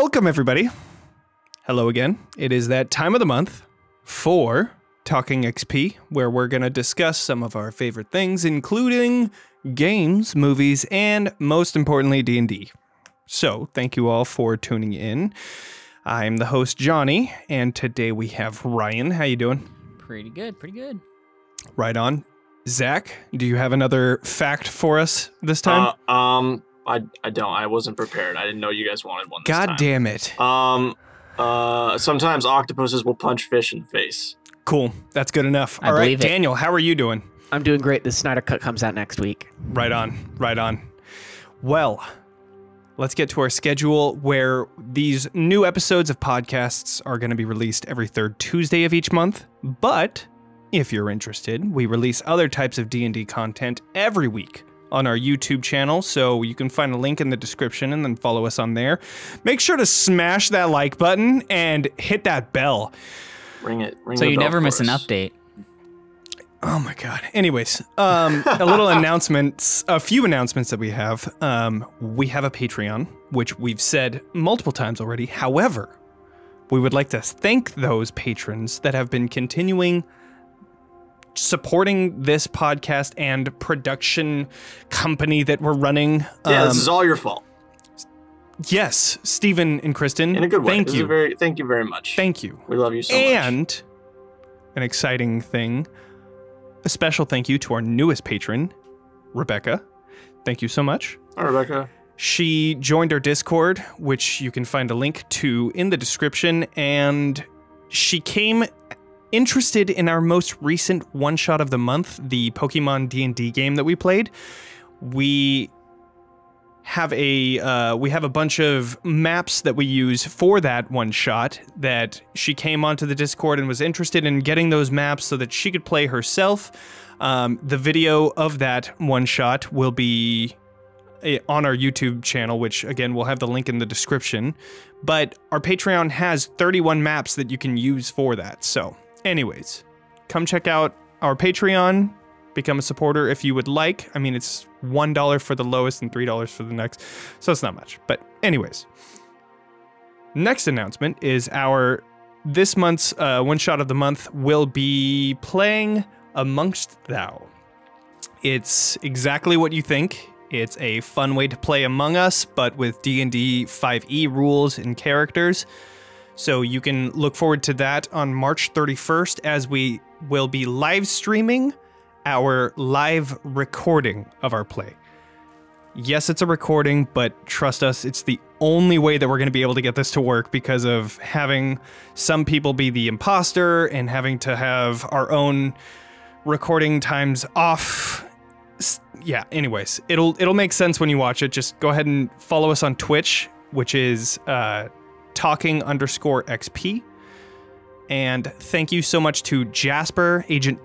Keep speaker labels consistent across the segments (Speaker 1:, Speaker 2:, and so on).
Speaker 1: Welcome, everybody. Hello again. It is that time of the month for Talking XP, where we're going to discuss some of our favorite things, including games, movies, and most importantly, D&D. So, thank you all for tuning in. I'm the host, Johnny, and today we have Ryan. How you doing?
Speaker 2: Pretty good, pretty good.
Speaker 1: Right on. Zach, do you have another fact for us this time?
Speaker 3: I don't. I wasn't prepared. I didn't know you guys wanted one this time.
Speaker 1: God damn it.
Speaker 3: Sometimes octopuses will punch fish in the face.
Speaker 1: Cool. That's good enough.
Speaker 2: I
Speaker 1: All right,
Speaker 2: believe it.
Speaker 1: Daniel, how are you doing?
Speaker 2: I'm doing great. The Snyder Cut comes out next week.
Speaker 1: Right on, right on. Well, let's get to our schedule where these new episodes of podcasts are going to be released every third Tuesday of each month. But if you're interested, we release other types of D&D content every week on our YouTube channel, so you can find a link in the description and then follow us on there. Make sure to smash that like button and hit that bell.
Speaker 3: Ring it. Ring
Speaker 2: So
Speaker 3: the
Speaker 2: you
Speaker 3: bell
Speaker 2: never
Speaker 3: for
Speaker 2: miss an
Speaker 3: us.
Speaker 2: update.
Speaker 1: Oh my god. Anyways, a little announcements, a few announcements that we have. We have a Patreon, which we've said multiple times already. However, we would like to thank those patrons that have been continuing supporting this podcast and production company that we're running.
Speaker 3: Yeah, this is all your fault.
Speaker 1: Yes, Stephen and Kristen.
Speaker 3: In a good way.
Speaker 1: Thank you.
Speaker 3: Thank you very much.
Speaker 1: Thank you.
Speaker 3: We love you so much.
Speaker 1: And an exciting thing, a special thank you to our newest patron, Rebecca. Thank you so much.
Speaker 3: Hi, Rebecca.
Speaker 1: She joined our Discord, which you can find a link to in the description, and she came interested in our most recent one-shot of the month, the Pokemon D&D game that we played. We have a bunch of maps that we use for that one shot that she came onto the Discord and was interested in getting those maps so that she could play herself. The video of that one shot will be on our YouTube channel, which again, we'll have the link in the description. But our Patreon has 31 maps that you can use for that. So anyways, come check out our Patreon. Become a supporter if you would like. I mean, it's $1 for the lowest and $3 for the next, so it's not much. But anyways, next announcement is this month's one shot of the month will be playing Amongst Thou. It's exactly what you think. It's a fun way to play Among Us, but with D&D 5e rules and characters. So you can look forward to that on March 31st as we will be live streaming our live recording of our play. Yes, it's a recording, but trust us, it's the only way that we're going to be able to get this to work because of having some people be the imposter and having to have our own recording times off. Yeah, anyways, it'll make sense when you watch it. Just go ahead and follow us on Twitch, which is talking_XP. And thank you so much to Jasper, Agent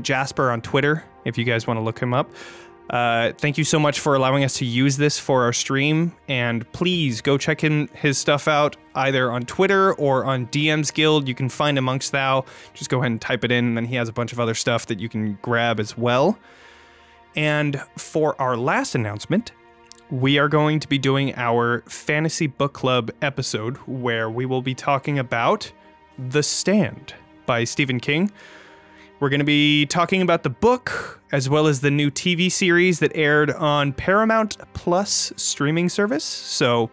Speaker 1: Jasper on Twitter, if you guys want to look him up. Thank you so much for allowing us to use this for our stream, and please go check his stuff out either on Twitter or on DM's Guild. You can find Amongst Thou. Just go ahead and type it in, and then he has a bunch of other stuff that you can grab as well. And for our last announcement, we are going to be doing our Fantasy Book Club episode where we will be talking about The Stand by Stephen King. We're going to be talking about the book, as well as the new TV series that aired on Paramount Plus streaming service. So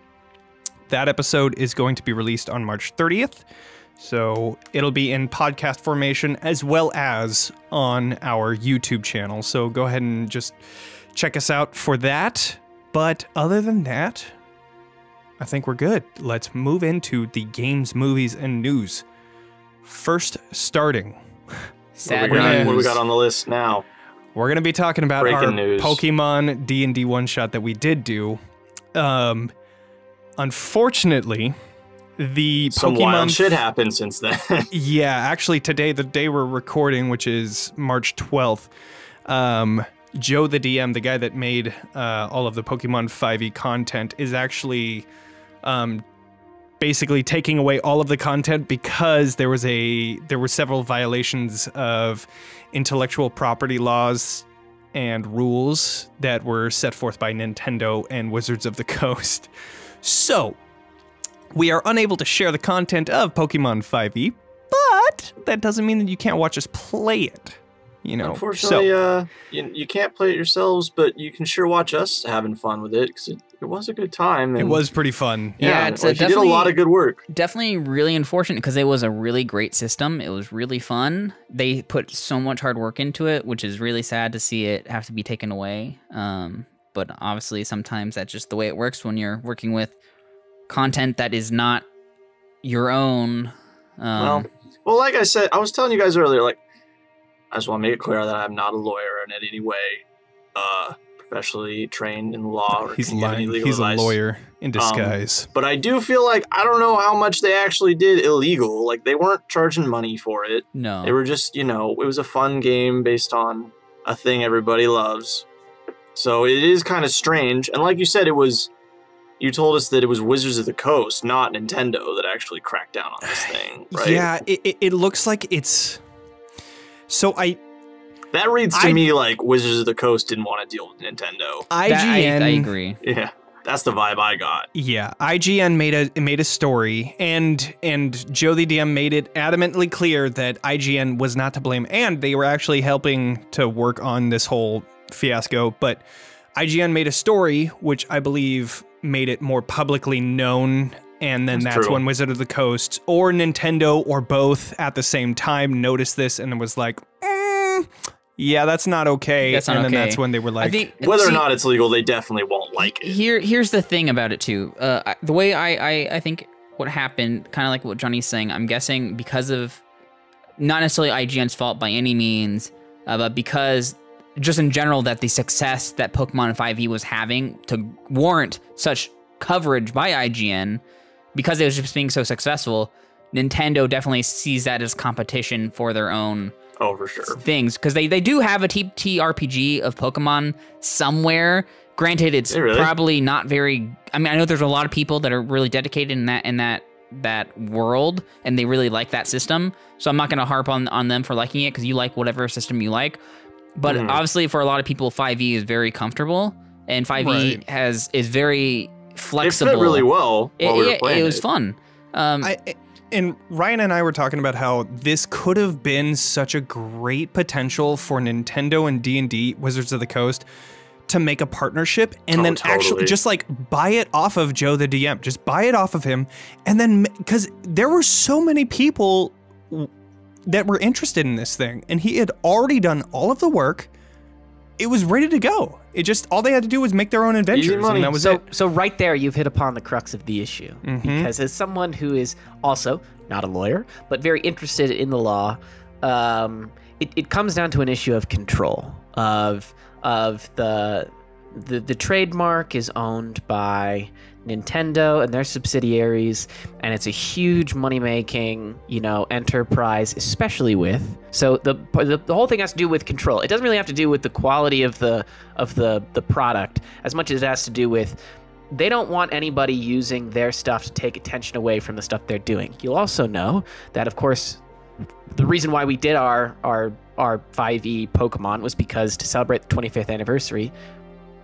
Speaker 1: that episode is going to be released on March 30th. So it'll be in podcast formation as well as on our YouTube channel. So go ahead and just check us out for that. But other than that, I think we're good. Let's move into the games, movies, and news. First, starting.
Speaker 2: Sad
Speaker 3: What do we
Speaker 2: news.
Speaker 3: got on the list now?
Speaker 1: We're going to be talking about
Speaker 3: Breaking
Speaker 1: our
Speaker 3: news.
Speaker 1: Pokemon D&D one-shot that we did do. Unfortunately, the
Speaker 3: Some
Speaker 1: Pokemon...
Speaker 3: wild shit happened since then.
Speaker 1: Yeah, actually today, the day we're recording, which is March 12th, Joe the DM, the guy that made all of the Pokemon 5e content, is actually basically taking away all of the content because there were several violations of intellectual property laws and rules that were set forth by Nintendo and Wizards of the Coast. So we are unable to share the content of Pokemon 5e, but that doesn't mean that you can't watch us play it. You know,
Speaker 3: unfortunately, you can't play it yourselves, but you can sure watch us having fun with it because it was a good time.
Speaker 1: It was pretty fun.
Speaker 2: Yeah,
Speaker 3: it's you did a lot of good work.
Speaker 2: Definitely really unfortunate because it was a really great system. It was really fun. They put so much hard work into it, which is really sad to see it have to be taken away. But obviously, sometimes that's just the way it works when you're working with content that is not your own.
Speaker 3: Well, like I said, I was telling you guys earlier, like, I just want to make it clear that I'm not a lawyer in any way professionally trained in law. Or
Speaker 1: He's lying. He's a lawyer in disguise.
Speaker 3: But I do feel like I don't know how much they actually did illegal. Like, they weren't charging money for it.
Speaker 2: No.
Speaker 3: They were just, you know, it was a fun game based on a thing everybody loves. So it is kind of strange. And like you said, you told us that it was Wizards of the Coast, not Nintendo, that actually cracked down on this thing, right?
Speaker 1: Yeah, it looks like it's... So
Speaker 3: that reads to me like Wizards of the Coast didn't want to deal with Nintendo.
Speaker 1: IGN,
Speaker 2: I agree.
Speaker 3: Yeah, that's the vibe I got.
Speaker 1: Yeah, IGN made a story, and Joe the DM made it adamantly clear that IGN was not to blame, and they were actually helping to work on this whole fiasco. But IGN made a story, which I believe made it more publicly known. And then that's when Wizard of the Coast or Nintendo or both at the same time noticed this and was like, yeah, that's not okay.
Speaker 2: That's not
Speaker 1: and then
Speaker 2: okay.
Speaker 1: That's when they were like,
Speaker 3: whether or not it's legal, they definitely won't like it.
Speaker 2: Here's the thing about it too. The way I think what happened, kind of like what Johnny's saying, I'm guessing because of not necessarily IGN's fault by any means, but because just in general that the success that Pokemon 5e was having to warrant such coverage by IGN, because it was just being so successful, Nintendo definitely sees that as competition for their own
Speaker 3: for sure
Speaker 2: things. Because they do have a TTRPG of Pokemon somewhere. Granted, it's probably not very... I mean, I know there's a lot of people that are really dedicated in that world, and they really like that system. So I'm not going to harp on them for liking it, because you like whatever system you like. But obviously, for a lot of people, 5e is very comfortable, and 5e is very... flexible.
Speaker 3: It fit really well while we were playing
Speaker 2: it was fun.
Speaker 1: And Ryan and I were talking about how this could have been such a great potential for Nintendo and D&D, Wizards of the Coast, to make a partnership and then actually just like buy it off of Joe the DM. Just buy it off of him. And then, because there were so many people that were interested in this thing, and he had already done all of the work. It was ready to go. It just, all they had to do was make their own adventures, and that was it.
Speaker 2: So right there, you've hit upon the crux of the issue. Because as someone who is also not a lawyer, but very interested in the law, it comes down to an issue of control. Of the trademark is owned by Nintendo and their subsidiaries, and it's a huge money-making, enterprise, especially with. So the whole thing has to do with control. It doesn't really have to do with the quality of the product as much as it has to do with they don't want anybody using their stuff to take attention away from the stuff they're doing. You'll also know that, of course, the reason why we did our 5e Pokemon was because to celebrate the 25th anniversary,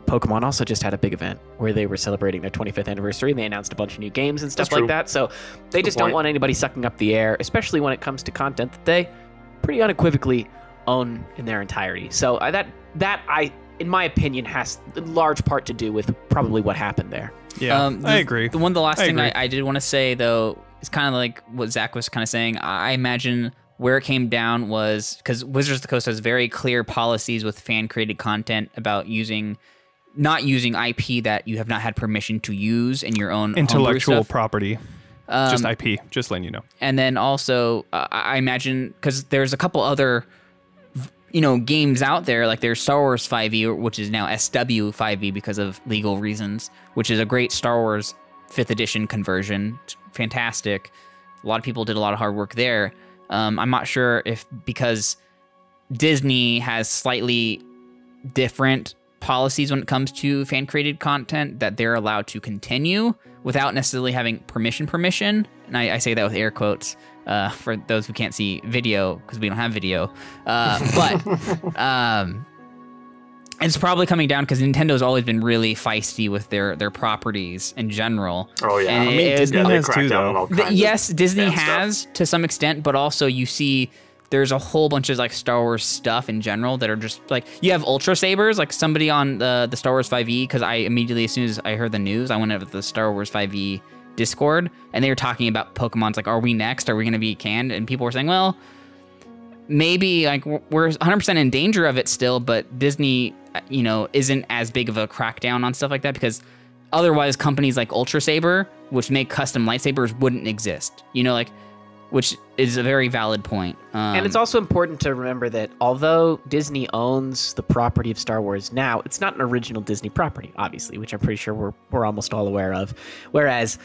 Speaker 2: Pokemon also just had a big event where they were celebrating their 25th anniversary, and they announced a bunch of new games and stuff like that. So they just don't want anybody sucking up the air, especially when it comes to content that they pretty unequivocally own in their entirety. So that in my opinion, has a large part to do with probably what happened there.
Speaker 1: Yeah, I agree.
Speaker 2: The last thing I did want to say, though, is kind of like what Zach was kind of saying. I imagine where it came down was because Wizards of the Coast has very clear policies with fan-created content about not using IP that you have not had permission to use in your own
Speaker 1: intellectual property. Just IP, just letting you know.
Speaker 2: And then also, I imagine, because there's a couple other games out there, like there's Star Wars 5e, which is now SW 5e because of legal reasons, which is a great Star Wars 5th edition conversion. It's fantastic. A lot of people did a lot of hard work there. I'm not sure if because Disney has slightly different policies when it comes to fan-created content that they're allowed to continue without necessarily having permission. And I say that with air quotes for those who can't see video because we don't have video. But
Speaker 4: It's probably coming down because Nintendo's always been really feisty with their properties in general.
Speaker 3: Oh yeah,
Speaker 4: And
Speaker 1: Disney
Speaker 3: they
Speaker 1: has
Speaker 3: crack
Speaker 1: too,
Speaker 3: down
Speaker 1: though.
Speaker 3: on all kinds
Speaker 4: yes,
Speaker 3: of
Speaker 4: Disney
Speaker 3: fan
Speaker 4: has
Speaker 3: stuff.
Speaker 4: to some extent, but also you see there's a whole bunch of like Star Wars stuff in general that are just like, you have Ultra Sabers, like somebody on the Star Wars 5e, because I immediately, as soon as I heard the news, I went over to the Star Wars 5e Discord, and they were talking about Pokemon's like, are we next? Are we going to be canned? And people were saying, well, maybe like we're 100% in danger of it still, but Disney, you know, isn't as big of a crackdown on stuff like that, because otherwise companies like Ultra Saber, which make custom lightsabers, wouldn't exist. You know, like, which is a very valid point.
Speaker 2: And it's also important to remember that although Disney owns the property of Star Wars now, it's not an original Disney property, obviously, which I'm pretty sure we're almost all aware of. Whereas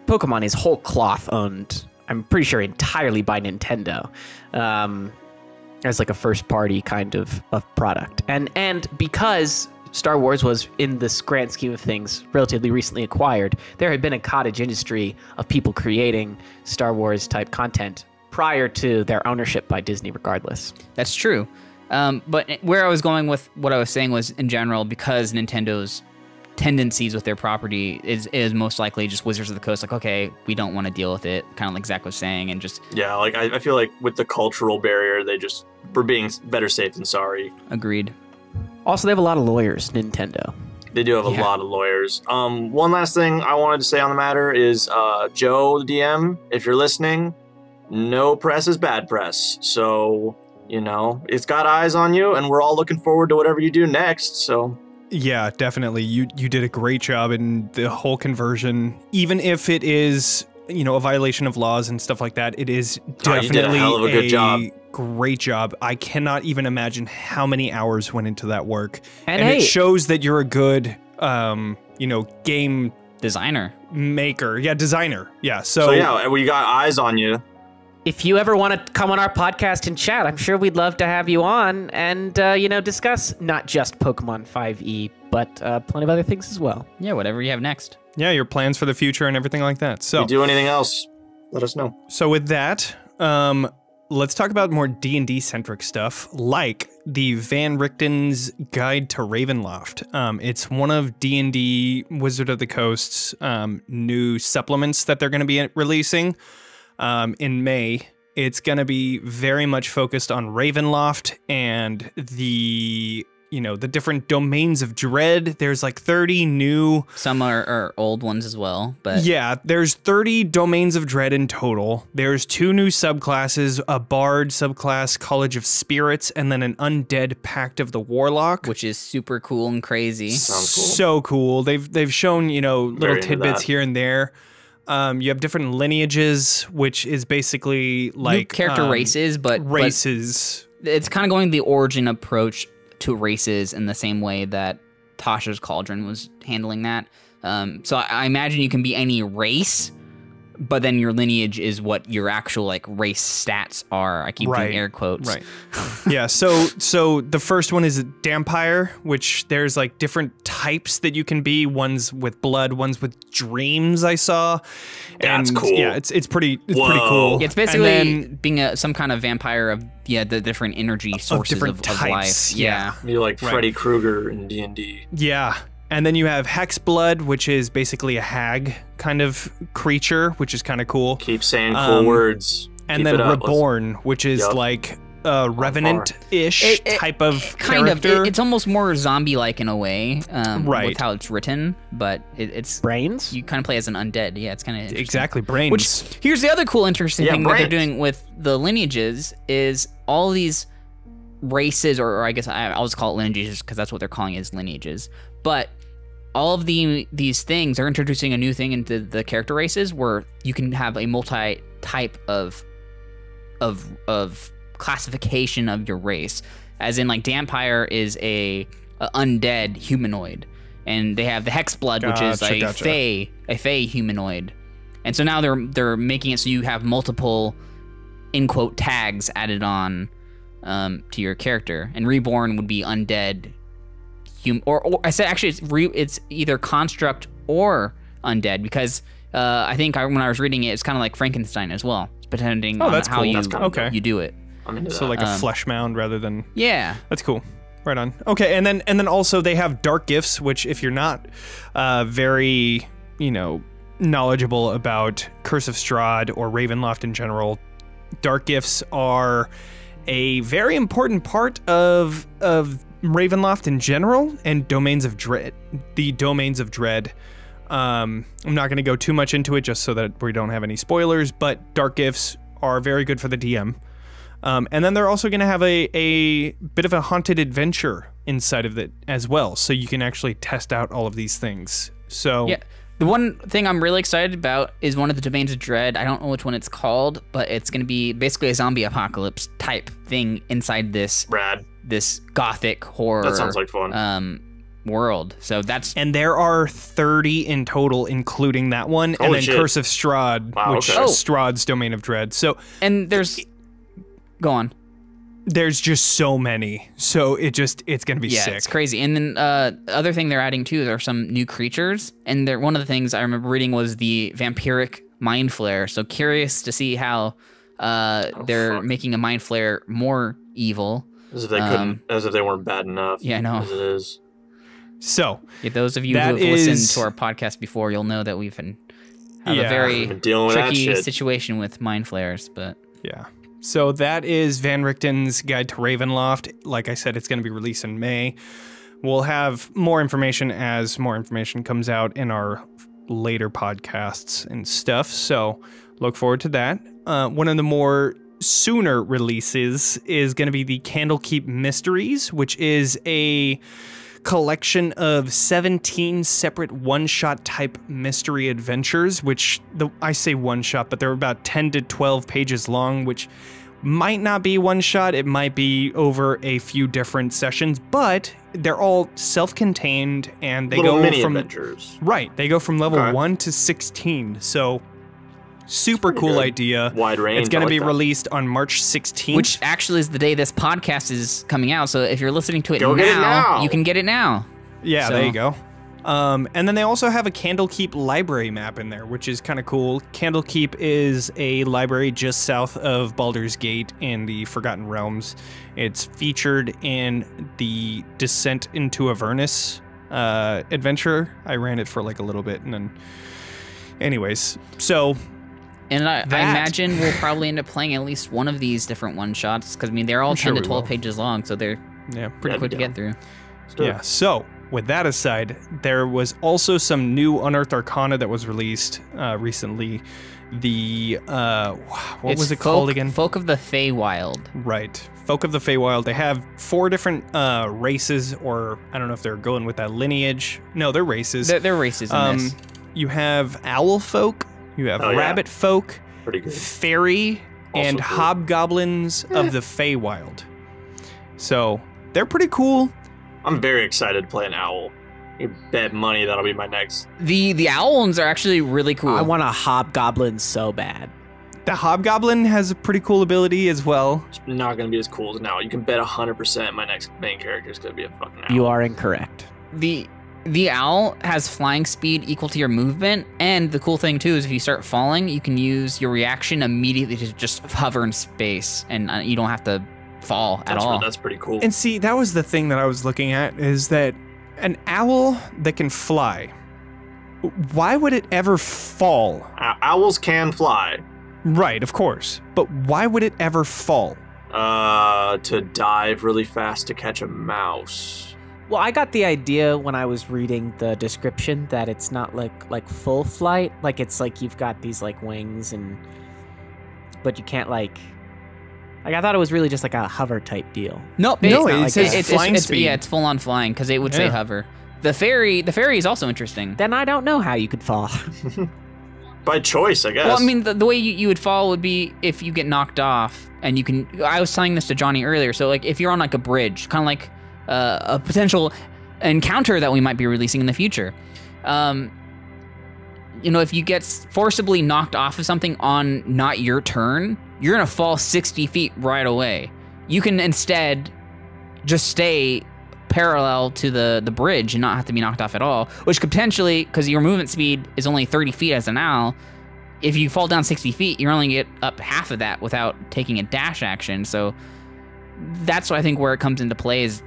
Speaker 2: Pokemon is whole cloth owned, I'm pretty sure, entirely by Nintendo, as like a first party kind of product. And because Star Wars was, in this grand scheme of things, relatively recently acquired, there had been a cottage industry of people creating Star Wars type content prior to their ownership by Disney regardless.
Speaker 4: That's true. But where I was going with what I was saying was, in general, because Nintendo's tendencies with their property is most likely just Wizards of the Coast, like, okay, we don't want to deal with it, kind of like Zach was saying, and just...
Speaker 3: Yeah, like I feel like with the cultural barrier, we're being better safe than sorry.
Speaker 4: Agreed.
Speaker 2: Also, they have a lot of lawyers, Nintendo.
Speaker 3: They do have a lot of lawyers. One last thing I wanted to say on the matter is, Joe, the DM, if you're listening, no press is bad press. So, you know, it's got eyes on you, and we're all looking forward to whatever you do next, so...
Speaker 1: Yeah, definitely. You did a great job in the whole conversion. Even if it is, you know, a violation of laws and stuff like that, it is definitely
Speaker 3: you did a hell of a good job.
Speaker 1: Great job. I cannot even imagine how many hours went into that work.
Speaker 2: And
Speaker 1: it
Speaker 2: hey,
Speaker 1: shows that you're a good, you know, game
Speaker 4: Designer.
Speaker 1: maker. Yeah, designer. Yeah,
Speaker 3: So yeah, we got eyes on you.
Speaker 2: if you ever want to come on our podcast and chat, I'm sure we'd love to have you on and, you know, discuss not just Pokemon 5e, but plenty of other things as well.
Speaker 4: Yeah, whatever you have next.
Speaker 1: Yeah, your plans for the future and everything like that. So,
Speaker 3: If you do anything else, let us know.
Speaker 1: So with that, let's talk about more D&D centric stuff, like the Van Richten's Guide to Ravenloft. It's one of D&D Wizard of the Coast's new supplements that they're going to be releasing in May. It's going to be very much focused on Ravenloft and the, you know, the different domains of dread. There's like 30 new...
Speaker 4: Some are old ones as well, but...
Speaker 1: Yeah, there's 30 domains of dread in total. There's 2 new subclasses, a bard subclass, College of Spirits, and then an undead Pact of the Warlock.
Speaker 4: Which is super cool and crazy.
Speaker 3: Sounds cool.
Speaker 1: So cool. They've shown, you know, little
Speaker 3: Very into
Speaker 1: tidbits
Speaker 3: that.
Speaker 1: here and there. You have different lineages, which is basically like...
Speaker 4: New character races, but
Speaker 1: races.
Speaker 4: it's kind of going the origin approach to races in the same way that Tasha's Cauldron was handling that. So I imagine you can be any race, but then your lineage is what your actual like race stats are. I keep doing air quotes.
Speaker 1: Right. Yeah. So the first one is Dampire, which there's like different types that you can be. One's with blood, one's with dreams. I saw.
Speaker 3: That's
Speaker 1: And,
Speaker 3: cool.
Speaker 1: Yeah, it's pretty
Speaker 3: Whoa.
Speaker 1: cool.
Speaker 4: It's basically
Speaker 1: And then,
Speaker 4: being some kind of vampire of the different energy sources
Speaker 1: different
Speaker 4: of
Speaker 1: types,
Speaker 4: life.
Speaker 1: yeah.
Speaker 3: You're like
Speaker 1: Right.
Speaker 3: Freddy Krueger in D&D.
Speaker 1: yeah. And then you have Hexblood, which is basically a hag kind of creature, which is kind of cool.
Speaker 3: Keep saying cool words.
Speaker 1: And
Speaker 3: Keep
Speaker 1: then
Speaker 3: it up. Let's-
Speaker 1: Reborn, which is
Speaker 3: Yup.
Speaker 1: like a Revenant-ish type of
Speaker 4: Kind
Speaker 1: character.
Speaker 4: of. It's almost more zombie-like in a way,
Speaker 1: Right.
Speaker 4: with how it's written, but it's
Speaker 2: Brains?
Speaker 4: you kind of play as an undead. Yeah, it's kind of
Speaker 1: Exactly, brains.
Speaker 4: Which here's the other cool, interesting
Speaker 3: Yeah,
Speaker 4: thing that they're
Speaker 3: brains.
Speaker 4: doing with the lineages is all these races, or I guess I'll just call it lineages because that's what they're calling it, is lineages. But all of these things are introducing a new thing into the character races where you can have a multi-type of classification of your race. As in, like, Dampire is a undead humanoid, and they have the Hexblood, which is a fey humanoid. And so now they're making it so you have multiple, in quote, tags added on to your character. And Reborn would be undead, or I said actually it's either construct or undead, because I think when I was reading it, it's kind of like Frankenstein as well, depending on
Speaker 1: that's
Speaker 4: how
Speaker 1: cool.
Speaker 4: you
Speaker 1: That's cool. Okay.
Speaker 4: you do it.
Speaker 3: I'm into
Speaker 1: So
Speaker 3: that.
Speaker 1: like a flesh mound rather than...
Speaker 4: Yeah.
Speaker 1: That's cool. Right on. Okay, and then also they have dark gifts, which if you're not very, knowledgeable about Curse of Strahd or Ravenloft in general, dark gifts are a very important part of Ravenloft in general and Domains of Dread. The Domains of Dread. I'm not going to go too much into it just so that we don't have any spoilers, but dark gifts are very good for the DM. And then they're also going to have a bit of a haunted adventure inside of it as well, so you can actually test out all of these things. So
Speaker 4: yeah, the one thing I'm really excited about is one of the Domains of Dread. I don't know which one it's called, but it's going to be basically a zombie apocalypse type thing inside this gothic horror.
Speaker 3: That sounds like fun.
Speaker 4: World. So
Speaker 1: and there are 30 in total, including that one,
Speaker 3: Holy
Speaker 1: and then
Speaker 3: shit.
Speaker 1: Curse of Strahd, which is Strahd's Domain of Dread. So
Speaker 4: go on.
Speaker 1: There's just so many, so it's gonna be sick.
Speaker 4: It's crazy. And then the other thing they're adding too, there are some new creatures, and one of the things I remember reading was the vampiric mind flare. So curious to see how they're making a mind flare more evil.
Speaker 3: As if they couldn't, as if they weren't bad enough.
Speaker 4: Yeah, I know.
Speaker 3: As it is.
Speaker 1: So
Speaker 4: those of you who have listened to our podcast before, you'll know that we've have a very tricky situation with mind flares. But
Speaker 1: yeah. So that is Van Richten's Guide to Ravenloft. Like I said, it's going to be released in May. We'll have more information as more information comes out in our later podcasts and stuff. So look forward to that. One of the more sooner releases is going to be the Candlekeep Mysteries, which is a collection of 17 separate one-shot type mystery adventures, which I say one-shot, but they're about 10 to 12 pages long, which might not be one-shot. It might be over a few different sessions, but they're all self-contained, and they go
Speaker 3: mini
Speaker 1: from
Speaker 3: adventures.
Speaker 1: Right, they go from level 1 to 16. So super cool idea.
Speaker 3: Wide range.
Speaker 1: It's going to be released on March 16th.
Speaker 4: Which actually is the day this podcast is coming out. So if you're listening to it
Speaker 3: now,
Speaker 4: you can get it now.
Speaker 1: Yeah, there you go. And then they also have a Candlekeep library map in there, which is kind of cool. Candlekeep is a library just south of Baldur's Gate in the Forgotten Realms. It's featured in the Descent into Avernus adventure. I ran it for like a little bit, and then anyways, so...
Speaker 4: And I imagine we'll probably end up playing at least one of these different one-shots, because, I mean, they're all 10 to 12 pages long, so they're pretty quick to get through.
Speaker 1: Yeah, so, with that aside, there was also some new Unearthed Arcana that was released recently. The, what was it called again?
Speaker 4: Folk of the Feywild.
Speaker 1: Right. Folk of the Feywild. They have 4 different races, or I don't know if they're going with that lineage. No, they're races.
Speaker 4: They're races in this.
Speaker 1: You have owl folk. You have rabbit folk, fairy, and hobgoblins of the Feywild. So they're pretty cool.
Speaker 3: I'm very excited to play an owl. You bet money that'll be my next.
Speaker 4: The owl ones are actually really cool.
Speaker 2: I want a hobgoblin so bad.
Speaker 1: The hobgoblin has a pretty cool ability as well.
Speaker 3: It's not going to be as cool as an owl. You can bet 100% my next main character is going to be a fucking owl.
Speaker 2: You are incorrect.
Speaker 4: The owl has flying speed equal to your movement, and the cool thing too is if you start falling, you can use your reaction immediately to just hover in space, and you don't have to fall at all.
Speaker 3: That's pretty cool.
Speaker 1: And see, that was the thing that I was looking at, is that an owl that can fly, why would it ever fall?
Speaker 3: Owls can fly.
Speaker 1: Right, of course. But why would it ever fall?
Speaker 3: To dive really fast to catch a mouse.
Speaker 2: Well, I got the idea when I was reading the description that it's not like full flight. Like it's like you've got these like wings but you can't like I thought it was really just like a hover type deal.
Speaker 4: No,
Speaker 1: it's flying speed.
Speaker 4: Yeah, it's full on flying because it would say hover. The fairy is also interesting.
Speaker 2: Then I don't know how you could fall.
Speaker 3: By choice, I guess.
Speaker 4: Well, I mean, the way you would fall would be if you get knocked off, and you can. I was telling this to Jonny earlier. So like, if you're on like a bridge, kind of like a potential encounter that we might be releasing in the future. If you get forcibly knocked off of something on not your turn, you're gonna fall 60 feet right away. You can instead just stay parallel to the bridge and not have to be knocked off at all, which could potentially, because your movement speed is only 30 feet as an owl, if you fall down 60 feet, you're only get up half of that without taking a dash action. So that's what I think where it comes into play is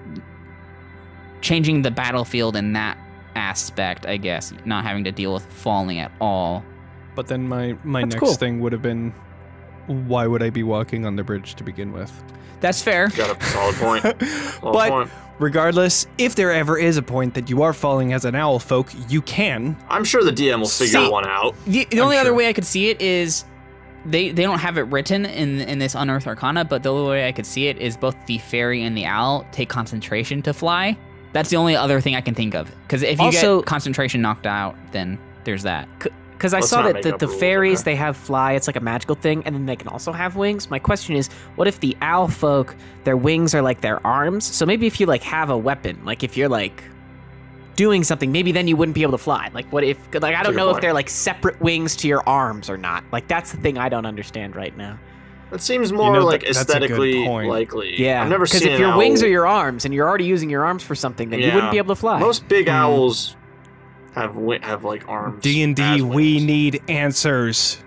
Speaker 4: changing the battlefield in that aspect, I guess, not having to deal with falling at all.
Speaker 1: But then my next
Speaker 2: cool.
Speaker 1: thing would have been, why would I be walking on the bridge to begin with?
Speaker 4: That's fair.
Speaker 3: Got a solid point.
Speaker 1: But regardless, if there ever is a point that you are falling as an owl folk, you can.
Speaker 3: I'm sure the DM will figure
Speaker 4: See,
Speaker 3: one out.
Speaker 4: The only other way I could see it is they don't have it written in this Unearthed Arcana, but the only way I could see it is both the fairy and the owl take concentration to fly. That's the only other thing I can think of. Because if you get concentration knocked out, then there's that.
Speaker 2: Because I saw that the fairies, they have fly, it's like a magical thing, and then they can also have wings. My question is, what if the owl folk, their wings are like their arms? So maybe if you like have a weapon, like if you're like doing something, maybe then you wouldn't be able to fly. Like what if, like I don't know if they're like separate wings to your arms or not. Like that's the thing I don't understand right now.
Speaker 3: That seems more like aesthetically likely.
Speaker 2: Yeah,
Speaker 3: I've never seen
Speaker 2: because if your wings are your arms and you're already using your arms for something, then you wouldn't be able to fly.
Speaker 3: Most big owls have like arms.
Speaker 1: D&D, we need answers.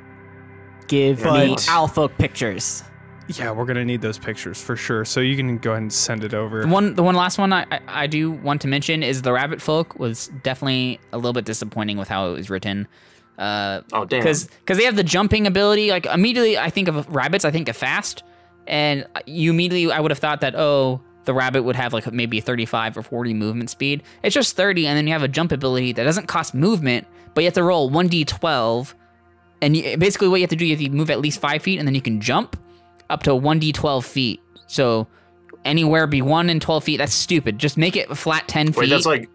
Speaker 2: Give me owl folk pictures.
Speaker 1: Yeah, we're gonna need those pictures for sure. So you can go ahead and send it over.
Speaker 4: The one last one I do want to mention is the rabbit folk was definitely a little bit disappointing with how it was written.
Speaker 3: Oh damn!
Speaker 4: Because they have the jumping ability. Like immediately, I think of rabbits. I think of fast, and I would have thought that the rabbit would have like maybe 35 or 40 movement speed. It's just 30, and then you have a jump ability that doesn't cost movement, but you have to roll 1d12, and basically what you have to do is you move at least 5 feet, and then you can jump up to 1d12 feet. So anywhere be 1 and 12 feet. That's stupid. Just make it a flat 10 feet.
Speaker 3: Wait,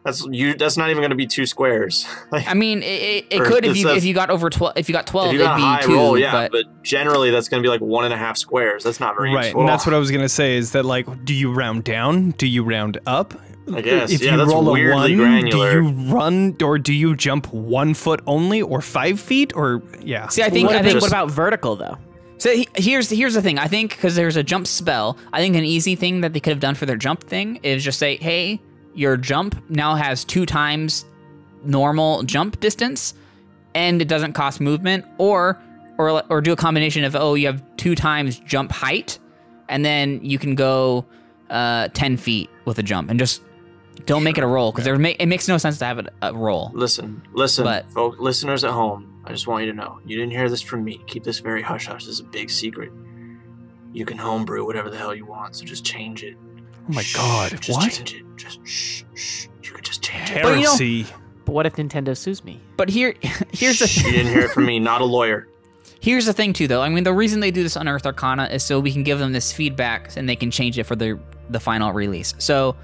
Speaker 3: that's not even going to be 2 squares.
Speaker 4: I mean, it could if you got over 12. If you got 12, it'd be 2.
Speaker 3: Roll, yeah, but generally that's going to be like 1.5 squares. That's not very useful.
Speaker 1: Right, and that's what I was going to say. Is that like, do you round down? Do you round up?
Speaker 3: I guess.
Speaker 1: If
Speaker 3: yeah,
Speaker 1: you
Speaker 3: that's
Speaker 1: roll
Speaker 3: weirdly
Speaker 1: a 1,
Speaker 3: granular.
Speaker 1: do you run or do you jump 1 foot only, or 5 feet, or yeah?
Speaker 4: See, I think
Speaker 2: what about vertical though?
Speaker 4: So here's the thing. I think because there's a jump spell, I think an easy thing that they could have done for their jump thing is just say, hey, your jump now has 2 times normal jump distance, and it doesn't cost movement, or do a combination of you have 2 times jump height, and then you can go 10 feet with a jump, and just don't make it a roll because it makes no sense to have it a roll.
Speaker 3: Listen, folks, listeners at home, I just want you to know, you didn't hear this from me. Keep this very hush hush. This is a big secret. You can homebrew whatever the hell you want, so just change it.
Speaker 1: Oh my God!
Speaker 3: Just
Speaker 1: what?
Speaker 3: Change it. Just shh. You could just change it.
Speaker 1: Heresy.
Speaker 2: But what if Nintendo sues me?
Speaker 4: But here's the thing.
Speaker 3: You didn't hear it from me. Not a lawyer.
Speaker 4: Here's the thing too, though. I mean, the reason they do this Unearthed Arcana is so we can give them this feedback and they can change it for the final release. So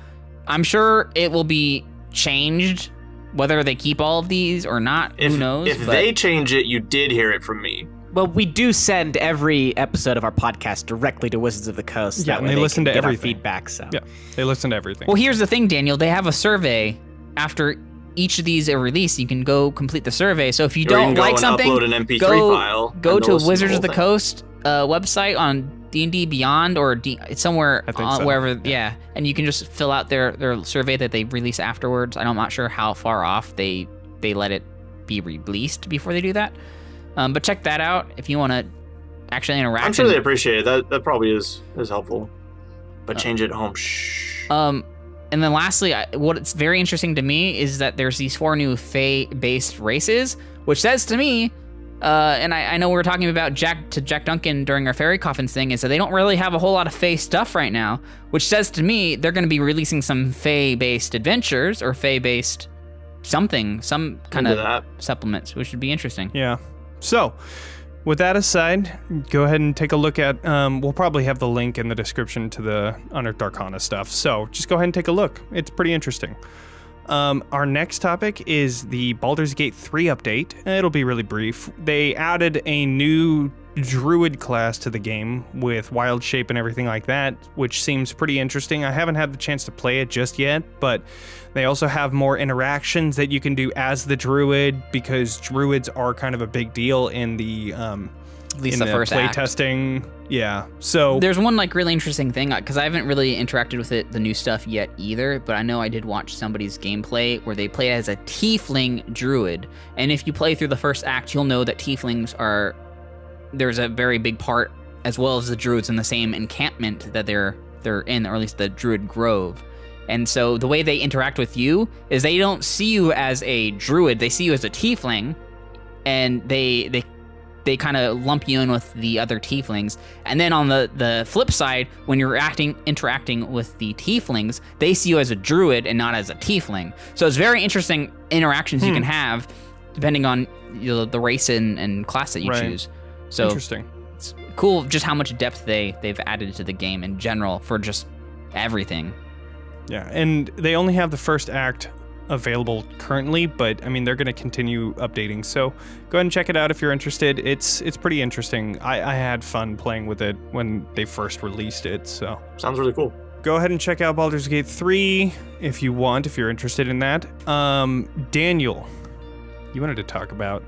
Speaker 4: I'm sure it will be changed, whether they keep all of these or not. Who knows?
Speaker 3: If they change it, you did hear it from me.
Speaker 2: Well, we do send every episode of our podcast directly to Wizards of the Coast.
Speaker 1: Yeah, and they listen to everything.
Speaker 2: Feedback. So
Speaker 1: yeah, they listen to everything.
Speaker 4: Well, here's the thing, Daniel. They have a survey after each of these are released. You can go complete the survey. So if you don't like something,
Speaker 3: upload an MP3 file.
Speaker 4: Go to Wizards of the Coast website on D&D Beyond or it's somewhere wherever. Yeah, and you can just fill out their survey that they release afterwards. I'm not sure how far off they let it be released before they do that. But check that out if you want to actually interact.
Speaker 3: I'm sure they appreciate it. That probably is helpful. But change it at home. Shh.
Speaker 4: And then lastly, what's very interesting to me is that there's these 4 new Fae-based races, which says to me, and I know we were talking about Jack Duncan during our Fairy Coffins thing, is that they don't really have a whole lot of Fae stuff right now, which says to me they're going to be releasing some Fae-based adventures or Fae-based some kind of supplements, which would be interesting.
Speaker 1: Yeah. So, with that aside, go ahead and take a look at, we'll probably have the link in the description to the Unearthed Arcana stuff, so just go ahead and take a look. It's pretty interesting. Our next topic is the Baldur's Gate 3 update. It'll be really brief. They added a new druid class to the game with wild shape and everything like that, which seems pretty interesting. I haven't had the chance to play it just yet, but they also have more interactions that you can do as the druid, because druids are kind of a big deal in the
Speaker 4: at least the first
Speaker 1: play
Speaker 4: act.
Speaker 1: Testing. Yeah. So
Speaker 4: there's one like really interesting thing, because I haven't really interacted with the new stuff yet either, but I know I did watch somebody's gameplay where they played as a tiefling druid, and if you play through the first act, you'll know that tieflings there's a very big part, as well as the druids, in the same encampment that they're in, or at least the druid grove. And so the way they interact with you is they don't see you as a druid, they see you as a tiefling, and they kind of lump you in with the other tieflings. And then on the flip side, when you're interacting with the tieflings, they see you as a druid and not as a tiefling. So it's very interesting interactions you can have depending on the race and class that you choose. So
Speaker 1: interesting.
Speaker 4: It's cool just how much depth they've added to the game in general for just everything.
Speaker 1: Yeah, and they only have the first act available currently, but I mean they're going to continue updating, so go ahead and check it out if you're interested. It's pretty interesting. I had fun playing with it when they first released it, so
Speaker 3: sounds really cool.
Speaker 1: Go ahead and check out Baldur's Gate 3 if you want, if you're interested in that. Daniel, you wanted to talk about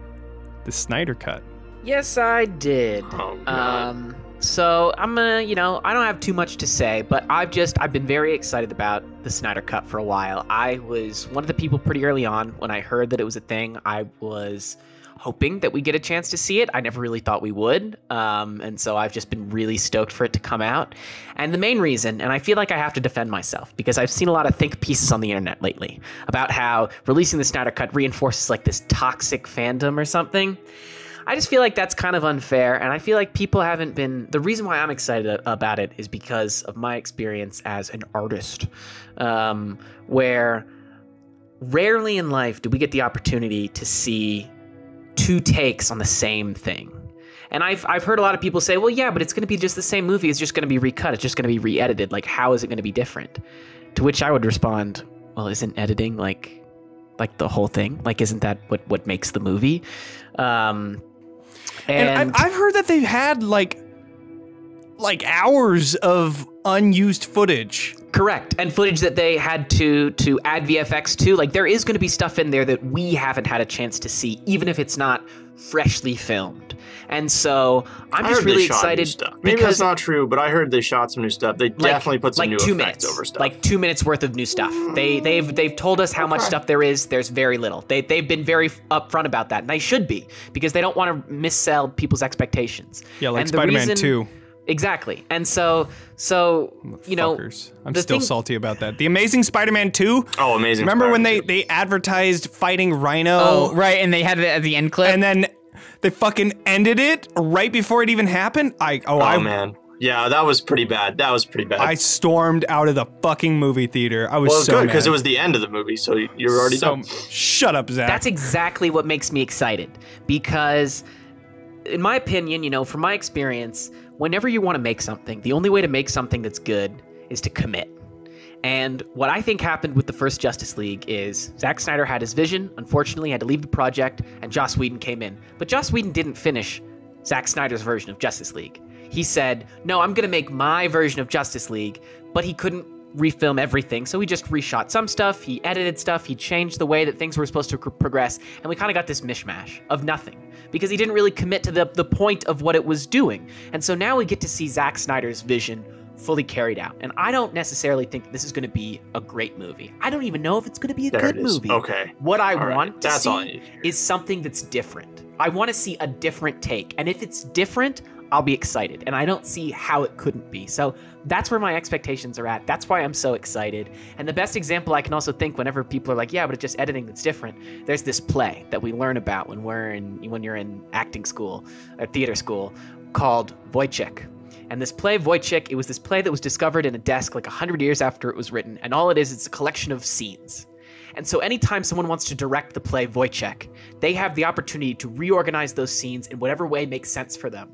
Speaker 1: the Snyder Cut.
Speaker 2: Yes, I did.
Speaker 3: Oh, God.
Speaker 2: So I'm gonna, I don't have too much to say, but I've been very excited about the Snyder Cut for a while. I was one of the people pretty early on when I heard that it was a thing. I was hoping that we get a chance to see it. I never really thought we would. And so I've just been really stoked for it to come out. And the main reason, and I feel like I have to defend myself because I've seen a lot of think pieces on the internet lately about how releasing the Snyder Cut reinforces like this toxic fandom or something. I just feel like that's kind of unfair, and I feel like people haven't been... The reason why I'm excited about it is because of my experience as an artist, where rarely in life do we get the opportunity to see two takes on the same thing. And I've heard a lot of people say, well, yeah, but it's going to be just the same movie. It's just going to be recut. It's just going to be re-edited. Like, how is it going to be different? To which I would respond, well, isn't editing like the whole thing? Like, isn't that what makes the movie?
Speaker 1: And I've heard that they've had like hours of unused footage.
Speaker 2: Correct. And footage that they had to add VFX to. Like, there is going to be stuff in there that we haven't had a chance to see, even if it's not freshly filmed. And so I'm just really excited.
Speaker 3: Maybe that's not true, but I heard they shot some new stuff. They definitely put some new effects over stuff.
Speaker 2: Like 2 minutes worth of new stuff. They've told us how much stuff there is. There's very little. They've been very upfront about that, and they should be, because they don't want to missell people's expectations.
Speaker 1: Yeah, like Spider-Man 2.
Speaker 2: Exactly. And so
Speaker 1: I'm still salty about that. The Amazing Spider-Man 2?
Speaker 3: Oh, Amazing
Speaker 1: Remember when
Speaker 3: Spider-Man 2.
Speaker 1: they advertised fighting Rhino?
Speaker 4: Oh, right, and they had it at the end clip.
Speaker 1: And then they fucking ended it right before it even happened?
Speaker 3: Man. Yeah, that was pretty bad. I
Speaker 1: stormed out of the fucking movie theater. I was
Speaker 3: so
Speaker 1: good
Speaker 3: because
Speaker 1: mad.
Speaker 3: it was the end of the movie, so you're already done.
Speaker 1: Shut up, Zach.
Speaker 2: That's exactly what makes me excited, because in my opinion, from my experience, whenever you want to make something, the only way to make something that's good is to commit. And what I think happened with the first Justice League is Zack Snyder had his vision, unfortunately had to leave the project, and Joss Whedon came in. But Joss Whedon didn't finish Zack Snyder's version of Justice League. He said, no, I'm going to make my version of Justice League, but he couldn't refilm everything, so he just reshot some stuff, he edited stuff, he changed the way that things were supposed to progress, and we kind of got this mishmash of nothing, because he didn't really commit to the point of what it was doing. And so now we get to see Zack Snyder's vision fully carried out. And I don't necessarily think this is going to be a great movie. I don't even know if it's going to be a good movie.
Speaker 3: Okay.
Speaker 2: What I want to see is something that's different. I want to see a different take. And if it's different, I'll be excited. And I don't see how it couldn't be. So that's where my expectations are at. That's why I'm so excited. And the best example I can also think whenever people are like, yeah, but it's just editing that's different. There's this play that we learn about when you're in acting school or theater school called Wojciech. And this play, Wojciech, it was this play that was discovered in a desk like 100 years after it was written. And all it is, it's a collection of scenes. And so anytime someone wants to direct the play Wojciech, they have the opportunity to reorganize those scenes in whatever way makes sense for them.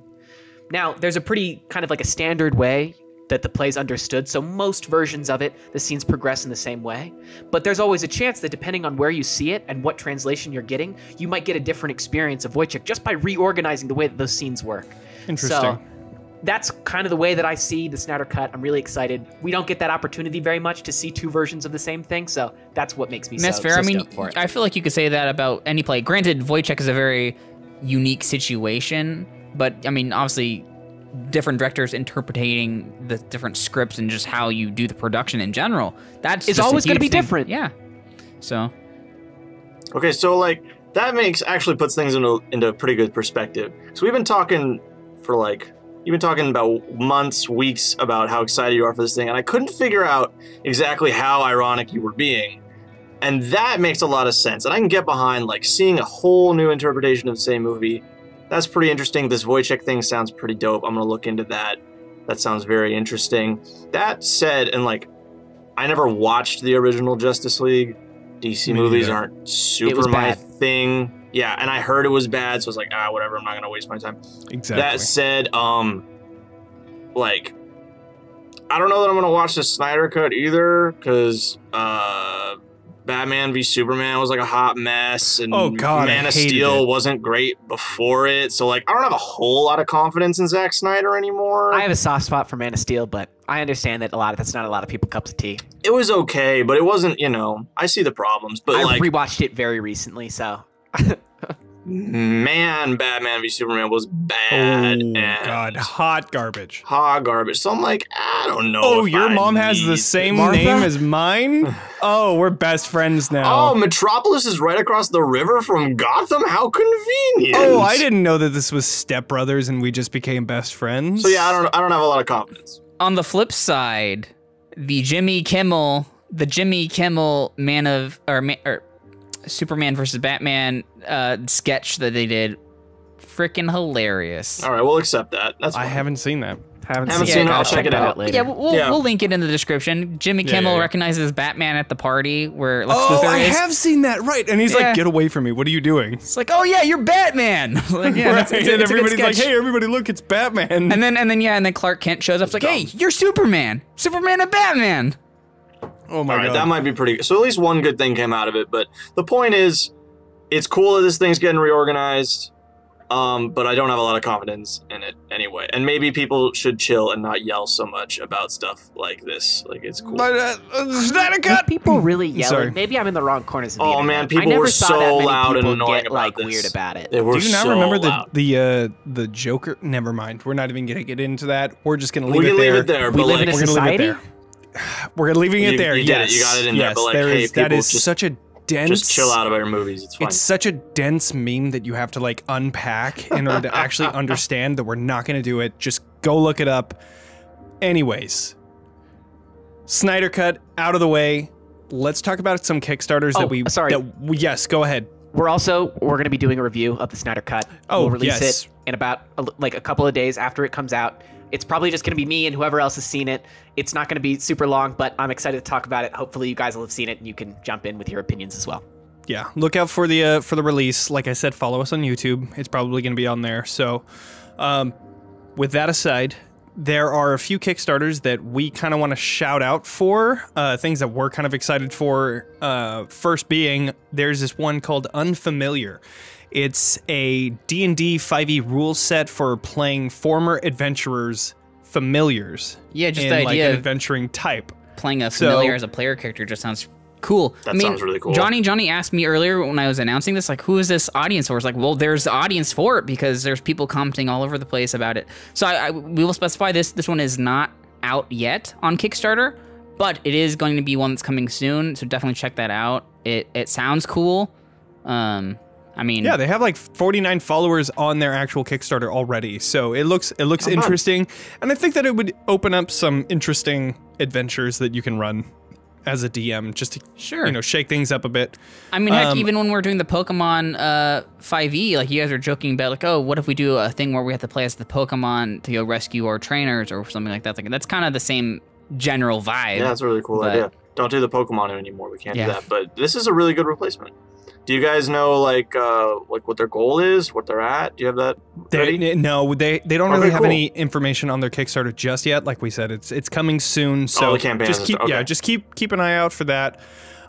Speaker 2: Now, there's a pretty kind of like a standard way that the play's understood. So most versions of it, the scenes progress in the same way. But there's always a chance that depending on where you see it and what translation you're getting, you might get a different experience of Wojciech just by reorganizing the way that those scenes work.
Speaker 1: Interesting.
Speaker 2: So that's kind of the way that I see the Snyder Cut. I'm really excited. We don't get that opportunity very much to see two versions of the same thing, so that's what makes me
Speaker 4: that's fair.
Speaker 2: stoked for it.
Speaker 4: I feel like you could say that about any play. Granted, Wojciech is a very unique situation, but I mean, obviously, different directors interpreting the different scripts and just how you do the production in general. It's
Speaker 2: always going to be different.
Speaker 4: Yeah. So.
Speaker 3: Okay, so like that actually puts things into a pretty good perspective. So we've been talking for like you've been talking about months, weeks about how excited you are for this thing, and I couldn't figure out exactly how ironic you were being. And that makes a lot of sense. And I can get behind like seeing a whole new interpretation of the same movie. That's pretty interesting. This Wojciech thing sounds pretty dope. I'm gonna look into that. That sounds very interesting. That said, and like, I never watched the original Justice League. DC movies aren't super my thing. Yeah, and I heard it was bad, so I was like, whatever, I'm not gonna waste my time.
Speaker 1: Exactly.
Speaker 3: That said, like, I don't know that I'm gonna watch the Snyder Cut either, because Batman v Superman was like a hot mess, and Man of Steel wasn't great before it, so like, I don't have a whole lot of confidence in Zack Snyder anymore.
Speaker 2: I have a soft spot for Man of Steel, but I understand that that's not a lot of people's cups of tea.
Speaker 3: It was okay, but it wasn't, you know, I see the problems, but
Speaker 2: I
Speaker 3: like,
Speaker 2: rewatched it very recently, so.
Speaker 3: Man, Batman v Superman was bad.
Speaker 1: Oh, God. Hot garbage.
Speaker 3: Hot garbage. So I'm like, I don't know.
Speaker 1: Oh, your mom has the same name as mine? Oh, we're best friends now.
Speaker 3: Oh, Metropolis is right across the river from Gotham? How convenient.
Speaker 1: Oh, I didn't know that this was Step Brothers and we just became best friends.
Speaker 3: So yeah, I don't have a lot of confidence.
Speaker 4: On the flip side, the Jimmy Kimmel Superman versus Batman sketch that they did, freaking hilarious.
Speaker 3: All right, we'll accept that. That's fine.
Speaker 1: I haven't seen that.
Speaker 3: Haven't seen it. I'll check it out
Speaker 2: later.
Speaker 4: Yeah, we'll link it in the description. Jimmy Kimmel recognizes Batman at the party where Lex Luthor is.
Speaker 1: I have seen that, right? And he's like, "Get away from me! What are you doing?"
Speaker 4: It's like, "Oh yeah, you're Batman!" Like, yeah,
Speaker 1: right. And everybody's like, "Hey, everybody, look, it's Batman!"
Speaker 4: And then Clark Kent shows up. It's like, "Hey, you're Superman! Superman and Batman!"
Speaker 1: Oh my God,
Speaker 3: that might be pretty good. So at least one good thing came out of it. But the point is, it's cool that this thing's getting reorganized. But I don't have a lot of confidence in it anyway. And maybe people should chill and not yell so much about stuff like this. Like, it's cool.
Speaker 1: But Snyder Cut.
Speaker 2: People really yelling. Maybe I'm in the wrong corners of the internet.
Speaker 3: Man, people were so loud and annoying about this.
Speaker 2: Weird about it.
Speaker 3: They were
Speaker 1: Do you not
Speaker 3: so
Speaker 1: remember
Speaker 3: loud.
Speaker 1: the Joker? Never mind. We're not even gonna get into that. We're just gonna leave it there.
Speaker 3: We can leave it there.
Speaker 2: We live in a society.
Speaker 1: We're leaving it there.
Speaker 3: You did it. You got it in there. But like, hey,
Speaker 1: that is
Speaker 3: just,
Speaker 1: such a dense.
Speaker 3: Just chill out about your movies. It's fine.
Speaker 1: It's such a dense meme that you have to like unpack in order to actually understand that we're not going to do it. Just go look it up. Anyways, Snyder Cut out of the way. Let's talk about some Kickstarters that we.
Speaker 2: Sorry.
Speaker 1: Yes, go ahead.
Speaker 2: We're going to be doing a review of the Snyder Cut. We'll release it in about a couple of days after it comes out. It's probably just going to be me and whoever else has seen it. It's not going to be super long, but I'm excited to talk about it. Hopefully you guys will have seen it and you can jump in with your opinions as well.
Speaker 1: Yeah, look out for the release. Like I said, follow us on YouTube. It's probably going to be on there. So, with that aside, there are a few Kickstarters that we kind of want to shout out for, things that we're kind of excited for. First being, there's this one called Unfamiliar. It's a D&D 5e rule set for playing former adventurers' familiars.
Speaker 4: Yeah, just
Speaker 1: in,
Speaker 4: the idea
Speaker 1: like, an
Speaker 4: of
Speaker 1: adventuring type.
Speaker 4: Playing a familiar as a player character just sounds cool.
Speaker 3: That sounds really cool.
Speaker 4: Johnny asked me earlier when I was announcing this, like, who is this audience for? I was like, well, there's the audience for it because there's people commenting all over the place about it. So we will specify this one is not out yet on Kickstarter, but it is going to be one that's coming soon. So definitely check that out. It sounds cool. I mean,
Speaker 1: yeah, they have like 49 followers on their actual Kickstarter already, so it looks interesting, and I think that it would open up some interesting adventures that you can run as a DM, just to shake things up a bit.
Speaker 4: I mean, heck, even when we're doing the Pokemon 5e, like you guys are joking about, like, oh, what if we do a thing where we have to play as the Pokemon to go rescue our trainers or something like that? Like, that's kind of the same general vibe.
Speaker 3: Yeah, that's a really cool idea. Don't do the Pokemon anymore. We can't do that, but this is a really good replacement. Do you guys know like what their goal is, what they're at? Do you have that ready?
Speaker 1: No, they don't really have any information on their Kickstarter just yet. Like we said, it's coming soon. So
Speaker 3: the campaign
Speaker 1: just keep an eye out for that.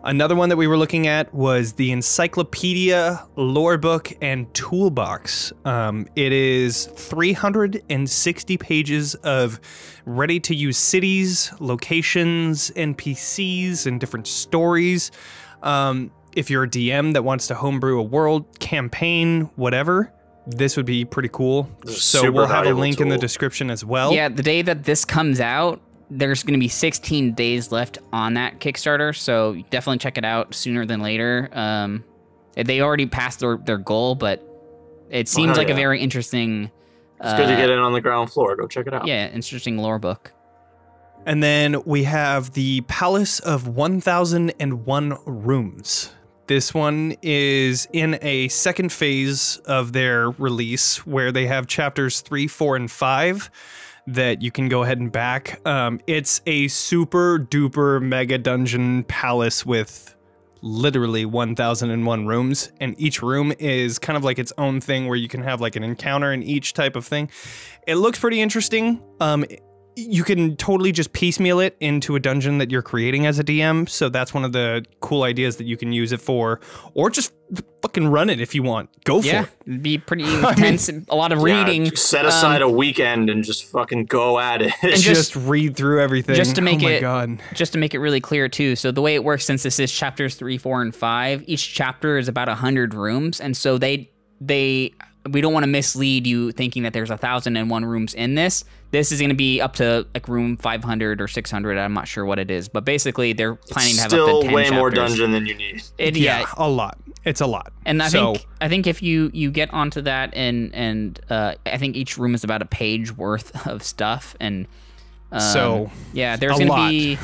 Speaker 1: Another one that we were looking at was the Encyclopedia, Lorebook, and Toolbox. It is 360 pages of ready-to-use cities, locations, NPCs, and different stories. If you're a DM that wants to homebrew a world, campaign, whatever, this would be pretty cool. So we'll have a link in the description as well.
Speaker 4: Yeah, the day that this comes out, there's going to be 16 days left on that Kickstarter, so definitely check it out sooner than later. They already passed their goal, but it seems like a very interesting
Speaker 3: It's good to get in on the ground floor. Go check it out.
Speaker 4: Yeah, interesting lore book.
Speaker 1: And then we have the Palace of 1001 Rooms. This one is in a second phase of their release where they have chapters 3, 4, and 5 that you can go ahead and back. It's a super duper mega dungeon palace with literally 1001 rooms, and each room is kind of like its own thing where you can have like an encounter in each type of thing. It looks pretty interesting. You can totally just piecemeal it into a dungeon that you're creating as a DM, so that's one of the cool ideas that you can use it for, or just fucking run it if you want. Go for it.
Speaker 4: It'd be pretty intense, a lot of reading.
Speaker 3: Just set aside a weekend and just fucking go at it.
Speaker 1: And just read through everything.
Speaker 4: Just to make
Speaker 1: God.
Speaker 4: Just to make it really clear too. So the way it works, since this is chapters 3, 4, and 5, each chapter is about 100 rooms, and so we don't want to mislead you thinking that there's 1001 rooms in this. This is going to be up to like room 500 or 600. I'm not sure what it is, but basically they're planning to have up to 10
Speaker 3: still way
Speaker 4: chapters.
Speaker 3: more dungeon than you need.
Speaker 1: Yeah, a lot. It's a lot.
Speaker 4: And I think if you get onto that and I think each room is about a page worth of stuff, and yeah, there's going to be.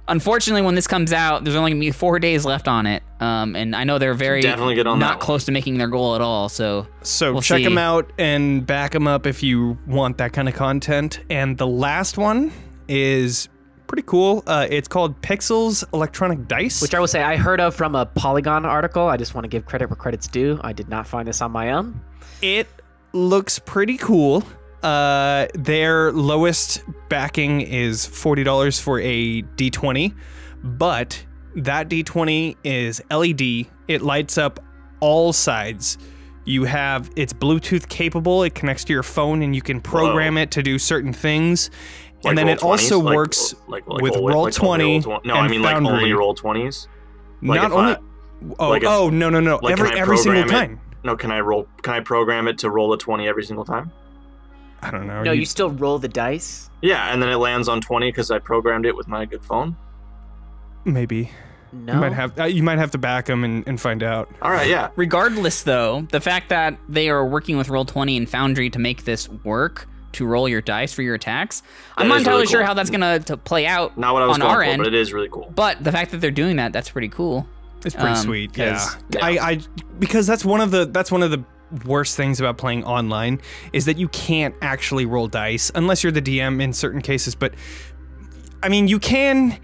Speaker 4: Unfortunately, when this comes out, there's only going to be 4 days left on it, and I know they're
Speaker 3: definitely get on
Speaker 4: not close to making their goal at all. So we'll
Speaker 1: check
Speaker 4: see.
Speaker 1: them out and back them up if you want that kind of content. And the last one is pretty cool. It's called Pixels Electronic Dice,
Speaker 2: Which I will say I heard of from a Polygon article. I just want to give credit where credit's due. I did not find this on my own.
Speaker 1: It looks pretty cool. Their lowest backing is $40 for a D20, but that D20 is LED. It lights up all sides. It's Bluetooth capable. It connects to your phone and you can program it to do certain things.
Speaker 3: Like
Speaker 1: and then it also works with Roll20.
Speaker 3: No, I mean like only Roll20s.
Speaker 1: Not only. No. Every single time.
Speaker 3: No, can I program it to roll a 20 every single time?
Speaker 1: I don't know.
Speaker 2: No, you still roll the dice?
Speaker 3: Yeah, and then it lands on 20 because I programmed it with my good phone?
Speaker 1: Maybe.
Speaker 2: No.
Speaker 1: You might have to back them and find out.
Speaker 3: All right, yeah.
Speaker 4: Regardless, though, the fact that they are working with Roll20 and Foundry to make this work, to roll your dice for your attacks, I'm not entirely sure how that's going to play out
Speaker 3: Not what I was
Speaker 4: on
Speaker 3: going
Speaker 4: our
Speaker 3: for,
Speaker 4: end,
Speaker 3: but it is really cool.
Speaker 4: But the fact that they're doing that's pretty cool.
Speaker 1: It's pretty sweet, yeah.
Speaker 3: Yeah.
Speaker 1: Because that's one of the worst things about playing online is that you can't actually roll dice unless you're the DM in certain cases. But I mean, you can,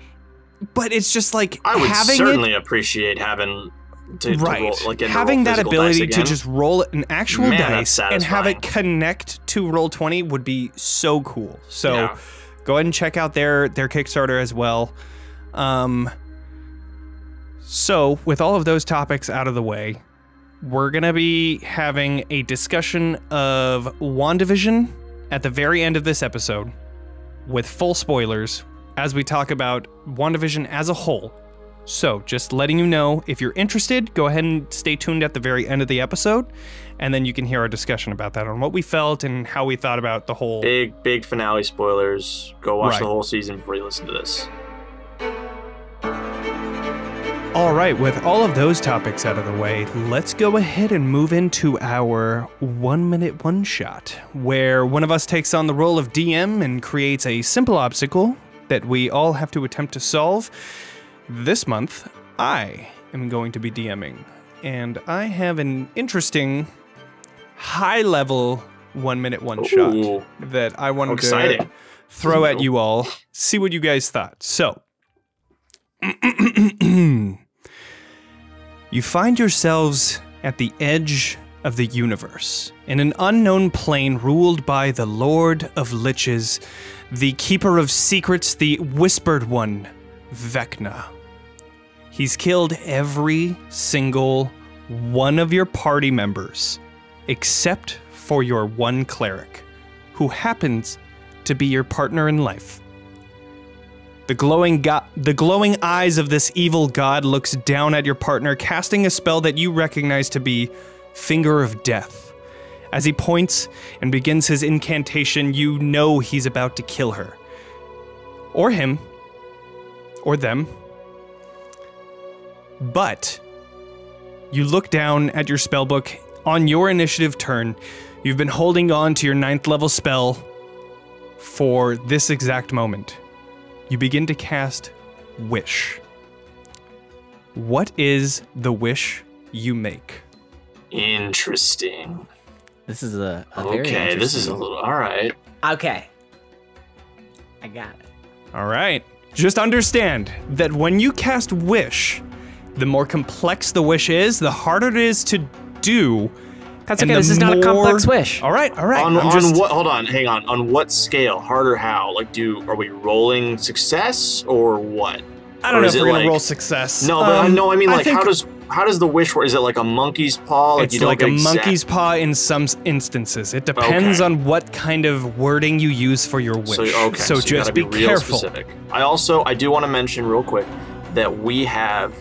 Speaker 1: but it's just like
Speaker 3: I would
Speaker 1: having
Speaker 3: certainly appreciate having to roll, like
Speaker 1: having that ability to just roll an actual
Speaker 3: Man,
Speaker 1: dice and have it connect to Roll20 would be so cool. So go ahead and check out their Kickstarter as well. So with all of those topics out of the way, we're going to be having a discussion of WandaVision at the very end of this episode with full spoilers as we talk about WandaVision as a whole. So just letting you know, if you're interested, go ahead and stay tuned at the very end of the episode, and then you can hear our discussion about that on what we felt and how we thought about the whole...
Speaker 3: Big finale spoilers. Go watch the whole season before you listen to this.
Speaker 1: All right, with all of those topics out of the way, let's go ahead and move into our 1 minute one shot, where one of us takes on the role of DM and creates a simple obstacle that we all have to attempt to solve. This month, I am going to be DMing, and I have an interesting high-level 1 minute one shot that I wanted to throw at you all, see what you guys thought. So, you find yourselves at the edge of the universe, in an unknown plane ruled by the Lord of Liches, the Keeper of Secrets, the Whispered One, Vecna. He's killed every single one of your party members, except for your one cleric, who happens to be your partner in life. The glowing eyes of this evil god looks down at your partner, casting a spell that you recognize to be Finger of Death. As he points and begins his incantation, you know he's about to kill her. Or him. Or them. But you look down at your spellbook. On your initiative turn, You've been holding on to your 9th level spell for this exact moment. You begin to cast Wish. What is the wish you make?
Speaker 3: Interesting.
Speaker 4: This is a very
Speaker 3: Okay, this is a little... All right.
Speaker 2: Okay. I got it.
Speaker 1: All right. Just understand that when you cast Wish, the more complex the wish is, the harder it is to do.
Speaker 2: That's
Speaker 1: and
Speaker 2: okay.
Speaker 1: the
Speaker 2: This is not a
Speaker 1: more-
Speaker 2: complex wish.
Speaker 1: All right.
Speaker 3: On what? Hold on, hang on. On what scale? Hard or how? Like, are we rolling success or what?
Speaker 1: I don't
Speaker 3: Or
Speaker 1: know
Speaker 3: is
Speaker 1: if
Speaker 3: it
Speaker 1: we're gonna
Speaker 3: like-
Speaker 1: roll success.
Speaker 3: No, but no, I mean, like,
Speaker 1: think
Speaker 3: how does the wish work? Is it like a monkey's paw?
Speaker 1: it's
Speaker 3: you don't
Speaker 1: like a
Speaker 3: get exact-
Speaker 1: monkey's paw in some instances. It depends
Speaker 3: Okay.
Speaker 1: on what kind of wording you use for your wish.
Speaker 3: So,
Speaker 1: so
Speaker 3: you
Speaker 1: just
Speaker 3: gotta
Speaker 1: be
Speaker 3: real
Speaker 1: careful.
Speaker 3: Specific. I do want to mention real quick that we have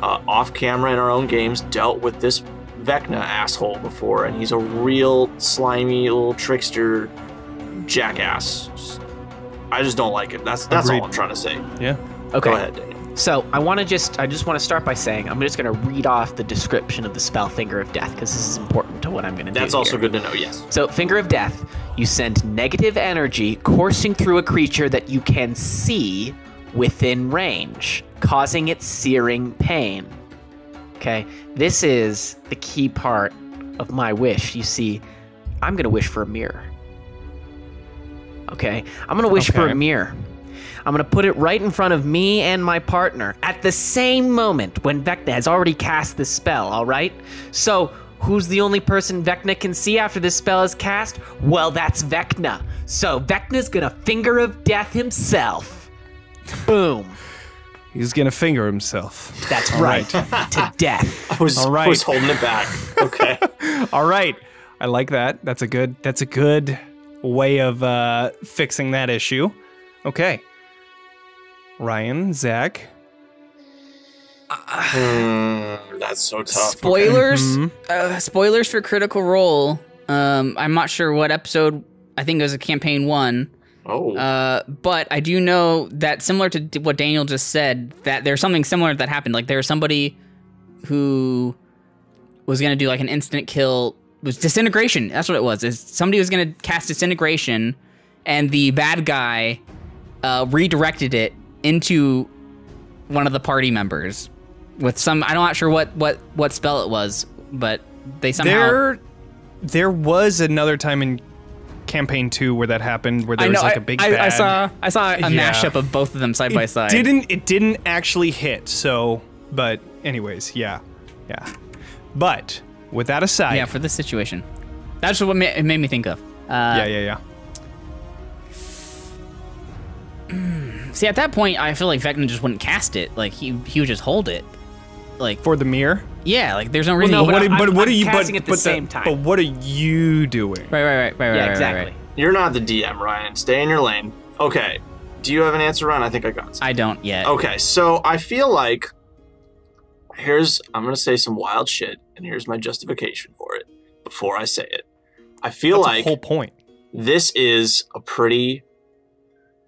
Speaker 3: off camera in our own games dealt with this Vecna asshole before, and he's a real slimy little trickster jackass. I just don't like it. That's
Speaker 1: Agreed.
Speaker 3: all I'm trying to say.
Speaker 1: Yeah.
Speaker 2: Okay.
Speaker 3: Go ahead, Daniel.
Speaker 2: So I just want to start by saying I'm just going to read off the description of the spell Finger of Death because this is important to what I'm going to do.
Speaker 3: That's also
Speaker 2: here.
Speaker 3: good to know. Yes.
Speaker 2: So Finger of Death, you send negative energy coursing through a creature that you can see within range, causing it searing pain. Okay, this is the key part of my wish. You see, I'm going to wish for a mirror. Okay, I'm going to wish for
Speaker 1: Okay.
Speaker 2: a mirror. I'm going to put it right in front of me and my partner at the same moment when Vecna has already cast this spell, all right? So, who's the only person Vecna can see after this spell is cast? Well, that's Vecna. So, Vecna's going to Finger of Death himself. Boom.
Speaker 1: He's gonna finger himself.
Speaker 2: That's
Speaker 1: All
Speaker 2: right. To death.
Speaker 3: I was
Speaker 1: All right.
Speaker 3: holding it back. Okay.
Speaker 1: All right. I like that. That's a good way of fixing that issue. Okay. Ryan, Zach.
Speaker 3: That's so tough.
Speaker 4: Spoilers.
Speaker 1: Mm-hmm.
Speaker 4: Spoilers for Critical Role. I'm not sure what episode. I think it was a campaign 1.
Speaker 3: Oh.
Speaker 4: But I do know that similar to what Daniel just said, that there's something similar that happened. Like there was somebody who was gonna do like an instant kill. It was disintegration. That's what it was. Is somebody was gonna cast disintegration, and the bad guy redirected it into one of the party members with some. I'm not sure what spell it was, but they somehow.
Speaker 1: There was another time in campaign 2 where that happened, where there was like a big bad.
Speaker 4: I saw a mashup of both of them side by side.
Speaker 1: It didn't actually hit. So, but anyways, yeah. But with that aside,
Speaker 4: Yeah, for this situation. That's what it made me think of.
Speaker 1: yeah.
Speaker 4: See, at that point, I feel like Vecna just wouldn't cast it. Like, he would just hold it. Like,
Speaker 1: For the mirror.
Speaker 4: yeah, like, there's no reason.
Speaker 2: no, but
Speaker 1: what
Speaker 2: I'm
Speaker 1: are you?
Speaker 2: casting
Speaker 1: But
Speaker 2: at the same time.
Speaker 1: But what are you doing?
Speaker 4: Right.
Speaker 2: Yeah, exactly.
Speaker 3: You're not the DM, Ryan. Stay in your lane. Okay. Do you have an answer, Ryan? I think I got it.
Speaker 4: I don't yet.
Speaker 3: Okay, so I feel like I'm gonna say some wild shit, and here's my justification for it before I say it. I feel
Speaker 1: That's
Speaker 3: like
Speaker 1: the whole point.
Speaker 3: this is a pretty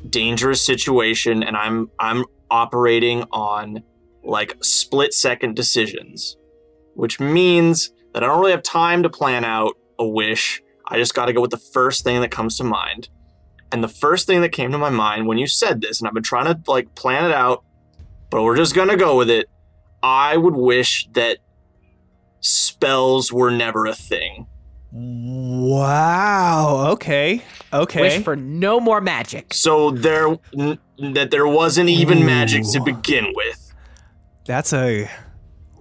Speaker 3: dangerous situation, and I'm operating on like split-second decisions, which means that I don't really have time to plan out a wish. I just got to go with the first thing that comes to mind. And the first thing that came to my mind when you said this, and I've been trying to like plan it out, but we're just gonna go with it. I would wish that spells were never a thing.
Speaker 1: Wow. Okay.
Speaker 2: Wish for no more magic.
Speaker 3: So that there wasn't even magic to begin with.
Speaker 1: That's a.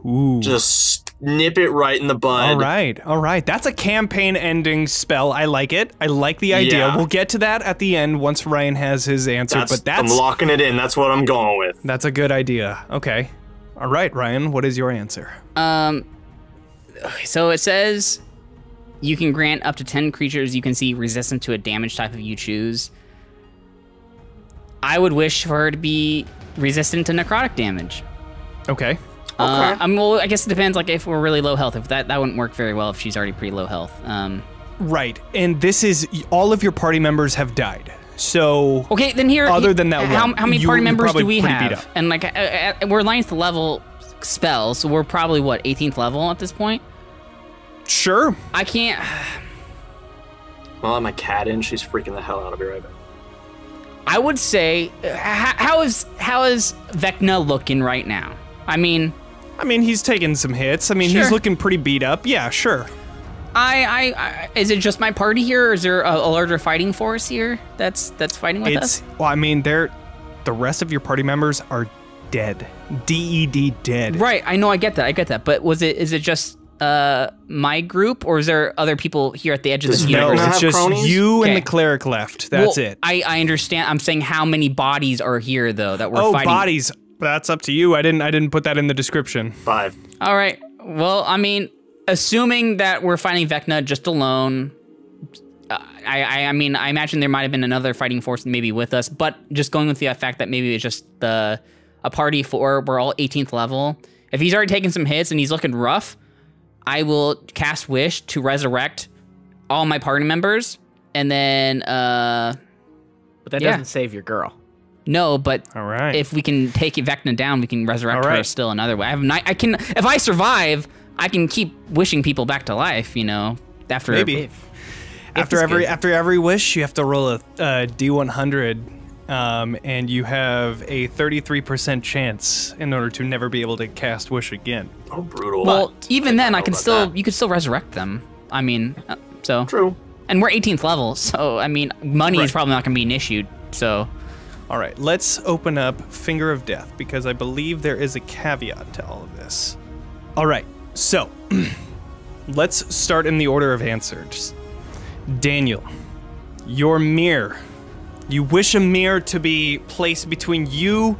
Speaker 1: Ooh.
Speaker 3: Just nip it right in the bud.
Speaker 1: All right. That's a campaign-ending spell. I like it. I like the idea.
Speaker 3: Yeah.
Speaker 1: We'll get to that at the end once Ryan has his answer. But
Speaker 3: I'm locking it in. That's what I'm going with.
Speaker 1: that's a good idea. Okay. All right, Ryan. What is your answer?
Speaker 4: So it says you can grant up to 10 creatures you can see resistant to a damage type of you choose. I would wish for her to be resistant to necrotic damage.
Speaker 1: Okay.
Speaker 4: Well, I guess it depends. Like if we're really low health, if that wouldn't work very well if she's already pretty low health.
Speaker 1: Right. And this is all of your party members have died. So
Speaker 4: Okay, then here.
Speaker 1: Other than that
Speaker 4: how
Speaker 1: one,
Speaker 4: many
Speaker 1: you're
Speaker 4: party members
Speaker 1: probably
Speaker 4: do we
Speaker 1: pretty beat
Speaker 4: have?
Speaker 1: up.
Speaker 4: And like we're 9th level spells, so we're probably what 18th level at this point.
Speaker 1: sure.
Speaker 4: I can't.
Speaker 3: I'll let my cat in. She's freaking the hell out. I'll be right back.
Speaker 4: I would say, how is Vecna looking right now? I mean,
Speaker 1: he's taking some hits. I mean,
Speaker 4: Sure.
Speaker 1: he's looking pretty beat up. Yeah, sure.
Speaker 4: Is it just my party here, or is there a larger fighting force here that's fighting with us?
Speaker 1: Well, I mean, the rest of your party members are dead. DED dead.
Speaker 4: Right, I know, I get that. But is it just my group, or is there other people here at the edge of the
Speaker 3: No,
Speaker 4: universe?
Speaker 1: No, it's
Speaker 3: have
Speaker 1: just
Speaker 3: cronies?
Speaker 1: you and
Speaker 4: Okay.
Speaker 1: the cleric left. That's
Speaker 4: Well,
Speaker 1: it.
Speaker 4: I understand. I'm saying how many bodies are here though that we're fighting.
Speaker 1: Bodies. That's up to you. I didn't put that in the description.
Speaker 3: 5.
Speaker 4: All right. Well, I mean, assuming that we're fighting Vecna just alone, I mean, I imagine there might have been another fighting force maybe with us, but just going with the fact that maybe it's just a party we're all 18th level. If he's already taken some hits and he's looking rough, I will cast Wish to resurrect all my party members, and then
Speaker 2: But that
Speaker 4: Yeah.
Speaker 2: doesn't save your girl.
Speaker 4: no, but
Speaker 1: All right.
Speaker 4: if we can take Vecna down, we can resurrect
Speaker 1: All
Speaker 4: her
Speaker 1: right.
Speaker 4: still another way. I can, if I survive, I can keep wishing people back to life. You know, after
Speaker 1: Maybe. After every wish, you have to roll a D100, and you have a 33% chance in order to never be able to cast Wish again.
Speaker 3: Oh, brutal.
Speaker 4: Well, even then, I
Speaker 3: know
Speaker 4: can
Speaker 3: about
Speaker 4: still
Speaker 3: that.
Speaker 4: you could still resurrect them. I mean, so
Speaker 3: True.
Speaker 4: and we're 18th level, so I mean, money is
Speaker 1: Right.
Speaker 4: probably not going to be an issue. So
Speaker 1: All right, let's open up Finger of Death, because I believe there is a caveat to all of this. All right, so let's start in the order of answers. Daniel, your mirror. You wish a mirror to be placed between you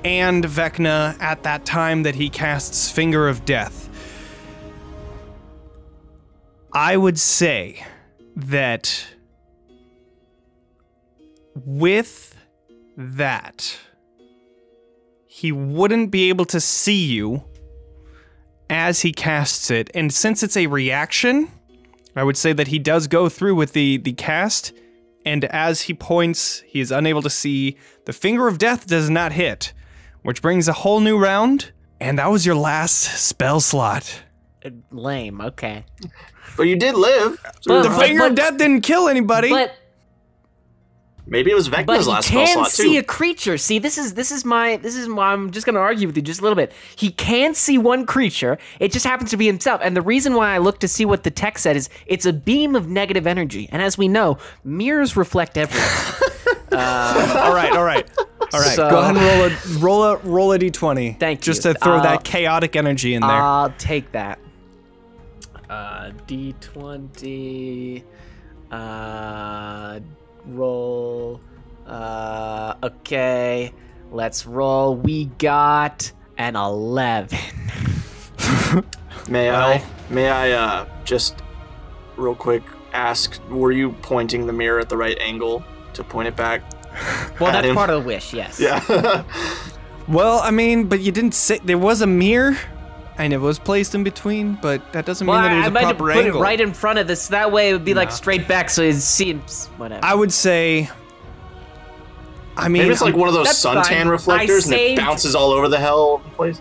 Speaker 1: and Vecna at that time that he casts Finger of Death. I would say that with that, he wouldn't be able to see you as he casts it, and since it's a reaction, I would say that he does go through with the cast, and as he points, he is unable to see. The Finger of Death does not hit, which brings a whole new round, and that was your last spell slot.
Speaker 2: Lame. Okay.
Speaker 3: But you did live. So
Speaker 1: The Finger of Death didn't kill anybody.
Speaker 2: But
Speaker 3: maybe it was Vecna's
Speaker 2: he
Speaker 3: last spell
Speaker 2: can
Speaker 3: slot
Speaker 2: see
Speaker 3: too.
Speaker 2: a creature. See, this is why I'm just gonna argue with you just a little bit. He can see one creature. It just happens to be himself. And the reason why I look to see what the text said is it's a beam of negative energy. And as we know, mirrors reflect everything.
Speaker 1: All right.
Speaker 2: So-
Speaker 1: Go ahead and roll a d20.
Speaker 2: Thank
Speaker 1: Just
Speaker 2: you.
Speaker 1: to throw that chaotic energy in there.
Speaker 2: I'll take that. D20. Roll. Okay. Let's roll. We got an 11.
Speaker 3: May I just real quick ask, were you pointing the mirror at the right angle to point it back?
Speaker 2: Well,
Speaker 3: At
Speaker 2: that's
Speaker 3: him?
Speaker 2: part of the wish, yes.
Speaker 3: Yeah.
Speaker 1: Well, I mean, but you didn't say there was a mirror, and it was placed in between, but that doesn't mean
Speaker 2: Well,
Speaker 1: that it was
Speaker 2: I
Speaker 1: a
Speaker 2: might have
Speaker 1: proper
Speaker 2: put
Speaker 1: angle.
Speaker 2: it right in front of this. That way it would be like straight back so you'd see it. Whatever.
Speaker 1: I would say. I mean,
Speaker 3: Maybe it's like one of those
Speaker 2: That's
Speaker 3: suntan
Speaker 2: fine.
Speaker 3: reflectors and it
Speaker 2: saved-
Speaker 3: bounces all over the hell place.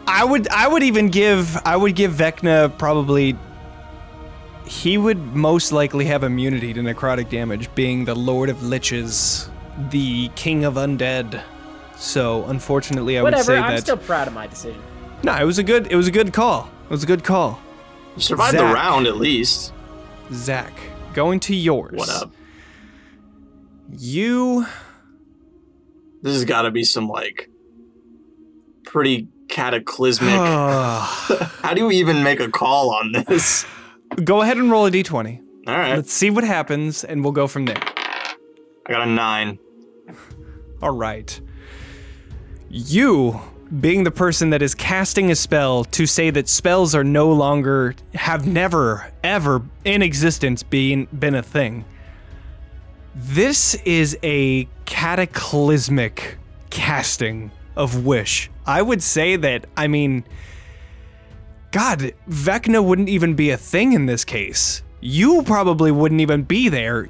Speaker 1: I would even give Vecna probably. He would most likely have immunity to necrotic damage, being the Lord of Liches, the King of Undead. So unfortunately, I would
Speaker 2: Whatever.
Speaker 1: say
Speaker 2: I'm
Speaker 1: that.
Speaker 2: still proud of my decision.
Speaker 1: No, it was a good call. It was a good call.
Speaker 3: You survived the
Speaker 1: Zach.
Speaker 3: round at least.
Speaker 1: Zach, going to yours.
Speaker 3: What up?
Speaker 1: You.
Speaker 3: This has got to be some like pretty cataclysmic. How do you even make a call on this?
Speaker 1: Go ahead and roll a d20.
Speaker 3: All right.
Speaker 1: Let's see what happens, and we'll go from there.
Speaker 3: I got a 9.
Speaker 1: All right. You, being the person that is casting a spell to say that spells are no longer, have never, ever in existence been a thing. This is a cataclysmic casting of Wish. I would say that, I mean, God, Vecna wouldn't even be a thing in this case. You probably wouldn't even be there.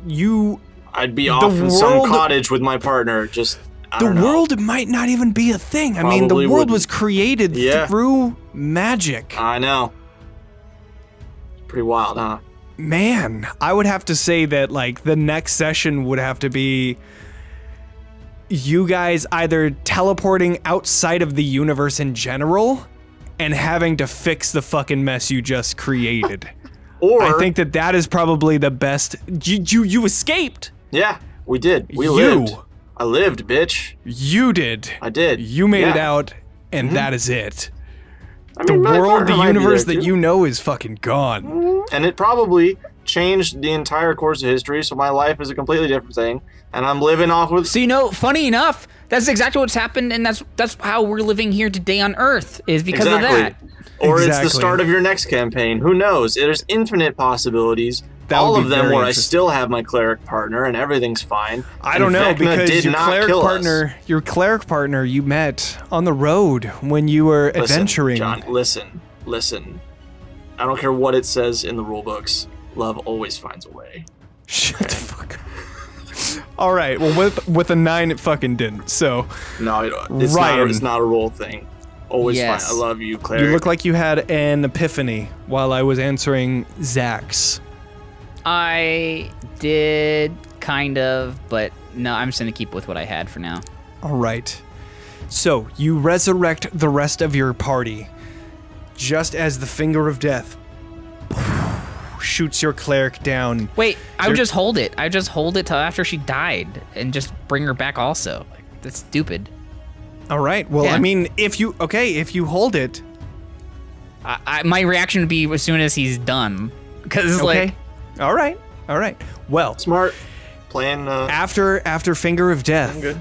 Speaker 3: I'd be off in some cottage with my partner. Just I
Speaker 1: The
Speaker 3: don't know.
Speaker 1: world might not even be a thing. I mean, the
Speaker 3: Probably
Speaker 1: world
Speaker 3: wouldn't.
Speaker 1: was created
Speaker 3: Yeah.
Speaker 1: through magic.
Speaker 3: I know. Pretty wild, huh?
Speaker 1: Man, I would have to say that, like, the next session would have to be you guys either teleporting outside of the universe in general and having to fix the fucking mess you just created.
Speaker 3: Or
Speaker 1: I think that is probably the best. You escaped.
Speaker 3: Yeah, we did. We lived. I lived, bitch.
Speaker 1: You did.
Speaker 3: I did.
Speaker 1: You made it out, and that is it.
Speaker 3: I mean,
Speaker 1: The world, the universe
Speaker 3: that
Speaker 1: that you know is fucking gone.
Speaker 3: And it probably changed the entire course of history, so my life is a completely different thing, and I'm living off with...
Speaker 4: So, you know, funny enough, that's exactly what's happened, and that's how we're living here today on Earth, is because of that.
Speaker 3: Or it's the start of your next campaign. Who knows? There's infinite possibilities. All of them where I still have my cleric partner and everything's fine.
Speaker 1: I don't know, because your cleric partner you met on the road when you were adventuring.
Speaker 3: John, listen. I don't care what it says in the rule books. Love always finds a way.
Speaker 1: Shut the fuck up. All right. Well, with a 9, it fucking didn't. So
Speaker 3: no, it's not a role thing. Always fine. I love you, cleric.
Speaker 1: You look like you had an epiphany while I was answering Zach's.
Speaker 4: I did, kind of, but no, I'm just gonna keep with what I had for now.
Speaker 1: All right. So, you resurrect the rest of your party, just as the finger of death shoots your cleric down.
Speaker 4: Wait, I would just hold it. I just hold it till after she died, and just bring her back also. Like, that's stupid.
Speaker 1: All right, well, I mean, if you hold it...
Speaker 4: my reaction would be as soon as he's done, because like...
Speaker 1: All right. Well,
Speaker 3: smart plan.
Speaker 1: After Finger of Death,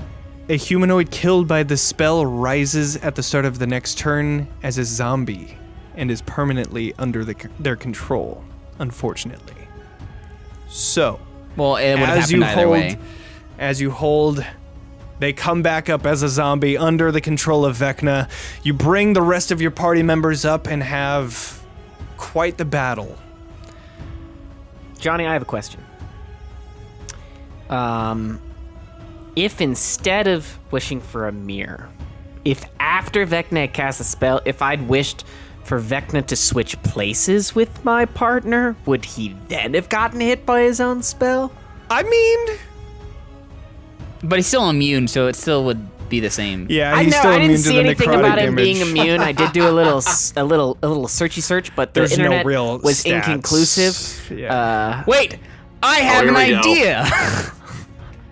Speaker 1: a humanoid killed by the spell rises at the start of the next turn as a zombie and is permanently under their control, unfortunately. So,
Speaker 4: well, it would have happened either way.
Speaker 1: As you hold, they come back up as a zombie under the control of Vecna. You bring the rest of your party members up and have quite the battle.
Speaker 2: Johnny, I have a question. If instead of wishing for a mirror, if after Vecna had cast a spell, if I'd wished for Vecna to switch places with my partner, would he then have gotten hit by his own spell?
Speaker 1: I mean...
Speaker 4: But he's still immune, so it still would be the same.
Speaker 1: Yeah, he's still immune to the necrotic damage.
Speaker 2: I didn't see anything about him being immune. I did do a little searchy search, but the internet was inconclusive.
Speaker 1: Yeah.
Speaker 4: Wait, I have an idea.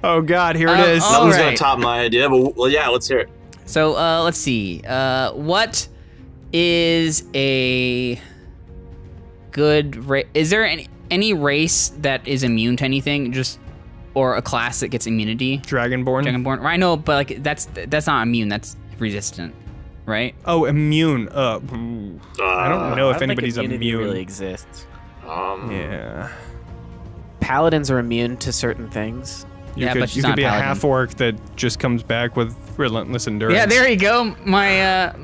Speaker 1: Oh God, here it is.
Speaker 3: Nothing's gonna top my idea, but well, yeah, let's hear it.
Speaker 4: So let's see. What is a good race? Is there any race that is immune to anything? Or a class that gets immunity?
Speaker 1: Dragonborn.
Speaker 4: I know, but like that's not immune. That's resistant, right?
Speaker 1: Oh, immune. I don't know if anybody's immune.
Speaker 2: Really exists.
Speaker 1: Yeah.
Speaker 2: Paladins are immune to certain things.
Speaker 1: You could be a half orc that just comes back with relentless endurance.
Speaker 4: Yeah, there you go. My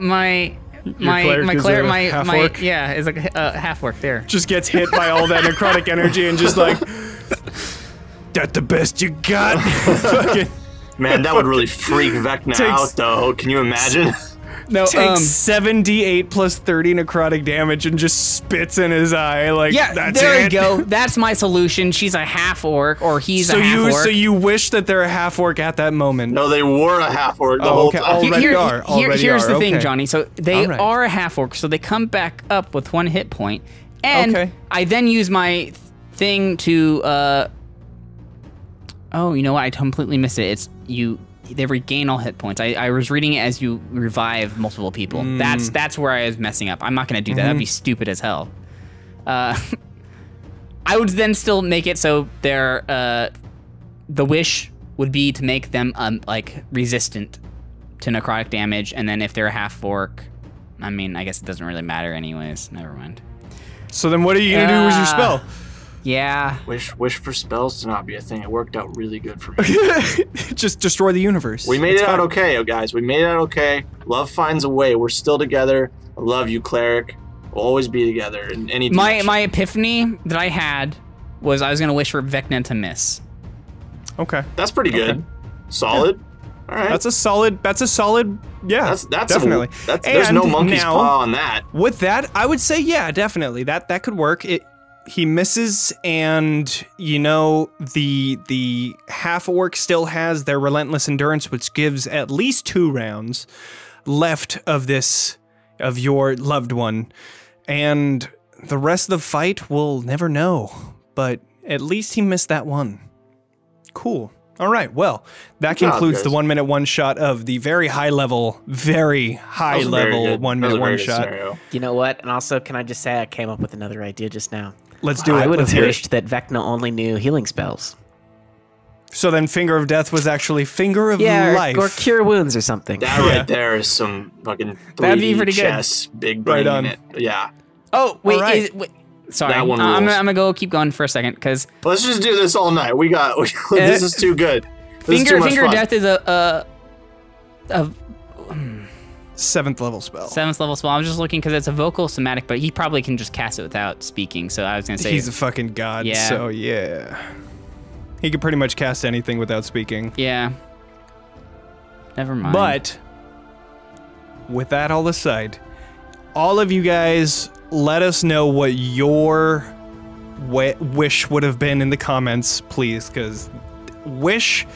Speaker 4: cleric, yeah, is like a half orc there.
Speaker 1: Just gets hit by all that necrotic energy and just like. That the best you got?
Speaker 3: Man, that would really freak Vecna out, though. Can you imagine?
Speaker 1: No, takes 7d8 plus 30 necrotic damage and just spits in his eye. Like,
Speaker 4: yeah,
Speaker 1: that's
Speaker 4: there
Speaker 1: it.
Speaker 4: you go. That's my solution. She's a half orc, or he's a half orc.
Speaker 1: So you wish that they're a half orc at that moment?
Speaker 3: No, they were a half orc the whole time.
Speaker 4: Here's the thing, Johnny. So they are a half orc, so they come back up with 1 hit point, and I then use my thing to. Oh, you know what? I completely missed it. They regain all hit points. I was reading it as you revive multiple people. That's where I was messing up. I'm not gonna do that. That'd be stupid as hell. I would then still make it so they're the wish would be to make them like resistant to necrotic damage, and then if they're a half orc, I mean, I guess it doesn't really matter anyways. Never mind.
Speaker 1: So then, what are you gonna do with your spell?
Speaker 4: Yeah.
Speaker 3: Wish for spells to not be a thing. It worked out really good for me.
Speaker 1: Just destroy the universe.
Speaker 3: We made it out okay, guys. We made it out okay. Love finds a way. We're still together. I love you, cleric. We'll always be together in any direction.
Speaker 4: My epiphany that I had was I was gonna wish for Vecna to miss.
Speaker 1: Okay.
Speaker 3: That's pretty good. Solid. Yeah. All right.
Speaker 1: That's a solid. Yeah.
Speaker 3: That's
Speaker 1: definitely.
Speaker 3: There's no monkey's paw on that.
Speaker 1: With that, I would say yeah, definitely. That could work. he misses, and you know the half orc still has their relentless endurance, which gives at least 2 rounds left of your loved one, and the rest of the fight we'll never know. But at least he missed that one. Cool. All right. Well, that concludes the 1 minute one shot of the very high level 1 minute one shot.
Speaker 2: You know what? And also, can I just say I came up with another idea just now.
Speaker 1: Let's do it.
Speaker 2: I would have wished that Vecna only knew healing spells.
Speaker 1: So then Finger of Death was actually Finger of Life.
Speaker 2: Or Cure Wounds or something.
Speaker 3: That right there is some fucking 3D chess, big brain in it. Yeah.
Speaker 4: Oh, wait.
Speaker 1: Right.
Speaker 4: Wait. Sorry.
Speaker 3: That one
Speaker 4: I'm going to keep going for a second, because...
Speaker 3: Let's just do this all night. This is too good.
Speaker 4: Finger of Death is a
Speaker 1: 7th level spell.
Speaker 4: 7th level spell. I was just looking because it's a vocal somatic, but he probably can just cast it without speaking. So I was gonna say
Speaker 1: he's a fucking god.
Speaker 4: Yeah.
Speaker 1: So yeah, he could pretty much cast anything without speaking.
Speaker 4: Yeah. Never mind.
Speaker 1: But with that all aside, all of you guys, let us know what your wish would have been in the comments, please, because wish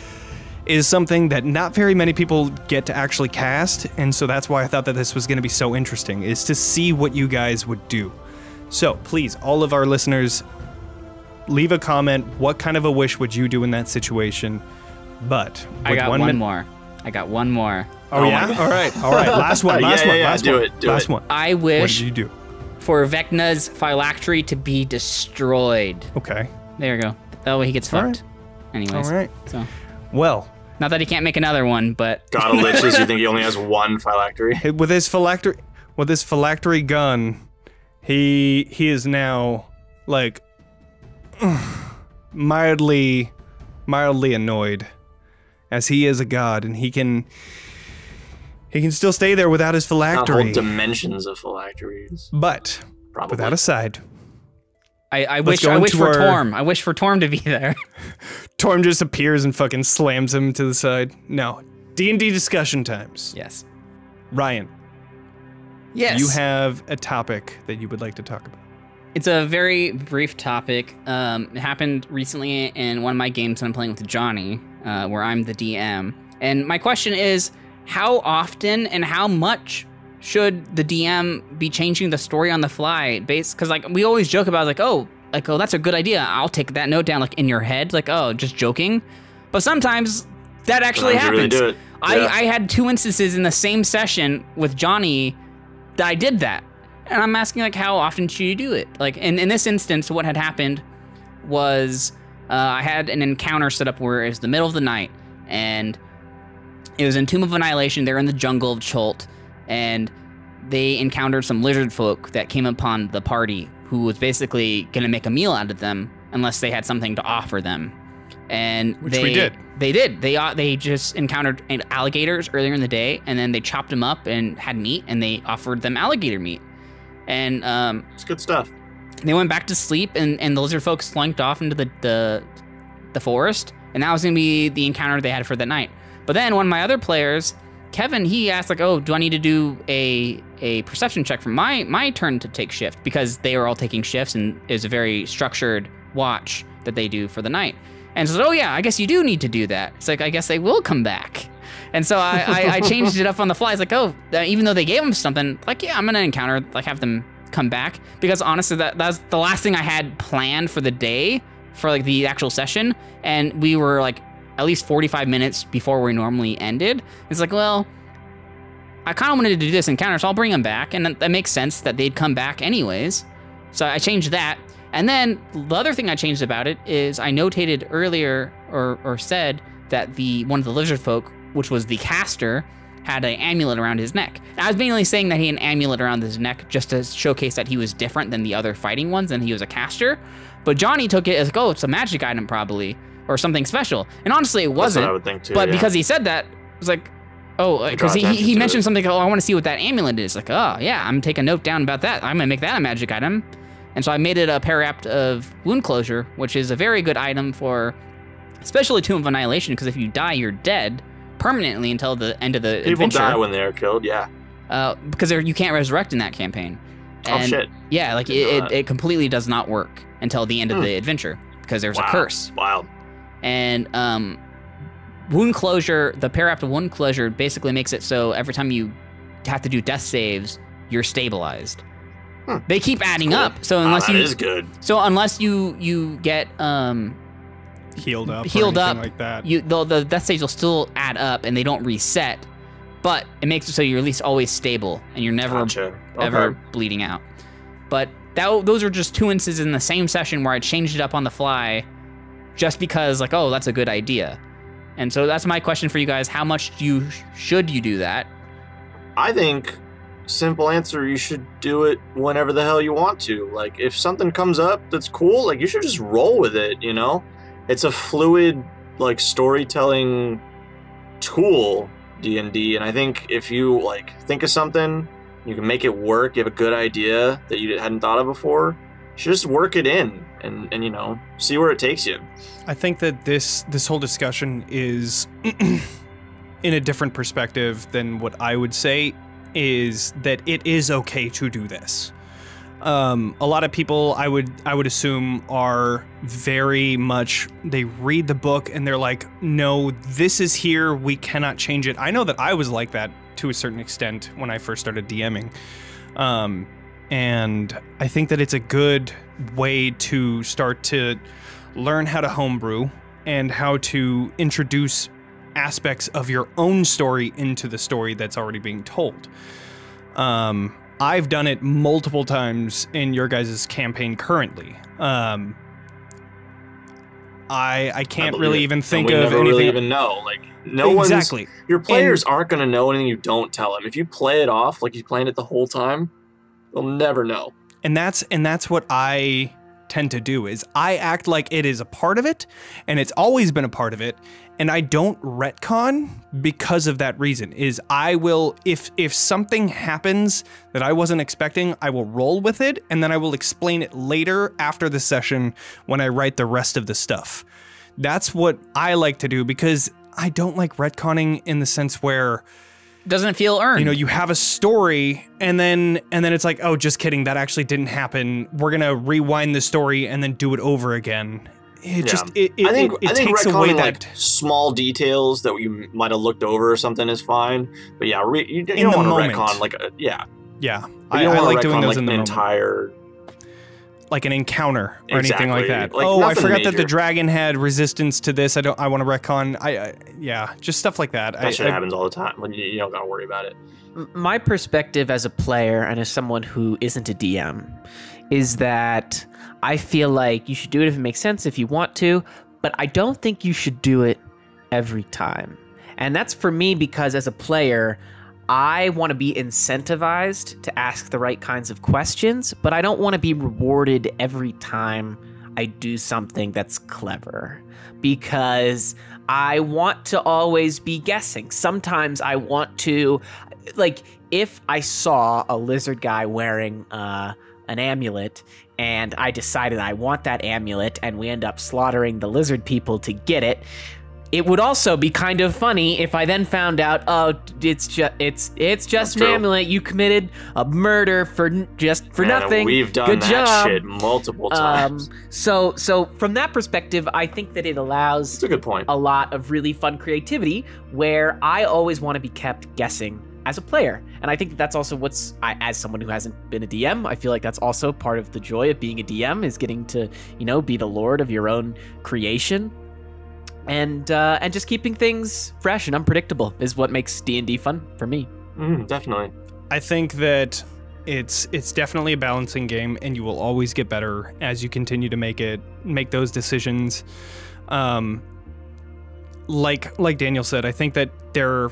Speaker 1: is something that not very many people get to actually cast, and so that's why I thought that this was going to be so interesting, is to see what you guys would do. So please, all of our listeners, leave a comment. What kind of a wish would you do in that situation? But
Speaker 4: I got one more.
Speaker 1: Oh yeah? All right. Last one.
Speaker 3: Do it.
Speaker 1: One.
Speaker 4: I wish
Speaker 1: What did you do?
Speaker 4: for Vecna's phylactery to be destroyed.
Speaker 1: Okay.
Speaker 4: There you go. That way he gets fucked. Anyways.
Speaker 1: All right.
Speaker 4: So.
Speaker 1: Well.
Speaker 4: Not that he can't make another one, but...
Speaker 3: God of Liches, you think he only has one phylactery?
Speaker 1: With his phylactery gun, he is now, like, mildly annoyed, as he is a god, and he can still stay there without his phylactery.
Speaker 3: Whole dimensions of phylacteries.
Speaker 1: But,
Speaker 3: Probably.
Speaker 1: with that aside...
Speaker 4: I wish for Torm. I wish for Torm to be there.
Speaker 1: Torm just appears and fucking slams him to the side. No. D&D discussion times.
Speaker 4: Yes.
Speaker 1: Ryan.
Speaker 4: Yes.
Speaker 1: You have a topic that you would like to talk about.
Speaker 4: It's a very brief topic. It happened recently in one of my games when I'm playing with Jonny, where I'm the DM. And my question is, how often and how much should the DM be changing the story on the fly? Because like we always joke about oh, that's a good idea. I'll take that note down, like in your head, like, oh, just joking. But sometimes that actually happens.
Speaker 3: Really do it. Yeah.
Speaker 4: I had 2 instances in the same session with Jonny that I did that. And I'm asking, like, how often should you do it? Like, in this instance, what had happened was I had an encounter set up where it was the middle of the night, and it was in Tomb of Annihilation. They're in the jungle of Chult, and they encountered some lizard folk that came upon the party who was basically going to make a meal out of them unless they had something to offer them. And
Speaker 1: Which we did.
Speaker 4: They did. They just encountered alligators earlier in the day, and then they chopped them up and had meat, and they offered them alligator meat. And
Speaker 3: it's good stuff.
Speaker 4: They went back to sleep, and the lizard folks slunk off into the forest, and that was going to be the encounter they had for that night. But then one of my other players, Kevin, he asked, like, oh, do I need to do a perception check for my turn to take shift? Because they were all taking shifts, and it was a very structured watch that they do for the night. And so, oh yeah, I guess you do need to do that. It's like, I guess they will come back. And so I changed it up on the fly. It's like, oh, even though they gave them something, like, yeah, I'm going to encounter, like, have them come back. Because honestly, that's the last thing I had planned for the day, for, like, the actual session. And we were, like, at least 45 minutes before we normally ended. It's like, well, I kind of wanted to do this encounter, so I'll bring them back. And that makes sense that they'd come back anyways. So I changed that. And then the other thing I changed about it is I notated earlier, or said, that one of the lizard folk, which was the caster, had an amulet around his neck. And I was mainly saying that he had an amulet around his neck just to showcase that he was different than the other fighting ones and he was a caster. But Jonny took it as, like, oh, it's a magic item probably, or something special. And honestly, it wasn't.
Speaker 3: That's what I would think too,
Speaker 4: but
Speaker 3: yeah.
Speaker 4: because he said that, it was like, oh, because he mentioned something, oh, I want to see what that amulet is. Like, oh, yeah, I'm taking a note down about that. I'm going to make that a magic item. And so I made it a Parapt of Wound Closure, which is a very good item for, especially Tomb of Annihilation, because if you die, you're dead permanently until the end of the adventure.
Speaker 3: People die when they are killed, yeah.
Speaker 4: Because you can't resurrect in that campaign.
Speaker 2: And
Speaker 3: Oh shit.
Speaker 4: Yeah, like it completely does not work until the end of the adventure because there's a curse.
Speaker 3: Wild.
Speaker 4: And wound closure, the paragraph of wound closure basically makes it so every time you have to do death saves, you're stabilized. They keep adding up. So unless
Speaker 3: that is good.
Speaker 4: So unless you get
Speaker 1: Healed up, like that.
Speaker 4: The death saves will still add up and they don't reset, but it makes it so you're at least always stable and you're never ever bleeding out. But those are just 2 instances in the same session where I changed it up on the fly just because, like, oh, that's a good idea. And so that's my question for you guys. How much should you do that?
Speaker 3: I think, simple answer, you should do it whenever the hell you want to. Like, if something comes up that's cool, like, you should just roll with it, you know? It's a fluid, like, storytelling tool, D&D, and I think if you, like, think of something, you can make it work, you have a good idea that you hadn't thought of before, you should just work it in and you know, see where it takes you.
Speaker 1: I think that this whole discussion is in a different perspective than what I would say is that it is okay to do this. A lot of people I would assume are very much, they read the book and they're like, no, this is here, we cannot change it. I know that I was like that to a certain extent when I first started DMing. And I think that it's a good way to start to learn how to homebrew and how to introduce aspects of your own story into the story that's already being told. I've done it multiple times in your guys' campaign currently. I can't really even think of anything.
Speaker 3: Really even know. Like,
Speaker 1: exactly.
Speaker 3: Your players aren't going to know anything you don't tell them. If you play it off like you planned it the whole time, they'll never know.
Speaker 1: And that's what I tend to do, is I act like it is a part of it, and it's always been a part of it, and I don't retcon because of that reason. Is I will, if something happens that I wasn't expecting, I will roll with it, and then I will explain it later after the session when I write the rest of the stuff. That's what I like to do, because I don't like retconning in the sense where
Speaker 4: doesn't feel earned.
Speaker 1: You know, you have a story and then it's like, oh, just kidding, that actually didn't happen. We're gonna rewind the story and then do it over again. I think
Speaker 3: takes away that, like, small details that you might have looked over or something is fine. But yeah, you don't want to retcon like
Speaker 1: yeah.
Speaker 3: I like doing those like in the entire.
Speaker 1: Like an encounter or anything like that. Like, oh, I forgot that the dragon had resistance to this. I want to retcon. Yeah, just stuff like that.
Speaker 3: That shit happens all the time. When you don't gotta worry about it.
Speaker 2: My perspective as a player and as someone who isn't a DM is that I feel like you should do it if it makes sense, if you want to, but I don't think you should do it every time. And that's for me because as a player, I want to be incentivized to ask the right kinds of questions, but I don't want to be rewarded every time I do something that's clever, because I want to always be guessing. Sometimes I want to, like, if I saw a lizard guy wearing an amulet and I decided I want that amulet and we end up slaughtering the lizard people to get it, it would also be kind of funny if I then found out, oh, it's just an amulet. You committed a murder for nothing.
Speaker 3: We've done
Speaker 2: Good
Speaker 3: that
Speaker 2: job.
Speaker 3: Shit multiple times.
Speaker 2: So from that perspective, I think that it allows
Speaker 3: That's a good point.
Speaker 2: A lot of really fun creativity where I always want to be kept guessing as a player. And I think that's also as someone who hasn't been a DM, I feel like that's also part of the joy of being a DM, is getting to, be the lord of your own creation. And just keeping things fresh and unpredictable is what makes D&D fun for me.
Speaker 3: Definitely.
Speaker 1: I think that it's definitely a balancing game, and you will always get better as you continue to make those decisions. Like Daniel said, I think that there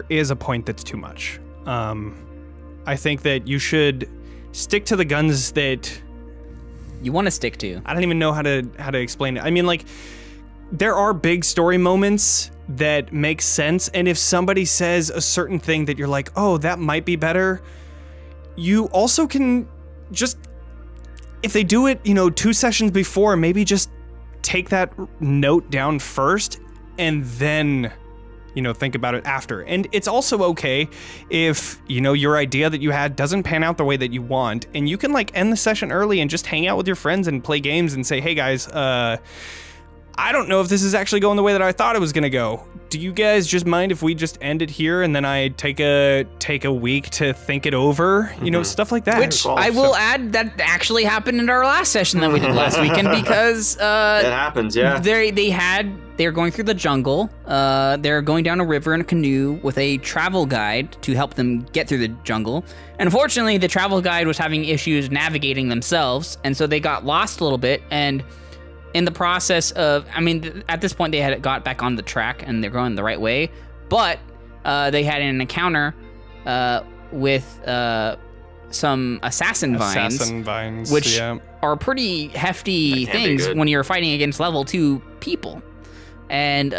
Speaker 1: is a point that's too much. I think that you should stick to the guns that
Speaker 4: you want to stick to.
Speaker 1: I don't even know how to explain it. I mean, like, there are big story moments that make sense, and if somebody says a certain thing that you're like, oh, that might be better, you also can just, if they do it, 2 sessions before, maybe just take that note down first and then think about it after. And it's also okay if, your idea that you had doesn't pan out the way that you want, and you can like end the session early and just hang out with your friends and play games and say, hey guys, I don't know if this is actually going the way that I thought it was gonna go. Do you guys just mind if we just end it here and then I take a week to think it over? Stuff like that.
Speaker 4: Which I will add that actually happened in our last session that we did last weekend because
Speaker 3: it happens, yeah.
Speaker 4: They're going through the jungle. They're going down a river in a canoe with a travel guide to help them get through the jungle. And unfortunately, the travel guide was having issues navigating themselves, and so they got lost a little bit. And in the process of, at this point they had got back on the track and they're going the right way, but they had an encounter with some assassin vines, which are pretty hefty things when you're fighting against level 2 people. And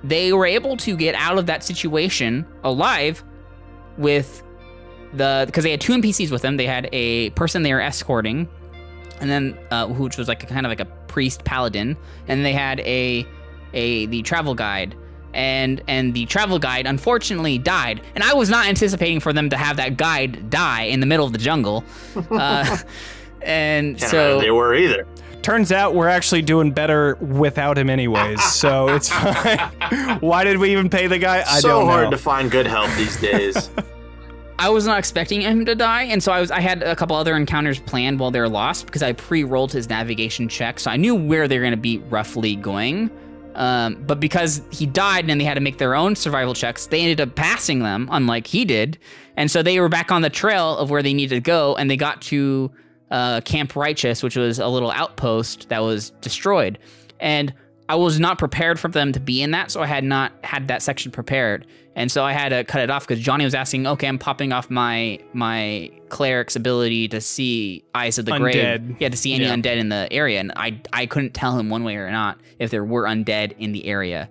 Speaker 4: they were able to get out of that situation alive with because they had 2 NPCs with them. They had a person they were escorting, and then which was like a priest paladin, and they had the travel guide, and the travel guide unfortunately died, and I was not anticipating for them to have that guide die in the middle of the jungle, and so
Speaker 3: they were either.
Speaker 1: Turns out we're actually doing better without him anyways, so it's fine. Why did we even pay the guy? I don't know.
Speaker 3: So hard to find good help these days.
Speaker 4: I was not expecting him to die, and so I had a couple other encounters planned while they were lost because I pre-rolled his navigation check, so I knew where they're going to be roughly going. But because he died and then they had to make their own survival checks, they ended up passing them, unlike he did. And so they were back on the trail of where they needed to go, and they got to Camp Righteous, which was a little outpost that was destroyed. And I was not prepared for them to be in that, so I had not had that section prepared. And so I had to cut it off because Jonny was asking, okay, I'm popping off my cleric's ability to see Eyes of the Grave. Yeah, to see any undead in the area. And I couldn't tell him one way or not if there were undead in the area.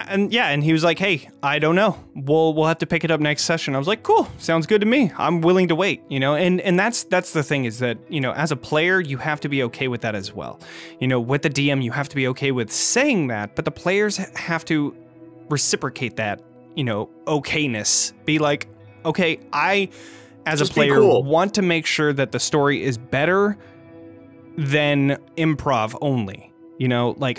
Speaker 1: And he was like, hey, I don't know. We'll have to pick it up next session. I was like, cool, sounds good to me. I'm willing to wait, and that's the thing is that, as a player, you have to be okay with that as well. With the DM, you have to be okay with saying that, but the players have to reciprocate that, okayness. Be like, okay, I, as a player, want to make sure that the story is better than improv only.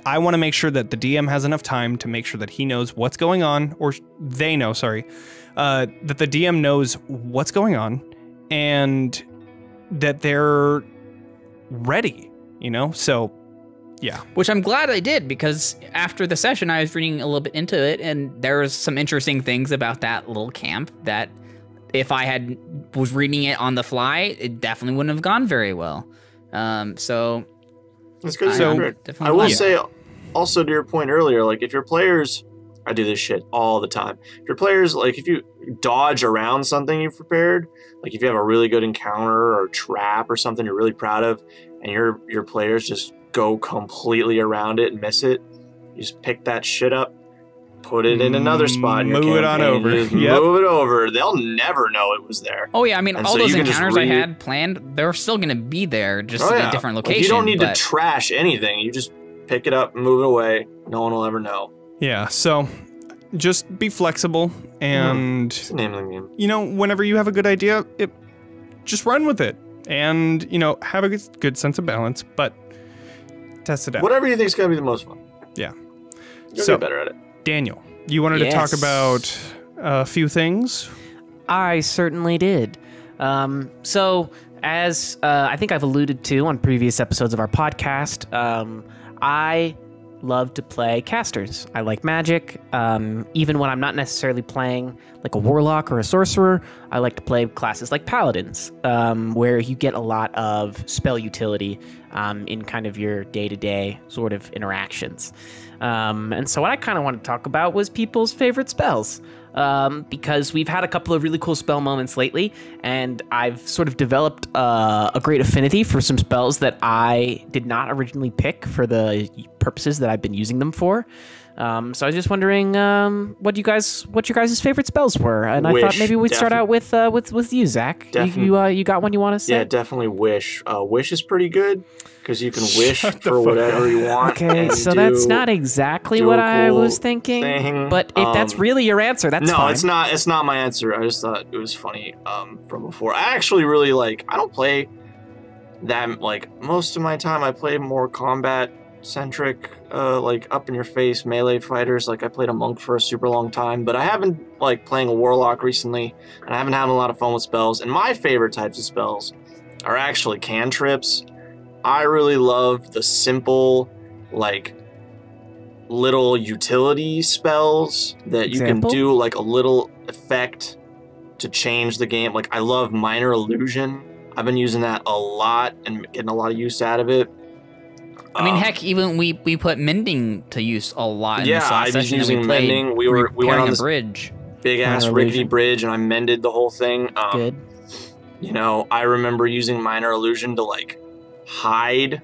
Speaker 1: I want to make sure that the DM has enough time to make sure that he knows what's going on, or they know, that the DM knows what's going on and that they're ready, so yeah.
Speaker 4: Which I'm glad I did, because after the session, I was reading a little bit into it, and there was some interesting things about that little camp that if I was reading it on the fly, it definitely wouldn't have gone very well. So...
Speaker 3: That's good. So I will say, also to your point earlier, like if your players, I do this shit all the time. If your players, like if you dodge around something you've prepared, like if you have a really good encounter or trap or something you're really proud of, and your players just go completely around it and miss it, you just pick that shit up, put it in another spot. In your
Speaker 1: move it on over.
Speaker 3: Move it over. They'll never know it was there.
Speaker 4: Oh yeah, all so those encounters I had planned, they're still going to be there, just in a different location.
Speaker 3: Like, you don't need to trash anything. You just pick it up and move it away. No one will ever know.
Speaker 1: Yeah, so just be flexible, and
Speaker 3: it's the name of the game.
Speaker 1: Whenever you have a good idea, just run with it, and have a good sense of balance, but test it out.
Speaker 3: Whatever you think is going to be the most fun.
Speaker 1: Yeah.
Speaker 3: You'll get better at it.
Speaker 1: Daniel, you wanted to talk about a few things?
Speaker 2: I certainly did. So, as I think I've alluded to on previous episodes of our podcast, I love to play casters. I like magic. Even when I'm not necessarily playing like a warlock or a sorcerer, I like to play classes like paladins, where you get a lot of spell utility in kind of your day-to-day sort of interactions. And so what I kind of want to talk about was people's favorite spells, because we've had a couple of really cool spell moments lately, and I've sort of developed a great affinity for some spells that I did not originally pick for the purposes that I've been using them for. So I was just wondering what your guys' favorite spells were, and I thought
Speaker 3: Wish,
Speaker 2: maybe we'd start out with you, Zach. You got one you want to say?
Speaker 3: Yeah, definitely Wish. Wish is pretty good because you can wish for whatever you want.
Speaker 2: Okay, so that's not exactly what I was thinking. But if that's really your answer, that's fine.
Speaker 3: No, it's not. It's not my answer. I just thought it was funny from before. I actually really like. I don't play that most of my time. I play more combat centric, like up in your face melee fighters. Like I played a monk for a super long time, but I haven't playing a warlock recently, and I haven't had a lot of fun with spells. And my favorite types of spells are actually cantrips. I really love the simple, little utility spells that you can do a little effect to change the game. I love Minor Illusion. I've been using that a lot and getting a lot of use out of it.
Speaker 4: I mean, heck, even we put mending to use a lot in this last
Speaker 3: I was
Speaker 4: session.
Speaker 3: using mending. We went on this
Speaker 4: bridge,
Speaker 3: big ass rickety bridge, and I mended the whole thing.
Speaker 2: Good.
Speaker 3: I remember using Minor Illusion to hide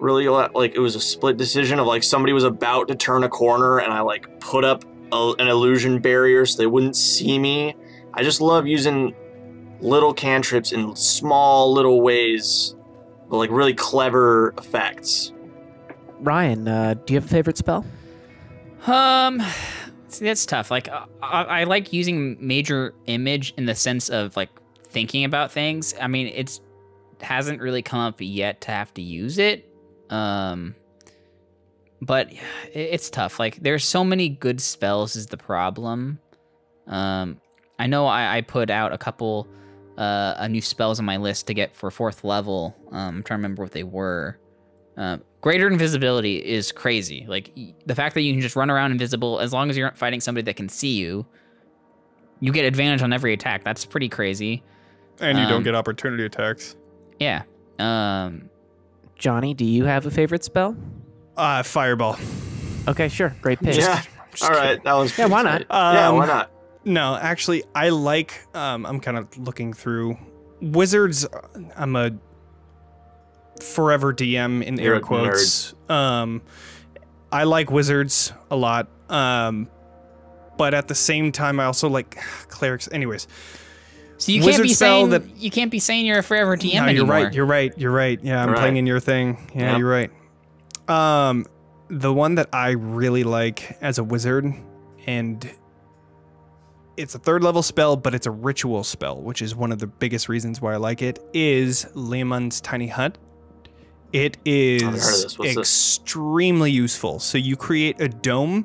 Speaker 3: really a lot. It was a split decision of somebody was about to turn a corner, and I put up an illusion barrier so they wouldn't see me. I just love using little cantrips in small little ways, but really clever effects.
Speaker 2: Ryan, do you have a favorite spell?
Speaker 4: See, that's tough. I like using major image in the sense of thinking about things. I mean, it hasn't really come up yet to have to use it. But it's tough. There's so many good spells is the problem. I know I put out a couple new spells on my list to get for 4th level. I'm trying to remember what they were. Greater invisibility is crazy. The fact that you can just run around invisible, as long as you're not fighting somebody that can see you, you get advantage on every attack. That's pretty crazy.
Speaker 1: And you don't get opportunity attacks.
Speaker 4: Yeah.
Speaker 2: Jonny, do you have a favorite spell?
Speaker 1: Fireball.
Speaker 2: Okay, sure. Great pick.
Speaker 3: Yeah. All right. That was.
Speaker 2: Yeah, why not?
Speaker 3: Yeah, why not?
Speaker 1: No, actually, I like. I'm kind of looking through wizards. I'm a forever DM in air quotes. I like wizards a lot. But at the same time, I also like clerics. Anyways.
Speaker 4: So you can't be saying you're a forever DM anymore.
Speaker 1: You're right. Yeah, I'm playing in your thing. Yeah, you're right. The one that I really like as a wizard, and it's a 3rd level spell, but it's a ritual spell, which is one of the biggest reasons why I like it, is Leomund's Tiny Hut. It is extremely useful. So you create a dome,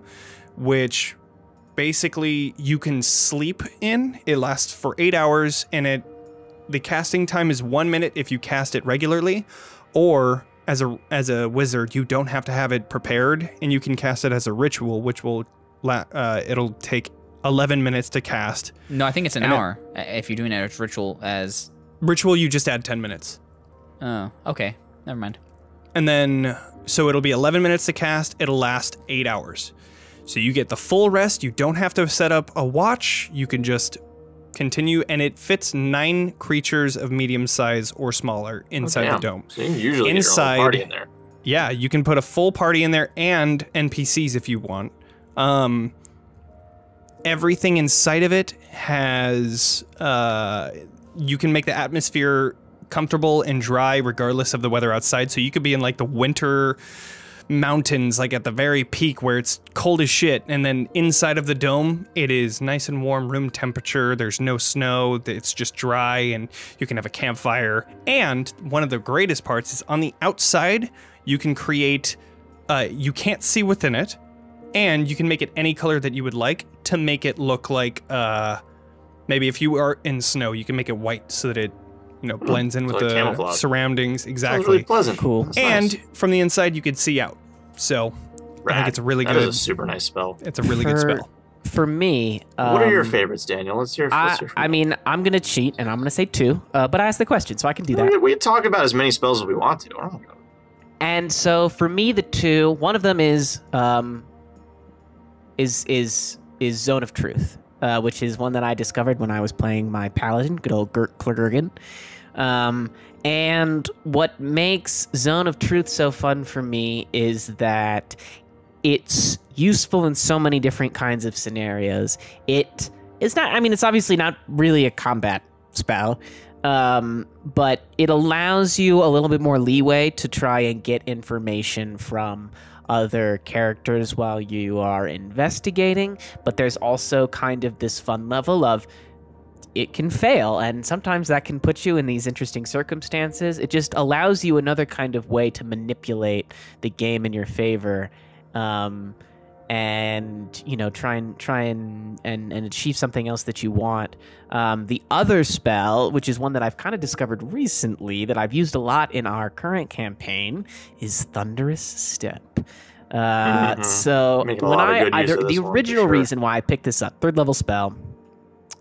Speaker 1: which basically you can sleep in. It lasts for 8 hours, and the casting time is 1 minute if you cast it regularly, or as a wizard, you don't have to have it prepared, and you can cast it as a ritual, which will it'll take 11 minutes to cast.
Speaker 4: No, I think it's an hour if you're doing it as ritual. As
Speaker 1: ritual, you just add 10 minutes.
Speaker 4: Oh, okay. Never mind.
Speaker 1: And then, so it'll be 11 minutes to cast. It'll last 8 hours. So you get the full rest. You don't have to set up a watch. You can just continue, and it fits 9 creatures of medium size or smaller inside the dome.
Speaker 3: So you can usually get your whole party in there.
Speaker 1: Yeah, you can put a full party in there and NPCs if you want. Everything inside of it has, you can make the atmosphere comfortable and dry regardless of the weather outside. So you could be in the winter mountains, at the very peak where it's cold as shit, and then inside of the dome it is nice and warm, room temperature. There's no snow, it's just dry, and you can have a campfire. And one of the greatest parts is on the outside you can create, you can't see within it, and you can make it any color that you would like to make it look like, maybe if you are in snow, you can make it white so that it blends in with the surroundings. Exactly.
Speaker 3: Sounds really pleasant.
Speaker 2: Cool.
Speaker 3: That's
Speaker 1: and
Speaker 3: nice.
Speaker 1: From the inside, you could see out. So I think it's a really good.
Speaker 3: That is a super nice spell.
Speaker 1: It's a really good spell.
Speaker 2: For me,
Speaker 3: what are your favorites, Daniel? Let's hear.
Speaker 2: I mean, I'm gonna cheat and I'm gonna say 2, but I asked the question, so I can do that.
Speaker 3: We talk about as many spells as we want to.
Speaker 2: And so for me, the 2, one of them is Zone of Truth, which is one that I discovered when I was playing my paladin, good old Gert Clergergan. And what makes Zone of Truth so fun for me is that it's useful in so many different kinds of scenarios. It's not, I mean, it's obviously not really a combat spell, but it allows you a little bit more leeway to try and get information from other characters while you are investigating. But there's also kind of this fun level of it can fail, and sometimes that can put you in these interesting circumstances. It just allows you another kind of way to manipulate the game in your favor, and you know, try and achieve something else that you want. The other spell, which is one that I've kind of discovered recently that I've used a lot in our current campaign, is Thunderous Step. So when the original reason why I picked this up, 3rd level spell,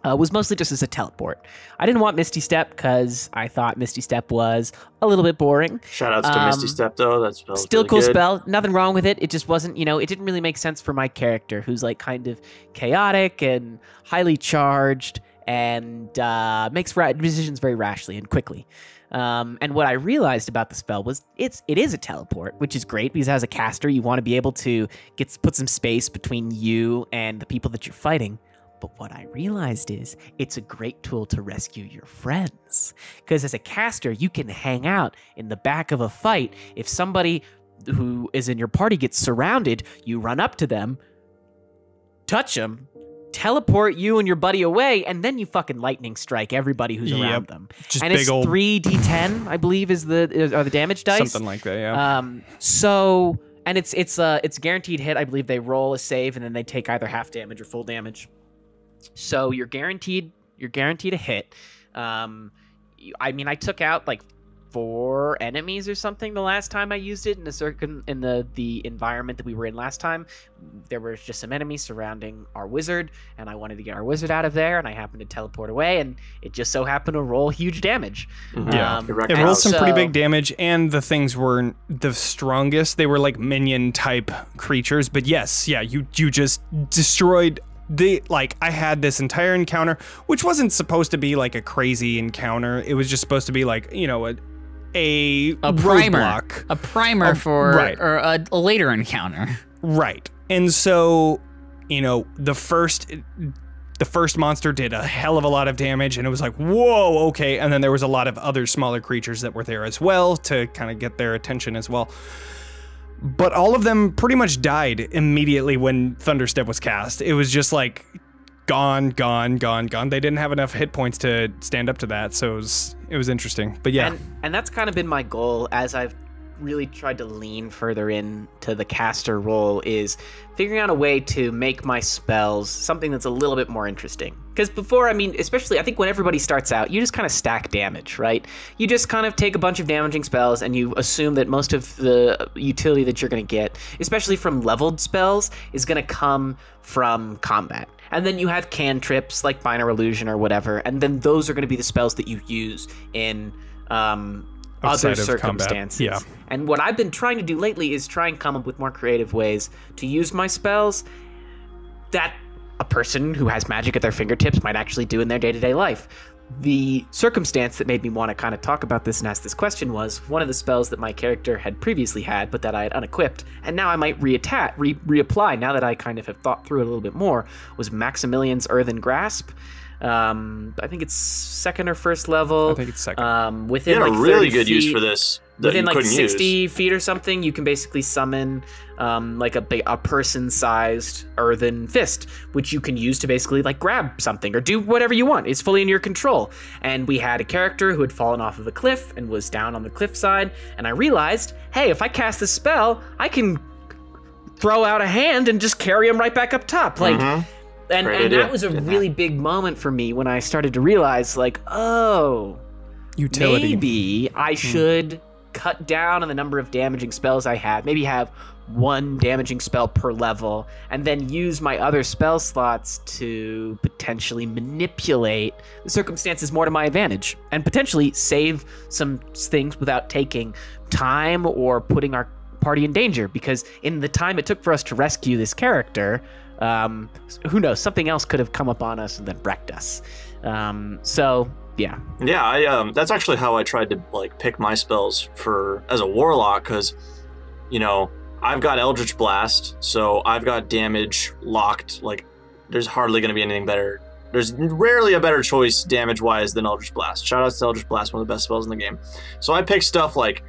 Speaker 2: was mostly just as a teleport. I didn't want Misty Step because I thought Misty Step was a little bit boring.
Speaker 3: Shoutouts to Misty Step, though. That spell's
Speaker 2: still
Speaker 3: really
Speaker 2: cool
Speaker 3: good.
Speaker 2: spell. Nothing wrong with it. It just wasn't, you know, it didn't really make sense for my character, who's like kind of chaotic and highly charged and makes decisions very rashly and quickly. And what I realized about the spell was it is a teleport, which is great because as a caster, you want to be able to put some space between you and the people that you're fighting. But what I realized is it's a great tool to rescue your friends. Because as a caster, you can hang out in the back of a fight. If somebody who is in your party gets surrounded, you run up to them, touch them, teleport you and your buddy away, and then you fucking lightning strike everybody who's around them.
Speaker 1: Just
Speaker 2: and
Speaker 1: big
Speaker 2: it's
Speaker 1: old
Speaker 2: 3d10, I believe, are the damage dice.
Speaker 1: something like that. Yeah.
Speaker 2: So and it's a guaranteed hit. I believe they roll a save and then they take either half damage or full damage. So you're guaranteed a hit. I mean, I took out like 4 enemies or something the last time I used it in the environment that we were in last time. There was just some enemies surrounding our wizard, and I wanted to get our wizard out of there, and I happened to teleport away, and it just so happened to roll huge damage.
Speaker 1: Yeah, it rolled some pretty big damage, and the things weren't the strongest. They were like minion type creatures, but yes, yeah, you just destroyed. I had this entire encounter, which wasn't supposed to be like a crazy encounter. It was just supposed to be like, you know, a
Speaker 4: primer,
Speaker 1: roadblock.
Speaker 4: a primer for
Speaker 1: right.
Speaker 4: or a later encounter.
Speaker 1: Right. And so, you know, the first monster did a hell of a lot of damage, and it was like, whoa, okay. And then there was a lot of other smaller creatures that were there as well to kind of get their attention as well. But all of them pretty much died immediately when Thunderstep was cast. It was just like gone. They didn't have enough hit points to stand up to that, so it was interesting. But yeah.
Speaker 2: And that's kind of been my goal as I've really tried to lean further into the caster role, is figuring out a way to make my spells something that's a little bit more interesting. Because before, I mean, especially I think when everybody starts out, you just kind of stack damage, right? You just kind of take a bunch of damaging spells and you assume that most of the utility that you're going to get, especially from leveled spells, is going to come from combat. And then you have cantrips like Binary Illusion or whatever, and then those are going to be the spells that you use in other circumstances.
Speaker 1: Yeah.
Speaker 2: And what I've been trying to do lately is try and come up with more creative ways to use my spells that a person who has magic at their fingertips might actually do in their day-to-day life. The circumstance that made me want to kind of talk about this and ask this question was one of the spells that my character had previously had, but that I had unequipped, and now I might reapply now that I kind of have thought through it a little bit more, was Maximilian's Earthen Grasp. I think it's 2nd or 1st level.
Speaker 1: I think it's 2nd.
Speaker 2: Within
Speaker 3: you had
Speaker 2: like
Speaker 3: a really
Speaker 2: 30
Speaker 3: good
Speaker 2: feet,
Speaker 3: use for this that
Speaker 2: within
Speaker 3: you
Speaker 2: like
Speaker 3: couldn't
Speaker 2: 60
Speaker 3: use.
Speaker 2: feet or something, you can basically summon like a person-sized earthen fist, which you can use to basically like grab something or do whatever you want. It's fully in your control. And we had a character who had fallen off of a cliff and was down on the cliffside, and I realized, hey, if I cast this spell, I can throw out a hand and just carry him right back up top. Like. And that was a really big moment for me when I started to realize, like, oh,
Speaker 1: utility.
Speaker 2: Maybe I should cut down on the number of damaging spells I have. Maybe have 1 damaging spell per level, and then use my other spell slots to potentially manipulate the circumstances more to my advantage, and potentially save some things without taking time or putting our party in danger. Because in the time it took for us to rescue this character, who knows, something else could have come up on us and then wrecked us. So yeah,
Speaker 3: that's actually how I tried to like pick my spells as a warlock, because you know, I've got Eldritch Blast, so I've got damage locked. Like, there's hardly going to be anything better. There's rarely a better choice damage-wise than Eldritch Blast. Shout out to Eldritch Blast, one of the best spells in the game. So I picked stuff like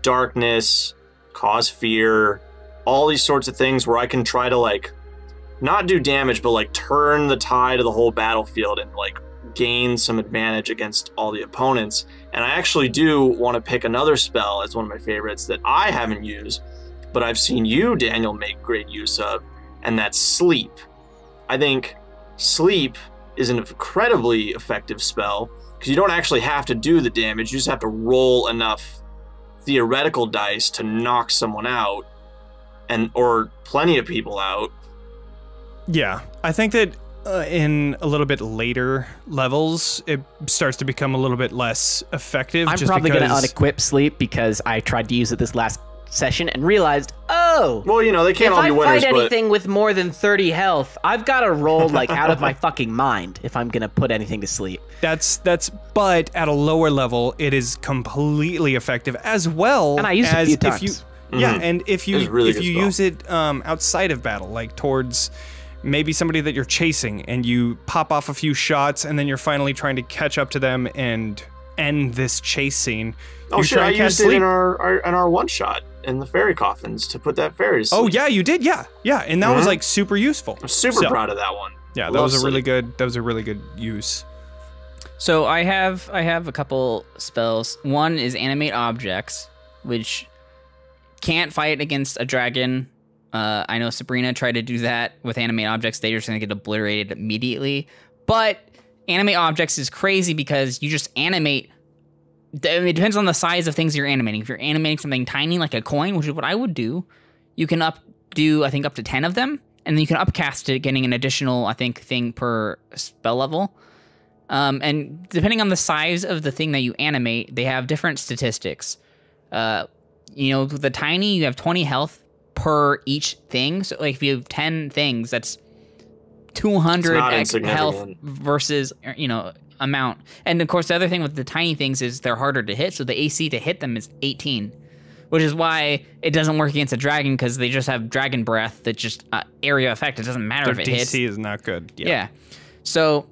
Speaker 3: Darkness, Cause Fear, all these sorts of things where I can try to, like, not do damage, but, like, turn the tide of the whole battlefield and, like, gain some advantage against all the opponents. And I actually do want to pick another spell as one of my favorites that I haven't used, but I've seen you, Daniel, make great use of, and that's Sleep. I think Sleep is an incredibly effective spell because you don't actually have to do the damage. You just have to roll enough theoretical dice to knock someone out, or plenty of people out.
Speaker 1: Yeah, I think that in a little bit later levels, it starts to become a little bit less effective.
Speaker 2: I'm probably going to unequip Sleep because I tried to use it this last session and realized, oh,
Speaker 3: well, you know, they can't all be winners.
Speaker 2: If I fight anything with more than 30 health, I've got to roll like out of my fucking mind if I'm gonna put anything to sleep.
Speaker 1: But at a lower level, it is completely effective as well.
Speaker 2: And I used it a few times.
Speaker 1: Yeah, and if you
Speaker 3: really
Speaker 1: use it outside of battle, like towards maybe somebody that you're chasing, and you pop off a few shots, and then you're finally trying to catch up to them and end this chase scene.
Speaker 3: Oh shit! I used it in our one shot in the fairy coffins to put that fairy to sleep.
Speaker 1: Oh yeah, you did. Yeah, and that was like super useful.
Speaker 3: I'm super proud of that one.
Speaker 1: Yeah, that was a really good use.
Speaker 4: So I have a couple spells. One is animate objects, which can't fight against a dragon. I know Sabrina tried to do that with animate objects. They're just gonna get obliterated immediately. But animate objects is crazy because you just animate. I mean, it depends on the size of things you're animating. If you're animating something tiny like a coin, which is what I would do, you can do I think up to 10 of them, and then you can upcast it, getting an additional, I think, thing per spell level. And depending on the size of the thing that you animate, they have different statistics. You know, with the tiny, you have 20 health per each thing. So, like, if you have 10 things, that's 200 health versus, you know, amount. And of course, the other thing with the tiny things is they're harder to hit, so the AC to hit them is 18, which is why it doesn't work against a dragon, because they just have dragon breath that's just area effect. It doesn't matter if it hits.
Speaker 1: Their DC is not good.
Speaker 4: Yeah. So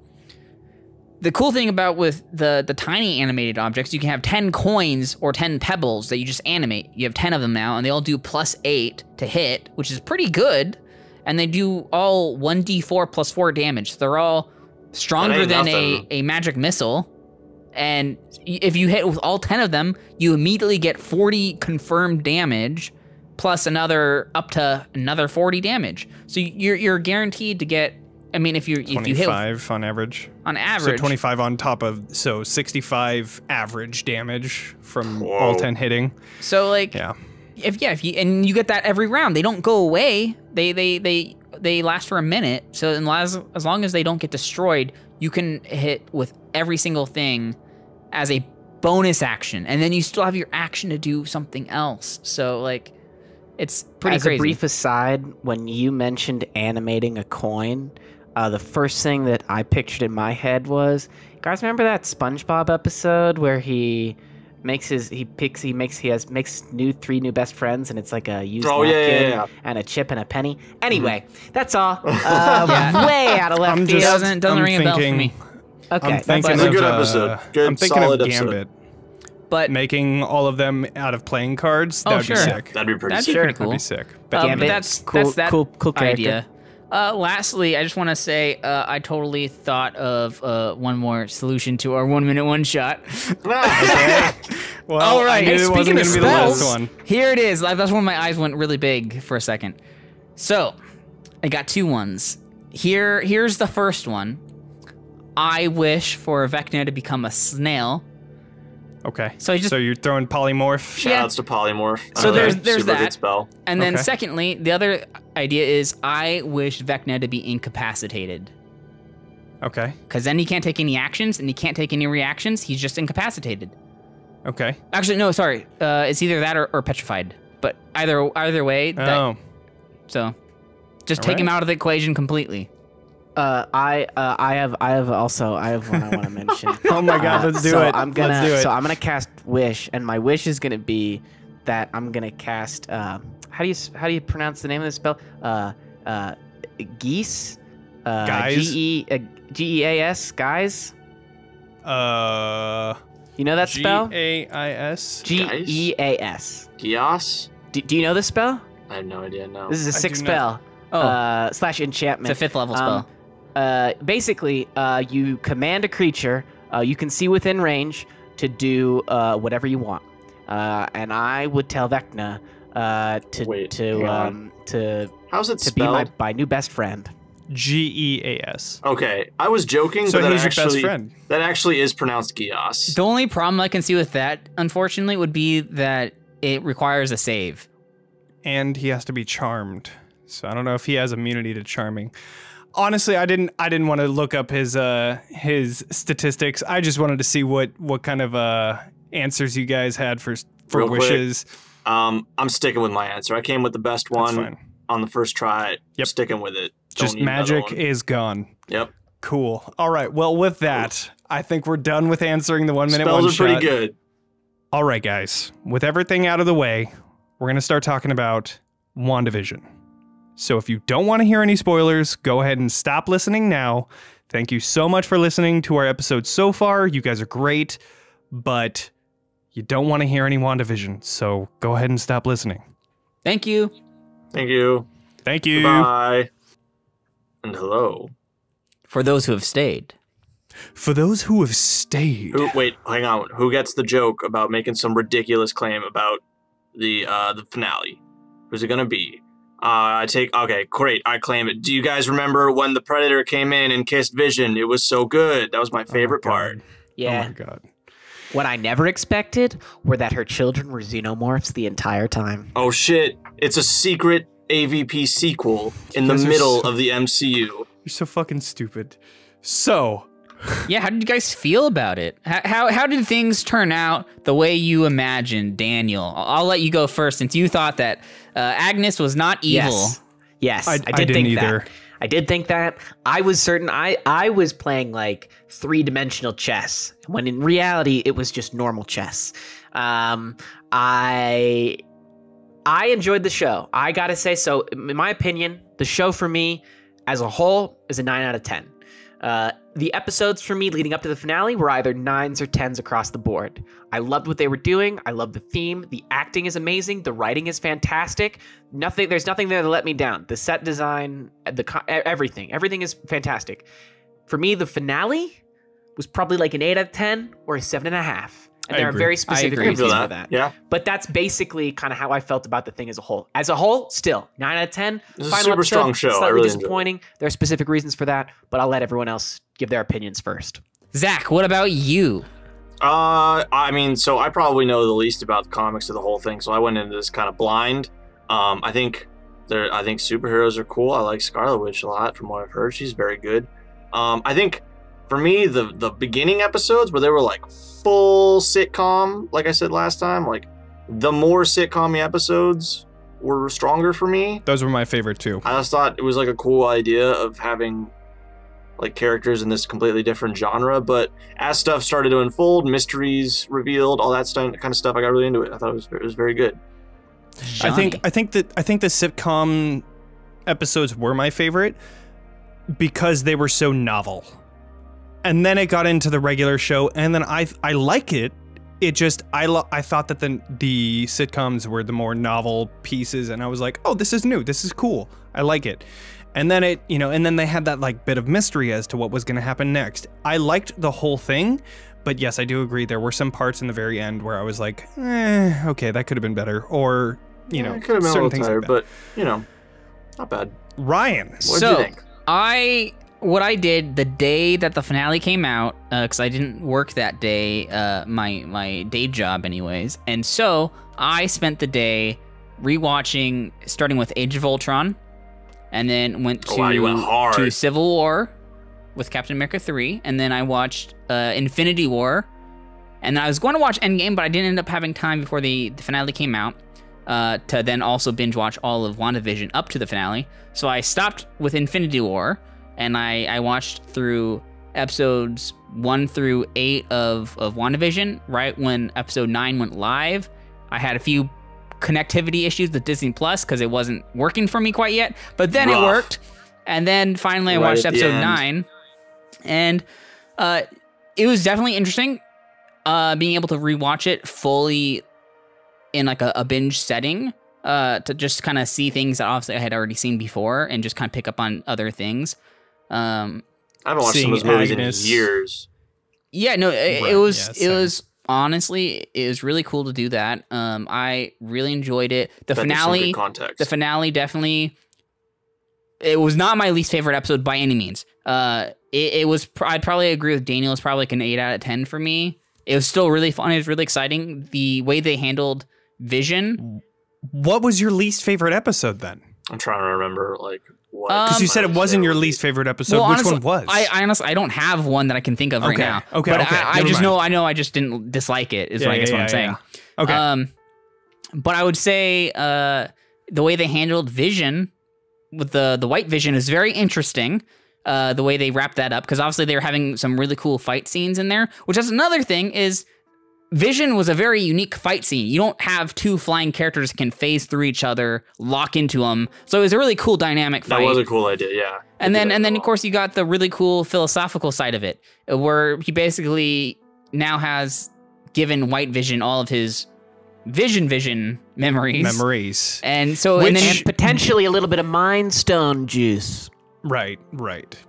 Speaker 4: the cool thing about with the tiny animated objects, you can have 10 coins or 10 pebbles that you just animate. You have 10 of them now, and they all do +8 to hit, which is pretty good. And they do all 1d4 + 4 damage. So they're all stronger than a magic missile. And if you hit with all 10 of them, you immediately get 40 confirmed damage, plus up to another 40 damage. So you're guaranteed to get. I mean, if you hit
Speaker 1: 25 on average.
Speaker 4: On average.
Speaker 1: So 25 on top of 65 average damage from all 10 hitting.
Speaker 4: So like, if you get that every round, they don't go away. They last for a minute. So as long as they don't get destroyed, you can hit with every single thing as a bonus action, and then you still have your action to do something else. So like, it's pretty crazy.
Speaker 2: As a brief aside, when you mentioned animating a coin, the first thing that I pictured in my head was, guys, remember that SpongeBob episode where he makes three new best friends, and it's like a used napkin and a chip and a penny. Anyway, that's all. Way out of left field.
Speaker 4: Doesn't ring a bell for me.
Speaker 2: Okay,
Speaker 3: that's a good episode. Good,
Speaker 1: I'm thinking
Speaker 3: solid
Speaker 1: of Gambit.
Speaker 3: episode.
Speaker 1: But making all of them out of playing cards, that'd be sick.
Speaker 3: That'd be pretty
Speaker 4: That'd
Speaker 3: sick.
Speaker 4: be pretty cool.
Speaker 1: That'd be sick.
Speaker 2: Gambit,
Speaker 4: that's that
Speaker 2: cool
Speaker 4: idea. Lastly, I just want to say I totally thought of one more solution to our 1 minute one shot.
Speaker 1: Well,
Speaker 4: all right.
Speaker 1: I knew it wasn't going to be the last one.
Speaker 4: Here it is. That's when my eyes went really big for a second. So, I got two ones. Here's the first one. I wish for Vecna to become a snail.
Speaker 1: Okay.
Speaker 4: So
Speaker 1: you're throwing polymorph.
Speaker 3: Shoutouts to polymorph.
Speaker 4: So there's
Speaker 3: super
Speaker 4: that.
Speaker 3: Good spell.
Speaker 4: And then secondly, the other idea is I wish Vecna to be incapacitated.
Speaker 1: Okay.
Speaker 4: Because then he can't take any actions and he can't take any reactions. He's just incapacitated.
Speaker 1: Okay.
Speaker 4: Actually, no, sorry. It's either that or petrified. But either way. So just take him out of the equation completely.
Speaker 2: I have one I want to mention.
Speaker 1: Oh my god, let's do it.
Speaker 2: Let's do it. So I'm gonna cast Wish, and my wish is gonna be that I'm gonna cast. how do you pronounce the name of this spell? Geese.
Speaker 1: Guys?
Speaker 2: Geas. Guys. You know that spell?
Speaker 1: G-A-I-S?
Speaker 2: Geas.
Speaker 3: Gias?
Speaker 2: Do you know this spell?
Speaker 3: I have no idea. No.
Speaker 2: This is a
Speaker 1: I
Speaker 2: 6th
Speaker 1: do
Speaker 2: spell.
Speaker 1: not.
Speaker 2: / enchantment.
Speaker 4: It's a 5th level spell.
Speaker 2: Basically, you command a creature you can see within range to do whatever you want. And I would tell Vecna to
Speaker 3: How's it
Speaker 2: be
Speaker 3: spelled?
Speaker 2: my new best friend.
Speaker 1: G-E-A-S.
Speaker 3: Okay, I was joking,
Speaker 1: So
Speaker 3: but
Speaker 1: he's your best friend.
Speaker 3: that actually is pronounced Gias.
Speaker 4: The only problem I can see with that, unfortunately, would be that it requires a save.
Speaker 1: And he has to be charmed. So I don't know if he has immunity to charming. Honestly, I didn't want to look up his statistics. I just wanted to see what kind of answers you guys had for
Speaker 3: Real quick,
Speaker 1: wishes.
Speaker 3: I'm sticking with my answer. I came with the best
Speaker 1: That's
Speaker 3: one
Speaker 1: fine.
Speaker 3: on the first try.
Speaker 1: Yep.
Speaker 3: Sticking with it. Don't
Speaker 1: Just
Speaker 3: need another
Speaker 1: magic
Speaker 3: one.
Speaker 1: is gone.
Speaker 3: Yep.
Speaker 1: Cool. All right. Well, with that, I think we're done with answering the 1 minute
Speaker 3: Spells
Speaker 1: one
Speaker 3: are pretty
Speaker 1: shot.
Speaker 3: good.
Speaker 1: All right, guys. With everything out of the way, we're going to start talking about WandaVision. So if you don't want to hear any spoilers, go ahead and stop listening now. Thank you so much for listening to our episode so far. You guys are great, but you don't want to hear any WandaVision, so go ahead and stop listening.
Speaker 4: Thank you.
Speaker 3: Thank you.
Speaker 1: Thank you.
Speaker 3: Bye. And hello.
Speaker 4: For those who have stayed.
Speaker 1: For those who have stayed.
Speaker 3: Wait, hang on. Who gets the joke about making some ridiculous claim about the finale? Who's it gonna be? Okay, great. I claim it. Do you guys remember when the Predator came in and kissed Vision? It was so good. That was my favorite part.
Speaker 2: Yeah.
Speaker 1: Oh my god.
Speaker 2: What I never expected were that her children were xenomorphs the entire time.
Speaker 3: Oh shit! It's a secret AVP sequel in the
Speaker 1: guys are
Speaker 3: middle
Speaker 1: so-
Speaker 3: of the MCU.
Speaker 1: You're so fucking stupid. So,
Speaker 4: Yeah, how did you guys feel about it? How did things turn out the way you imagined, Daniel? I'll let you go first since you thought that Agnes was not evil.
Speaker 2: Yes,
Speaker 1: I
Speaker 2: did
Speaker 1: didn't
Speaker 2: think
Speaker 1: either.
Speaker 2: that. I did think that. I was certain. I was playing like 3-dimensional chess, when in reality it was just normal chess. I enjoyed the show. I gotta say, so in my opinion, the show for me as a whole is a 9 out of 10. The episodes for me leading up to the finale were either 9s or 10s across the board. I loved what they were doing. I loved the theme. The acting is amazing. The writing is fantastic. There's nothing there to let me down. The set design, everything is fantastic. For me, the finale was probably like an 8 out of 10 or a 7.5. And there are
Speaker 1: agree.
Speaker 2: very specific
Speaker 4: agree.
Speaker 2: reasons
Speaker 3: I feel
Speaker 2: for
Speaker 3: that.
Speaker 2: that.
Speaker 3: Yeah.
Speaker 2: But that's basically kind of how I felt about the thing as a whole. As a whole, still 9 out of 10.
Speaker 3: This is a
Speaker 2: Final
Speaker 3: super
Speaker 2: episode,
Speaker 3: strong show. I
Speaker 2: Slightly
Speaker 3: really enjoyed it.
Speaker 2: disappointing. There are specific reasons for that, but I'll let everyone else give their opinions first.
Speaker 4: Zach, what about you?
Speaker 3: I mean, so I probably know the least about the comics of the whole thing, so I went into this kind of blind. I think superheroes are cool. I like Scarlet Witch a lot, from what I've heard. She's very good. I think for me, the beginning episodes where they were like full sitcom, like I said last time, like the more sitcom-y episodes were stronger for me.
Speaker 1: those were my favorite too.
Speaker 3: I just thought it was like a cool idea of having like characters in this completely different genre, but as stuff started to unfold, mysteries revealed, all that kind of stuff, I got really into it. I thought it was very good.
Speaker 4: Jonny.
Speaker 1: I think the sitcom episodes were my favorite because they were so novel. And then it got into the regular show, and then I like it. It just I thought that the sitcoms were the more novel pieces, and I was like, oh, this is new, this is cool, I like it. And then and then they had that like bit of mystery as to what was going to happen next. I liked the whole thing, but yes, I do agree there were some parts in the very end where I was like, okay, that could have been better, or
Speaker 3: It could have been a little tired, but not bad.
Speaker 1: Ryan,
Speaker 3: What did you think?
Speaker 4: What I did the day that the finale came out, because I didn't work that day, my day job anyways, and so I spent the day rewatching, starting with Age of Ultron, and then went
Speaker 3: Oh, wow, you went hard.
Speaker 4: to Civil War with Captain America 3, and then I watched Infinity War, and I was going to watch Endgame, but I didn't end up having time before the finale came out to then also binge watch all of WandaVision up to the finale. So I stopped with Infinity War, and I watched through episodes 1 through 8 of WandaVision. Right when episode 9 went live, I had a few connectivity issues with Disney Plus because it wasn't working for me quite yet. But then it
Speaker 3: Rough.
Speaker 4: worked, and then finally I
Speaker 3: Right
Speaker 4: watched
Speaker 3: at the
Speaker 4: episode
Speaker 3: end.
Speaker 4: 9, and it was definitely interesting being able to rewatch it fully in like a binge setting to just kind of see things that obviously I had already seen before and just kind of pick up on other things.
Speaker 3: I haven't watched
Speaker 1: Seeing
Speaker 3: some of those movies
Speaker 1: Agnes.
Speaker 3: in years.
Speaker 4: Yeah, no, it
Speaker 1: Right,
Speaker 4: was
Speaker 1: yeah,
Speaker 4: it
Speaker 1: same.
Speaker 4: was honestly it was really cool to do that. I really enjoyed it. The
Speaker 3: That gives some
Speaker 4: finale,
Speaker 3: good context.
Speaker 4: the finale definitely. It was not my least favorite episode by any means. It was. I'd probably agree with Daniel. It's probably like an 8 out of 10 for me. It was still really fun. It was really exciting. The way they handled Vision.
Speaker 1: What was your least favorite episode then?
Speaker 3: I'm trying to remember like what.
Speaker 1: Because you said it wasn't your least favorite episode. Which
Speaker 4: honestly,
Speaker 1: one was?
Speaker 4: I honestly I don't have one that I can think of right
Speaker 1: Okay,
Speaker 4: now.
Speaker 1: okay,
Speaker 4: but
Speaker 1: okay,
Speaker 4: I
Speaker 1: never
Speaker 4: just
Speaker 1: mind.
Speaker 4: know I just didn't dislike it. Is what I guess what I'm saying.
Speaker 1: Okay.
Speaker 4: But I would say the way they handled Vision with the White Vision is very interesting. The way they wrapped that up, because obviously they were having some really cool fight scenes in there. Which is another thing is Vision was a very unique fight scene. You don't have two flying characters that can phase through each other, lock into them. So it was a really cool dynamic fight.
Speaker 3: That was a cool idea, yeah.
Speaker 4: And then,
Speaker 3: They did that
Speaker 4: of
Speaker 3: well.
Speaker 4: course, you got the really cool philosophical side of it, where he basically now has given White Vision all of his Vision memories. And so,
Speaker 1: Which-
Speaker 4: and then
Speaker 2: And potentially a little bit of Mind Stone juice.
Speaker 1: Right.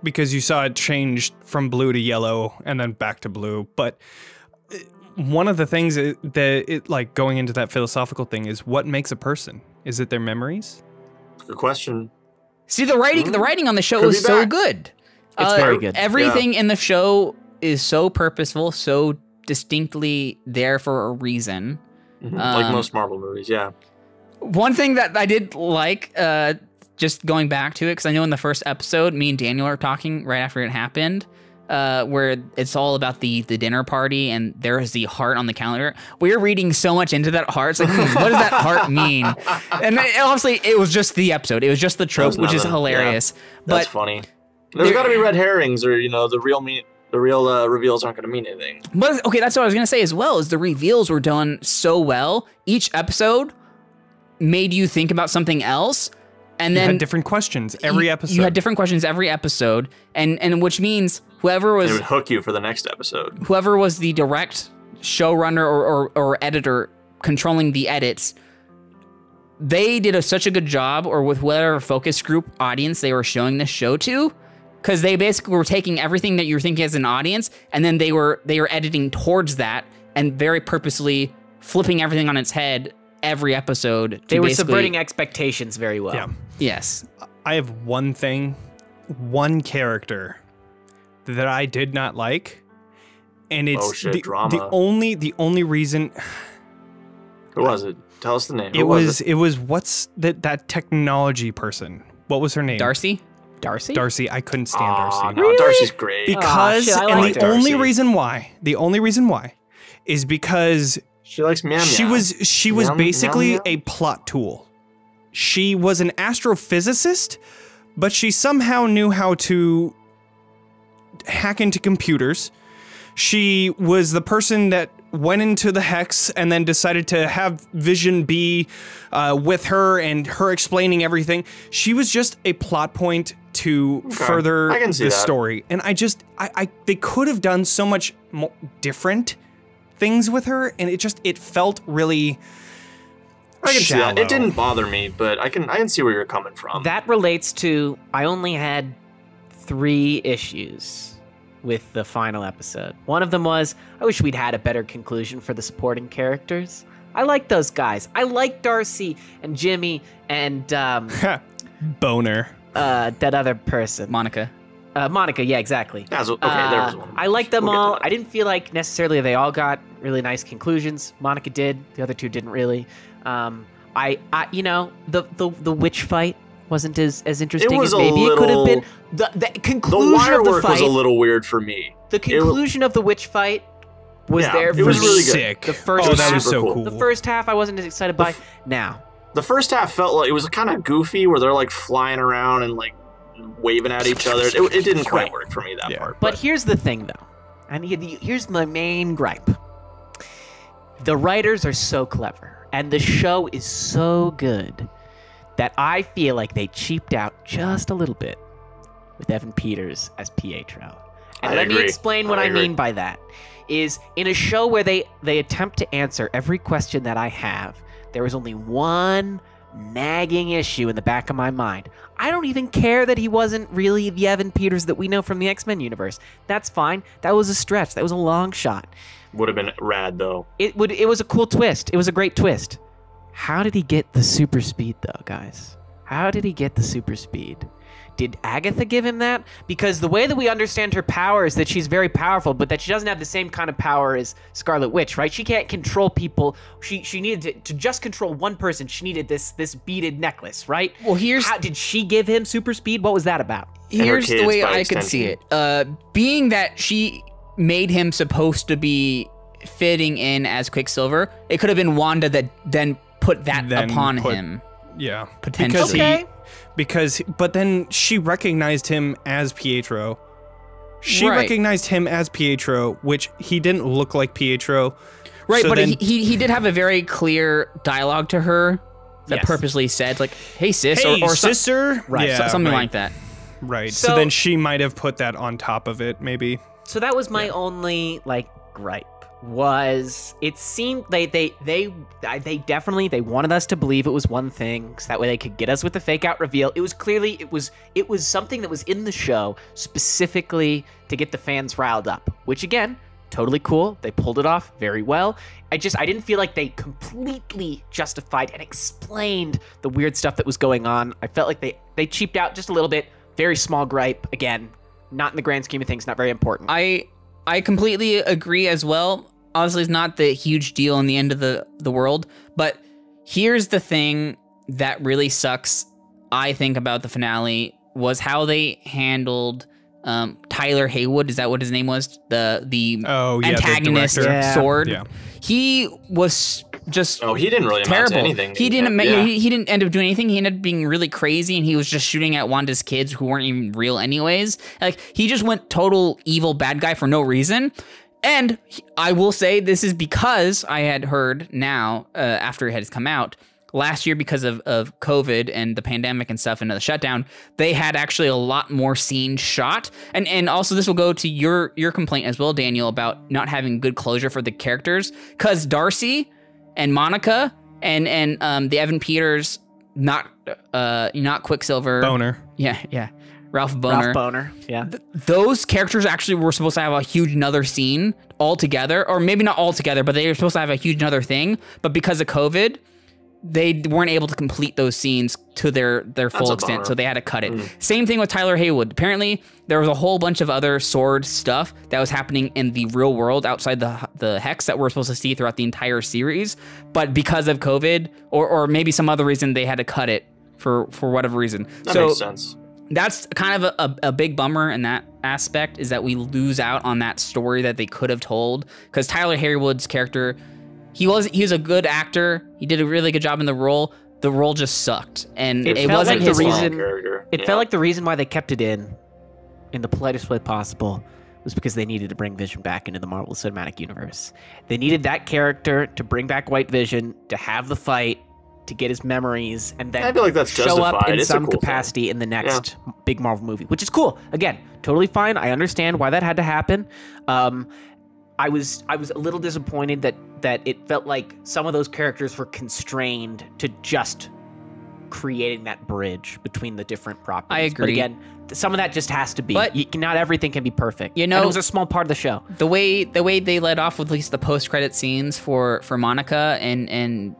Speaker 1: Because you saw it change from blue to yellow and then back to blue. But one of the things that it like going into that philosophical thing is what makes a person? Is it their memories?
Speaker 3: Good question.
Speaker 4: see the writing on the show
Speaker 3: Could
Speaker 4: is
Speaker 3: be
Speaker 4: so
Speaker 3: back.
Speaker 4: good.
Speaker 2: It's very good.
Speaker 4: Everything in the show is so purposeful, so distinctly there for a reason.
Speaker 3: Like most Marvel movies, yeah.
Speaker 4: One thing that I did like, just going back to it, because I know in the first episode, me and Daniel are talking right after it happened, where it's all about the dinner party and there's the heart on the calendar. We're reading so much into that heart. It's like, what does that heart mean? And obviously, it was just the episode. It was just the trope,
Speaker 3: That's
Speaker 4: which is
Speaker 3: nothing.
Speaker 4: hilarious.
Speaker 3: That's
Speaker 4: But
Speaker 3: funny. There's got to be red herrings, or the real reveals aren't going to mean anything.
Speaker 4: But okay, that's what I was gonna say as well. Is the reveals were done so well. Each episode made you think about something else, and
Speaker 1: You
Speaker 4: then
Speaker 1: had different questions every episode.
Speaker 4: You had different questions every episode, and which means whoever
Speaker 3: It
Speaker 4: was
Speaker 3: would hook you for the next episode.
Speaker 4: the direct showrunner or editor controlling the edits, they did such a good job, or with whatever focus group audience they were showing this show to. Because they basically were taking everything that you're thinking as an audience, and then they were editing towards that, and very purposely flipping everything on its head every episode.
Speaker 2: They were
Speaker 4: basically-
Speaker 2: subverting expectations very well.
Speaker 1: Yeah.
Speaker 4: Yes.
Speaker 1: I have one character that I did not like, and it's
Speaker 3: Oh, shit,
Speaker 1: the
Speaker 3: drama.
Speaker 1: only reason
Speaker 3: Who was it? Tell us the name.
Speaker 1: it
Speaker 3: Who
Speaker 1: was what's that technology person? What was her name?
Speaker 4: Darcy?
Speaker 1: Darcy. I couldn't stand
Speaker 3: Aw,
Speaker 1: Darcy.
Speaker 3: no, Darcy's great.
Speaker 1: Because
Speaker 2: shit, I
Speaker 1: and
Speaker 2: liked
Speaker 1: the only
Speaker 3: Darcy.
Speaker 1: reason why is because
Speaker 3: She likes meow meow.
Speaker 1: she was
Speaker 3: Meow,
Speaker 1: basically
Speaker 3: meow, meow.
Speaker 1: a plot tool. She was an astrophysicist, but she somehow knew how to hack into computers. She was the person that went into the Hex and then decided to have Vision be with her and her explaining everything. She was just a plot point to further
Speaker 3: I can see
Speaker 1: the
Speaker 3: that.
Speaker 1: story. And they could have done so much more different things with her, and it felt really
Speaker 3: I can see that.
Speaker 1: shallow.
Speaker 3: It didn't bother me, but I can see where you're coming from.
Speaker 2: That relates to, I only had 3 issues with the final episode. One of them was, I wish we'd had a better conclusion for the supporting characters. I like those guys. I like Darcy and Jimmy and
Speaker 1: Boner.
Speaker 2: that other person.
Speaker 4: Monica.
Speaker 2: Monica, yeah, exactly.
Speaker 3: That's okay. There was one.
Speaker 2: I like them
Speaker 3: We'll get to
Speaker 2: all.
Speaker 3: that.
Speaker 2: I didn't feel like necessarily they all got really nice conclusions. Monica did. The other 2 didn't really. I the witch fight wasn't as interesting
Speaker 3: was
Speaker 2: as maybe
Speaker 3: a
Speaker 2: it could have
Speaker 3: little-
Speaker 2: been. The
Speaker 3: The
Speaker 2: conclusion
Speaker 3: wire
Speaker 2: of the
Speaker 3: work
Speaker 2: fight.
Speaker 3: was a little weird for me.
Speaker 2: The conclusion of the witch fight was
Speaker 3: Yeah,
Speaker 2: there
Speaker 3: it
Speaker 2: for
Speaker 3: was
Speaker 2: me.
Speaker 3: really good.
Speaker 1: Sick.
Speaker 2: The first
Speaker 1: oh,
Speaker 2: half,
Speaker 1: that was so
Speaker 3: super
Speaker 1: cool.
Speaker 3: cool.
Speaker 2: The first half I wasn't as excited by. Now,
Speaker 3: The first half felt like it was kind of goofy, where they're like flying around and like waving at each other. It didn't quite work for me, that
Speaker 1: Yeah.
Speaker 3: part.
Speaker 2: but here's the thing, though, and here's my main gripe. The writers are so clever, And the show is so good that I feel like they cheaped out just a little bit with Evan Peters as Pietro. And let me explain what I mean by that. Is in a show where they attempt to answer every question that I have, there was only one nagging issue in the back of my mind. I don't even care that he wasn't really the Evan Peters that we know from the X-Men universe. That's fine. That was a stretch. That was a long shot.
Speaker 3: Would have been rad, though.
Speaker 2: It was a cool twist. It was a great twist. How did he get the super speed, though, guys? How did he get the super speed? Did Agatha give him that? Because the way that we understand her power is that she's very powerful, but that she doesn't have the same kind of power as Scarlet Witch, right? She can't control people. She needed to just control one person. She needed this beaded necklace, right?
Speaker 4: Well,
Speaker 2: did she give him super speed? What was that about?
Speaker 4: Here's the way I could see it. Being that she made him supposed to be fitting in as Quicksilver, it could have been Wanda that then put that upon him.
Speaker 1: Yeah.
Speaker 4: Potentially.
Speaker 1: But then she recognized him as Pietro. She
Speaker 4: Right.
Speaker 1: recognized him as Pietro, which he didn't look like Pietro.
Speaker 4: Right,
Speaker 1: So
Speaker 4: but
Speaker 1: then-
Speaker 4: he did have a very clear dialogue to her that
Speaker 2: Yes.
Speaker 4: purposely said, like, hey, sis,
Speaker 1: Hey,
Speaker 4: or
Speaker 1: sister.
Speaker 2: Right,
Speaker 1: Yeah,
Speaker 4: something
Speaker 1: right.
Speaker 4: like that.
Speaker 1: Right.
Speaker 2: So-
Speaker 1: So then she might have put that on top of it, maybe.
Speaker 2: So that was my only gripe. Was it seemed they definitely they wanted us to believe it was one thing, so that way they could get us with the fake out reveal. It was clearly it was something that was in the show specifically to get the fans riled up, which again, totally cool. They pulled it off very well. I didn't feel like they completely justified and explained the weird stuff that was going on. I felt like they cheaped out just a little bit. Very small gripe. Again, not in the grand scheme of things, not very important.
Speaker 4: I completely agree as well. Obviously, it's not the huge deal in the end of the world, but here's the thing that really sucks, I think, about the finale was how they handled Tyler Haywood. Is that what his name was? The antagonist
Speaker 1: the director.
Speaker 4: sword.
Speaker 1: Yeah.
Speaker 4: He was just
Speaker 3: he didn't really amount
Speaker 4: terrible.
Speaker 3: to anything.
Speaker 4: He didn't.
Speaker 3: Yeah.
Speaker 4: He didn't end up doing anything. He ended up being really crazy, and he was just shooting at Wanda's kids who weren't even real, anyways. Like he just went total evil bad guy for no reason. And I will say this is because I had heard now after it had come out last year because of COVID and the pandemic and stuff and the shutdown, they had actually a lot more scenes shot. And also this will go to your complaint as well, Daniel, about not having good closure for the characters, because Darcy and Monica and the Evan Peters, not Quicksilver.
Speaker 1: Boner.
Speaker 4: Yeah. Ralph Boner.
Speaker 2: Yeah.
Speaker 4: Those characters actually were supposed to have a huge another scene all together, or maybe not all together, but they were supposed to have a huge another thing. But because of COVID, they weren't able to complete those scenes to their full extent,
Speaker 3: bummer.
Speaker 4: so they had to cut it. Same thing with Tyler Haywood. Apparently, there was a whole bunch of other sword stuff that was happening in the real world outside the Hex that we're supposed to see throughout the entire series. But because of COVID, or maybe some other reason, they had to cut it for whatever reason.
Speaker 3: That makes sense.
Speaker 4: That's kind of a big bummer in that aspect, is that we lose out on that story that they could have told. Because Tyler Haywood's character, he was a good actor. He did a really good job in the role. The role just sucked, and it wasn't his fault.
Speaker 2: It felt like the reason why they kept it in the politest way possible was because they needed to bring Vision back into the Marvel Cinematic Universe. They needed that character to bring back White Vision, to have the fight, to get his memories, and then
Speaker 3: I feel like that's
Speaker 2: show up
Speaker 3: justified.
Speaker 2: in
Speaker 3: It's a
Speaker 2: some
Speaker 3: cool
Speaker 2: capacity in the next big Marvel movie, which is cool. Again, totally fine. I understand why that had to happen. I was a little disappointed that it felt like some of those characters were constrained to just creating that bridge between the different properties.
Speaker 4: I agree.
Speaker 2: But again, some of that just has to be.
Speaker 4: But
Speaker 2: not everything can be perfect.
Speaker 4: You know,
Speaker 2: and it was a small part of the show.
Speaker 4: The way they led off with at least the post-credit scenes for Monica and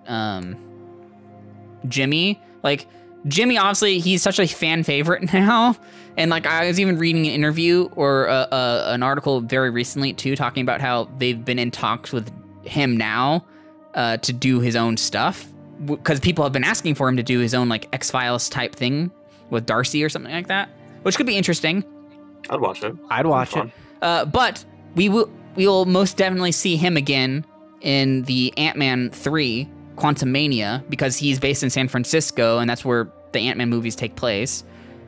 Speaker 4: Jimmy, like Jimmy, obviously he's such a fan favorite now, and like I was even reading an interview or an article very recently too, talking about how they've been in talks with him now to do his own stuff, because people have been asking for him to do his own like X-Files type thing with Darcy or something like that, which could be interesting.
Speaker 3: I'd watch it.
Speaker 2: I'd watch it.
Speaker 4: But we will most definitely see him again in the Ant-Man 3 Quantumania, because he's based in San Francisco, and that's where the Ant-Man movies take place.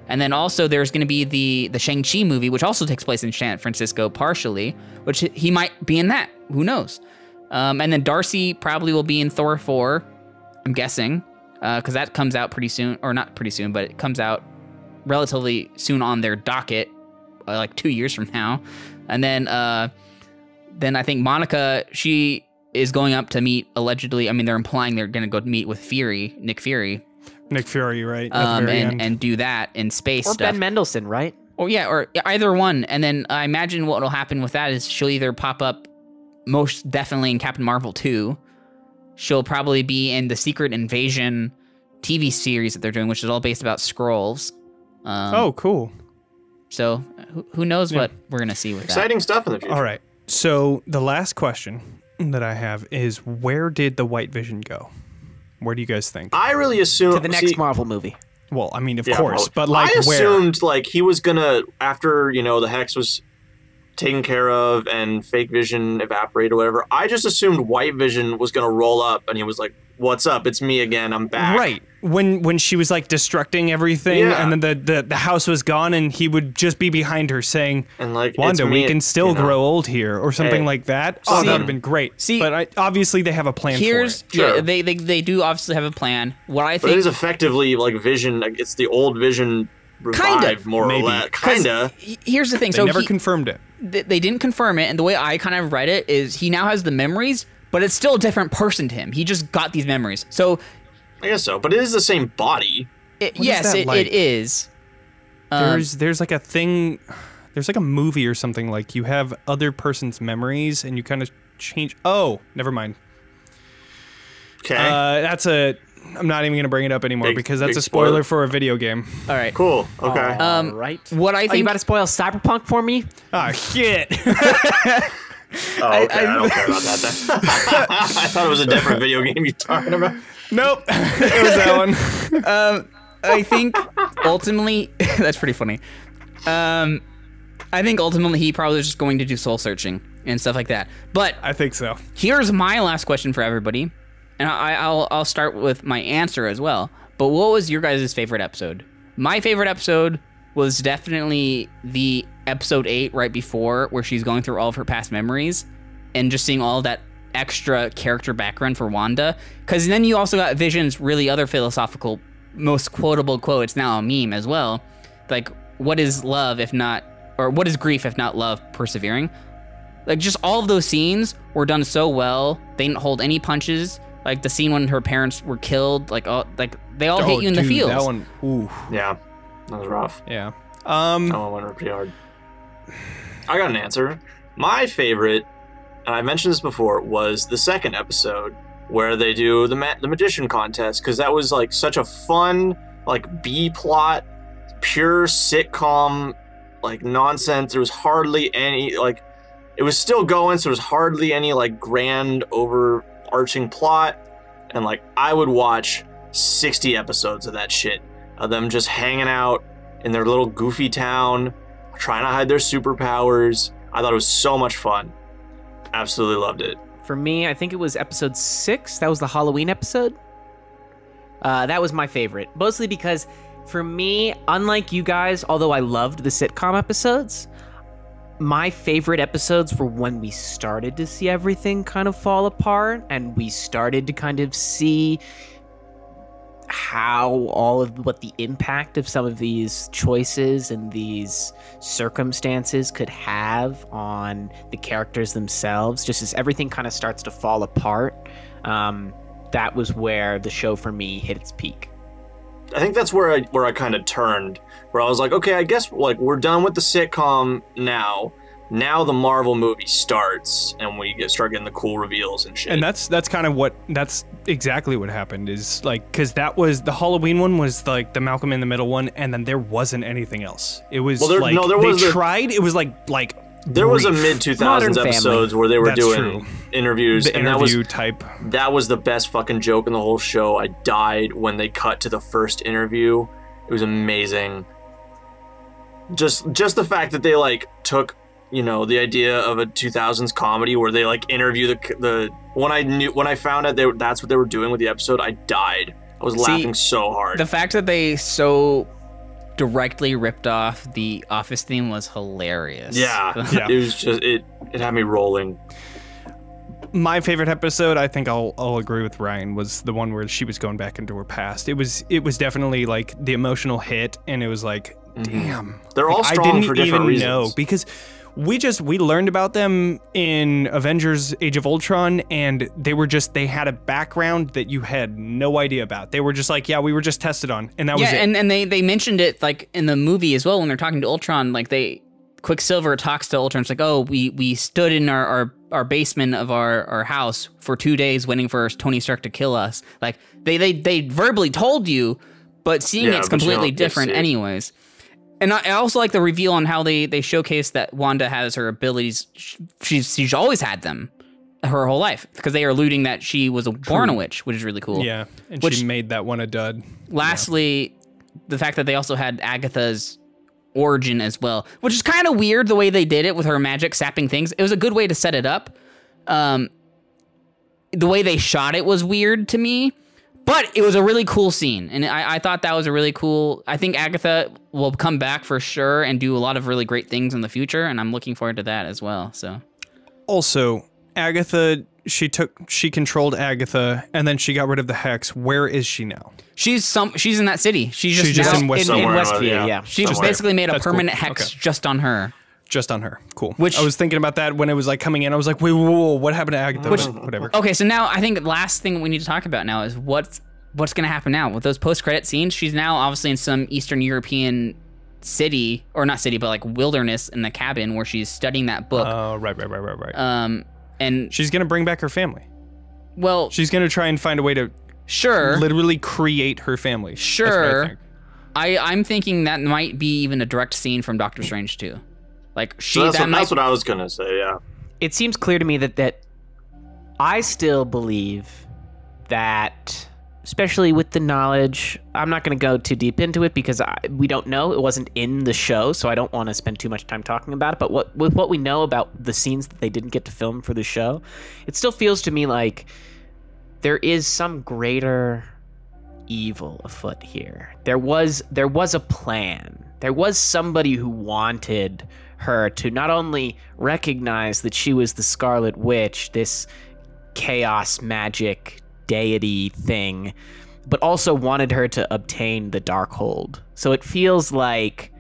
Speaker 4: And then also there's going to be the Shang-Chi movie, which also takes place in San Francisco partially, which he might be in that. Who knows? And then Darcy probably will be in Thor 4. I'm guessing, because that comes out pretty soon, or not pretty soon, but it comes out relatively soon on their docket, like 2 years from now. And then I think Monica, she is going up to meet, allegedly, I mean, they're implying they're going to go meet with Nick Fury.
Speaker 1: Nick Fury, right? At the very end.
Speaker 4: And do that in space
Speaker 2: or
Speaker 4: stuff.
Speaker 2: Ben Mendelsohn, right?
Speaker 4: Or yeah, or either one. And then I imagine what will happen with that is she'll either pop up most definitely in Captain Marvel 2. She'll probably be in the Secret Invasion TV series that they're doing, which is all based about Skrulls.
Speaker 1: Oh, cool.
Speaker 4: So who knows what we're going to see with
Speaker 3: Exciting stuff in the future.
Speaker 1: All right. So the last question that I have is, where did the White Vision go? Where do you guys think?
Speaker 3: I really assume
Speaker 2: To the next Marvel movie.
Speaker 1: Well, I mean, of course, but like,
Speaker 3: I
Speaker 1: where?
Speaker 3: assumed like he was gonna, after the Hex was taken care of and Fake Vision evaporated or whatever. I just assumed White Vision was gonna roll up and he was like, "What's up? It's me again. I'm back."
Speaker 1: Right. When she was like destructing everything, and then the house was gone, and he would just be behind her saying,
Speaker 3: and like,
Speaker 1: "Wanda,
Speaker 3: it's me,
Speaker 1: we can still grow old here," or something like that. Oh, that would have been great.
Speaker 4: See,
Speaker 1: but obviously they have a plan for it.
Speaker 3: Sure.
Speaker 4: Yeah, they do obviously have a plan. What I
Speaker 3: But
Speaker 4: think
Speaker 3: it is effectively like Vision. Like, it's the old Vision revived, more or less. Kinda.
Speaker 4: Here's the thing.
Speaker 1: They
Speaker 4: so
Speaker 1: never confirmed it.
Speaker 4: They didn't confirm it, and the way I kind of read it is he now has the memories, but it's still a different person to him. He just got these memories. So
Speaker 3: I guess so, but it is the same body.
Speaker 4: Yes, it is.
Speaker 1: There's like a thing. There's like a movie or something, like you have other person's memories and you kind of change. Oh, never mind.
Speaker 3: Okay.
Speaker 1: I'm not even gonna bring it up anymore because that's
Speaker 3: big
Speaker 1: a spoiler for a video game.
Speaker 4: All right.
Speaker 3: Cool. Okay.
Speaker 2: Right.
Speaker 4: What I think.
Speaker 2: Are you about to spoil Cyberpunk for me?
Speaker 1: Ah, shit.
Speaker 3: Oh, okay. I don't care about that then. I thought it was a different video game you're talking about.
Speaker 1: Nope. It was that one.
Speaker 4: I think ultimately that's pretty funny. I think ultimately he probably was just going to do soul searching and stuff like that. But
Speaker 1: I think so.
Speaker 4: Here's my last question for everybody, and I'll start with my answer as well. But what was your guys' favorite episode? My favorite episode was definitely the episode 8 right before, where she's going through all of her past memories and just seeing all that extra character background for Wanda. Because then you also got Vision's really other philosophical, most quotable quote. It's now a meme as well. Like, what is love if not, or what is grief if not love persevering? Like, just all of those scenes were done so well. They didn't hold any punches. Like the scene when her parents were killed, like they all hit you in the feels.
Speaker 1: That one, ooh.
Speaker 3: Yeah, that was rough.
Speaker 1: Yeah.
Speaker 3: That one went pretty hard. I got an answer. My favorite, and I mentioned this before, was the second episode where they do the magician contest, because that was like such a fun, like B plot, pure sitcom, like nonsense. There was hardly any like, it was still going, so there was hardly any like grand overarching plot, and like I would watch 60 episodes of that shit, of them just hanging out in their little goofy town, trying to hide their superpowers. I thought it was so much fun. Absolutely loved it.
Speaker 2: For me, I think it was episode 6. That was the Halloween episode. That was my favorite, mostly because for me, unlike you guys, although I loved the sitcom episodes, my favorite episodes were when we started to see everything kind of fall apart and we started to kind of see how what the impact of some of these choices and these circumstances could have on the characters themselves, just as everything kind of starts to fall apart. That was where the show for me hit its peak.
Speaker 3: I think that's where I kind of turned, where I was like, okay, I guess like we're done with the sitcom now. Now the Marvel movie starts, and we start getting the cool reveals and shit.
Speaker 1: And that's kind of that's exactly what happened, is like, because that was the Halloween one was like the Malcolm in the Middle one, and then there wasn't anything else. It was tried. It was like
Speaker 3: there was a mid-2000s episodes where they were doing interviews, and that was the best fucking joke in the whole show. I died when they cut to the first interview. It was amazing. Just the fact that they like took, you know, the idea of a 2000s comedy where they like interview when I found out that's what they were doing with the episode, I died. I was laughing so hard.
Speaker 4: The fact that they so directly ripped off the Office theme was hilarious.
Speaker 3: Yeah. It was just it had me rolling.
Speaker 1: My favorite episode, I think I'll agree with Ryan, was the one where she was going back into her past. It was definitely like the emotional hit, and it was like, damn.
Speaker 3: They're all strong for different reasons. I didn't even know,
Speaker 1: because we learned about them in Avengers Age of Ultron, and they had a background that you had no idea about. They were just like, yeah, we were just tested on, and that was it.
Speaker 4: And they mentioned it like in the movie as well when they're talking to Ultron, like Quicksilver talks to Ultron. It's like, oh, we stood in our basement of our house for 2 days waiting for Tony Stark to kill us. Like they verbally told you, but seeing it's completely different anyways. And I also like the reveal on how they showcase that Wanda has her abilities. She's always had them her whole life, because they are alluding that she was born a witch, which is really cool.
Speaker 1: Yeah, and she made that one a dud.
Speaker 4: Lastly, the fact that they also had Agatha's origin as well, which is kind of weird the way they did it with her magic sapping things. It was a good way to set it up. The way they shot it was weird to me, but it was a really cool scene, and I thought that was a really cool. I think Agatha will come back for sure and do a lot of really great things in the future, and I'm looking forward to that as well. So,
Speaker 1: also, Agatha, she controlled Agatha, and then she got rid of the Hex. Where is she now?
Speaker 4: She's in that city. She's just
Speaker 1: in
Speaker 2: Westview. Yeah.
Speaker 4: She just basically made a permanent Hex just on her.
Speaker 1: Just on her. Cool. Which I was thinking about that when it was like coming in. I was like, wait, whoa, what happened to Agatha? Whatever.
Speaker 4: Okay, so now I think the last thing we need to talk about now is what's going to happen now with those post-credit scenes. She's now obviously in some Eastern European city, or not city, but like wilderness in the cabin where she's studying that book.
Speaker 1: Oh, right.
Speaker 4: And
Speaker 1: she's gonna bring back her family.
Speaker 4: Well,
Speaker 1: she's gonna try and find a way to literally create her family.
Speaker 4: Sure. I'm thinking that might be even a direct scene from Doctor Strange 2. Like
Speaker 3: that's what I was gonna say. Yeah.
Speaker 2: It seems clear to me that I still believe that, especially with the knowledge, I'm not going to go too deep into it because we don't know. It wasn't in the show, so I don't want to spend too much time talking about it. But with what we know about the scenes that they didn't get to film for the show, it still feels to me like there is some greater evil afoot here. There was a plan. There was somebody who wanted her to not only recognize that she was the Scarlet Witch, this chaos magic deity thing, but also wanted her to obtain the Darkhold. So it feels like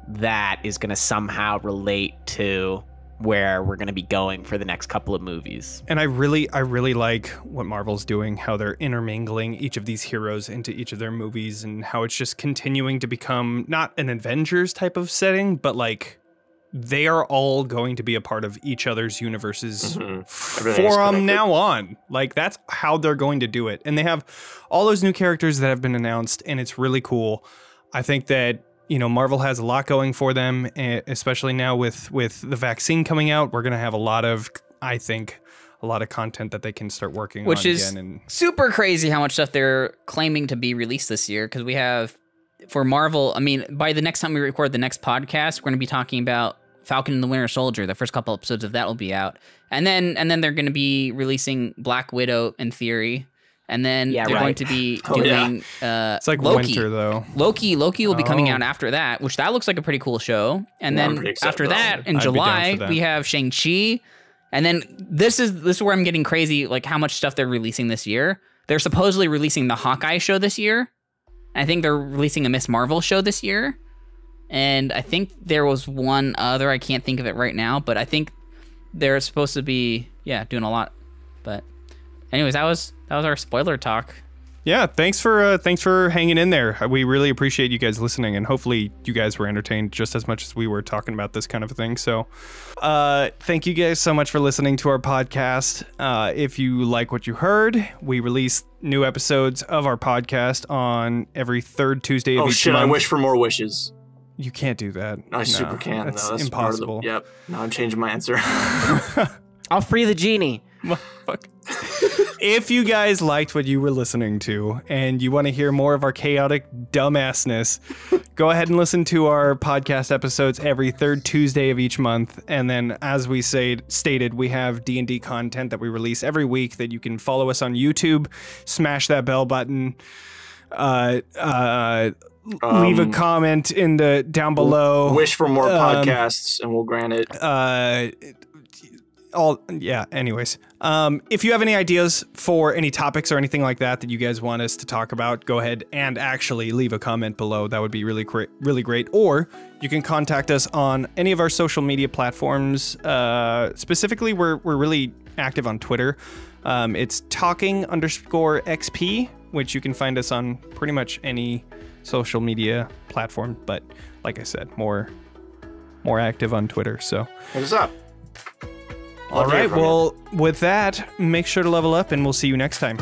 Speaker 2: that is going to somehow relate to where we're going to be going for the next couple of movies.
Speaker 1: And I really like what Marvel's doing, how they're intermingling each of these heroes into each of their movies, and how it's just continuing to become not an Avengers type of setting, but like they are all going to be a part of each other's universes from now on. Like that's how they're going to do it. And they have all those new characters that have been announced, and it's really cool. I think that, you know, Marvel has a lot going for them, especially now with the vaccine coming out. We're going to have a lot of content that they can start working on again. Which is
Speaker 4: super crazy how much stuff they're claiming to be released this year, because we have, for Marvel, I mean, by the next time we record the next podcast, we're going to be talking about Falcon and the Winter Soldier. The first couple episodes of that will be out. And then they're going to be releasing Black Widow in theory. And then they're going to be doing
Speaker 1: it's like
Speaker 4: Loki.
Speaker 1: winter though.
Speaker 4: Loki will be coming out after that, which that looks like a pretty cool show. And then after that, in July, we have Shang-Chi. And then this is where I'm getting crazy, like how much stuff they're releasing this year. They're supposedly releasing the Hawkeye show this year. I think they're releasing a Miss Marvel show this year. And I think there was one other, I can't think of it right now, but I think they're supposed to be, doing a lot. But anyways, that was our spoiler talk.
Speaker 1: Yeah, thanks for hanging in there. We really appreciate you guys listening, and hopefully you guys were entertained just as much as we were talking about this kind of a thing. So thank you guys so much for listening to our podcast. If you like what you heard, we release new episodes of our podcast on every third Tuesday of each month.
Speaker 3: I wish for more wishes.
Speaker 1: You can't do that.
Speaker 3: I super can't.
Speaker 1: That's impossible.
Speaker 3: Yep. No, I'm changing my answer.
Speaker 2: I'll free the genie.
Speaker 1: Fuck. If you guys liked what you were listening to and you want to hear more of our chaotic dumbassness, go ahead and listen to our podcast episodes every third Tuesday of each month. And then, as we stated, we have D&D content that we release every week that you can follow us on YouTube. Smash that bell button. Leave a comment down below.
Speaker 3: Wish for more podcasts, and we'll grant it.
Speaker 1: Anyways, if you have any ideas for any topics or anything like that you guys want us to talk about, go ahead and actually leave a comment below. That would be really great. Or you can contact us on any of our social media platforms. Specifically, we're really active on Twitter. It's talking_XP, which you can find us on pretty much any social media platform. But like I said, more active on Twitter. So
Speaker 3: Hit us up.
Speaker 1: All right. Well, with that, make sure to level up, and we'll see you next time.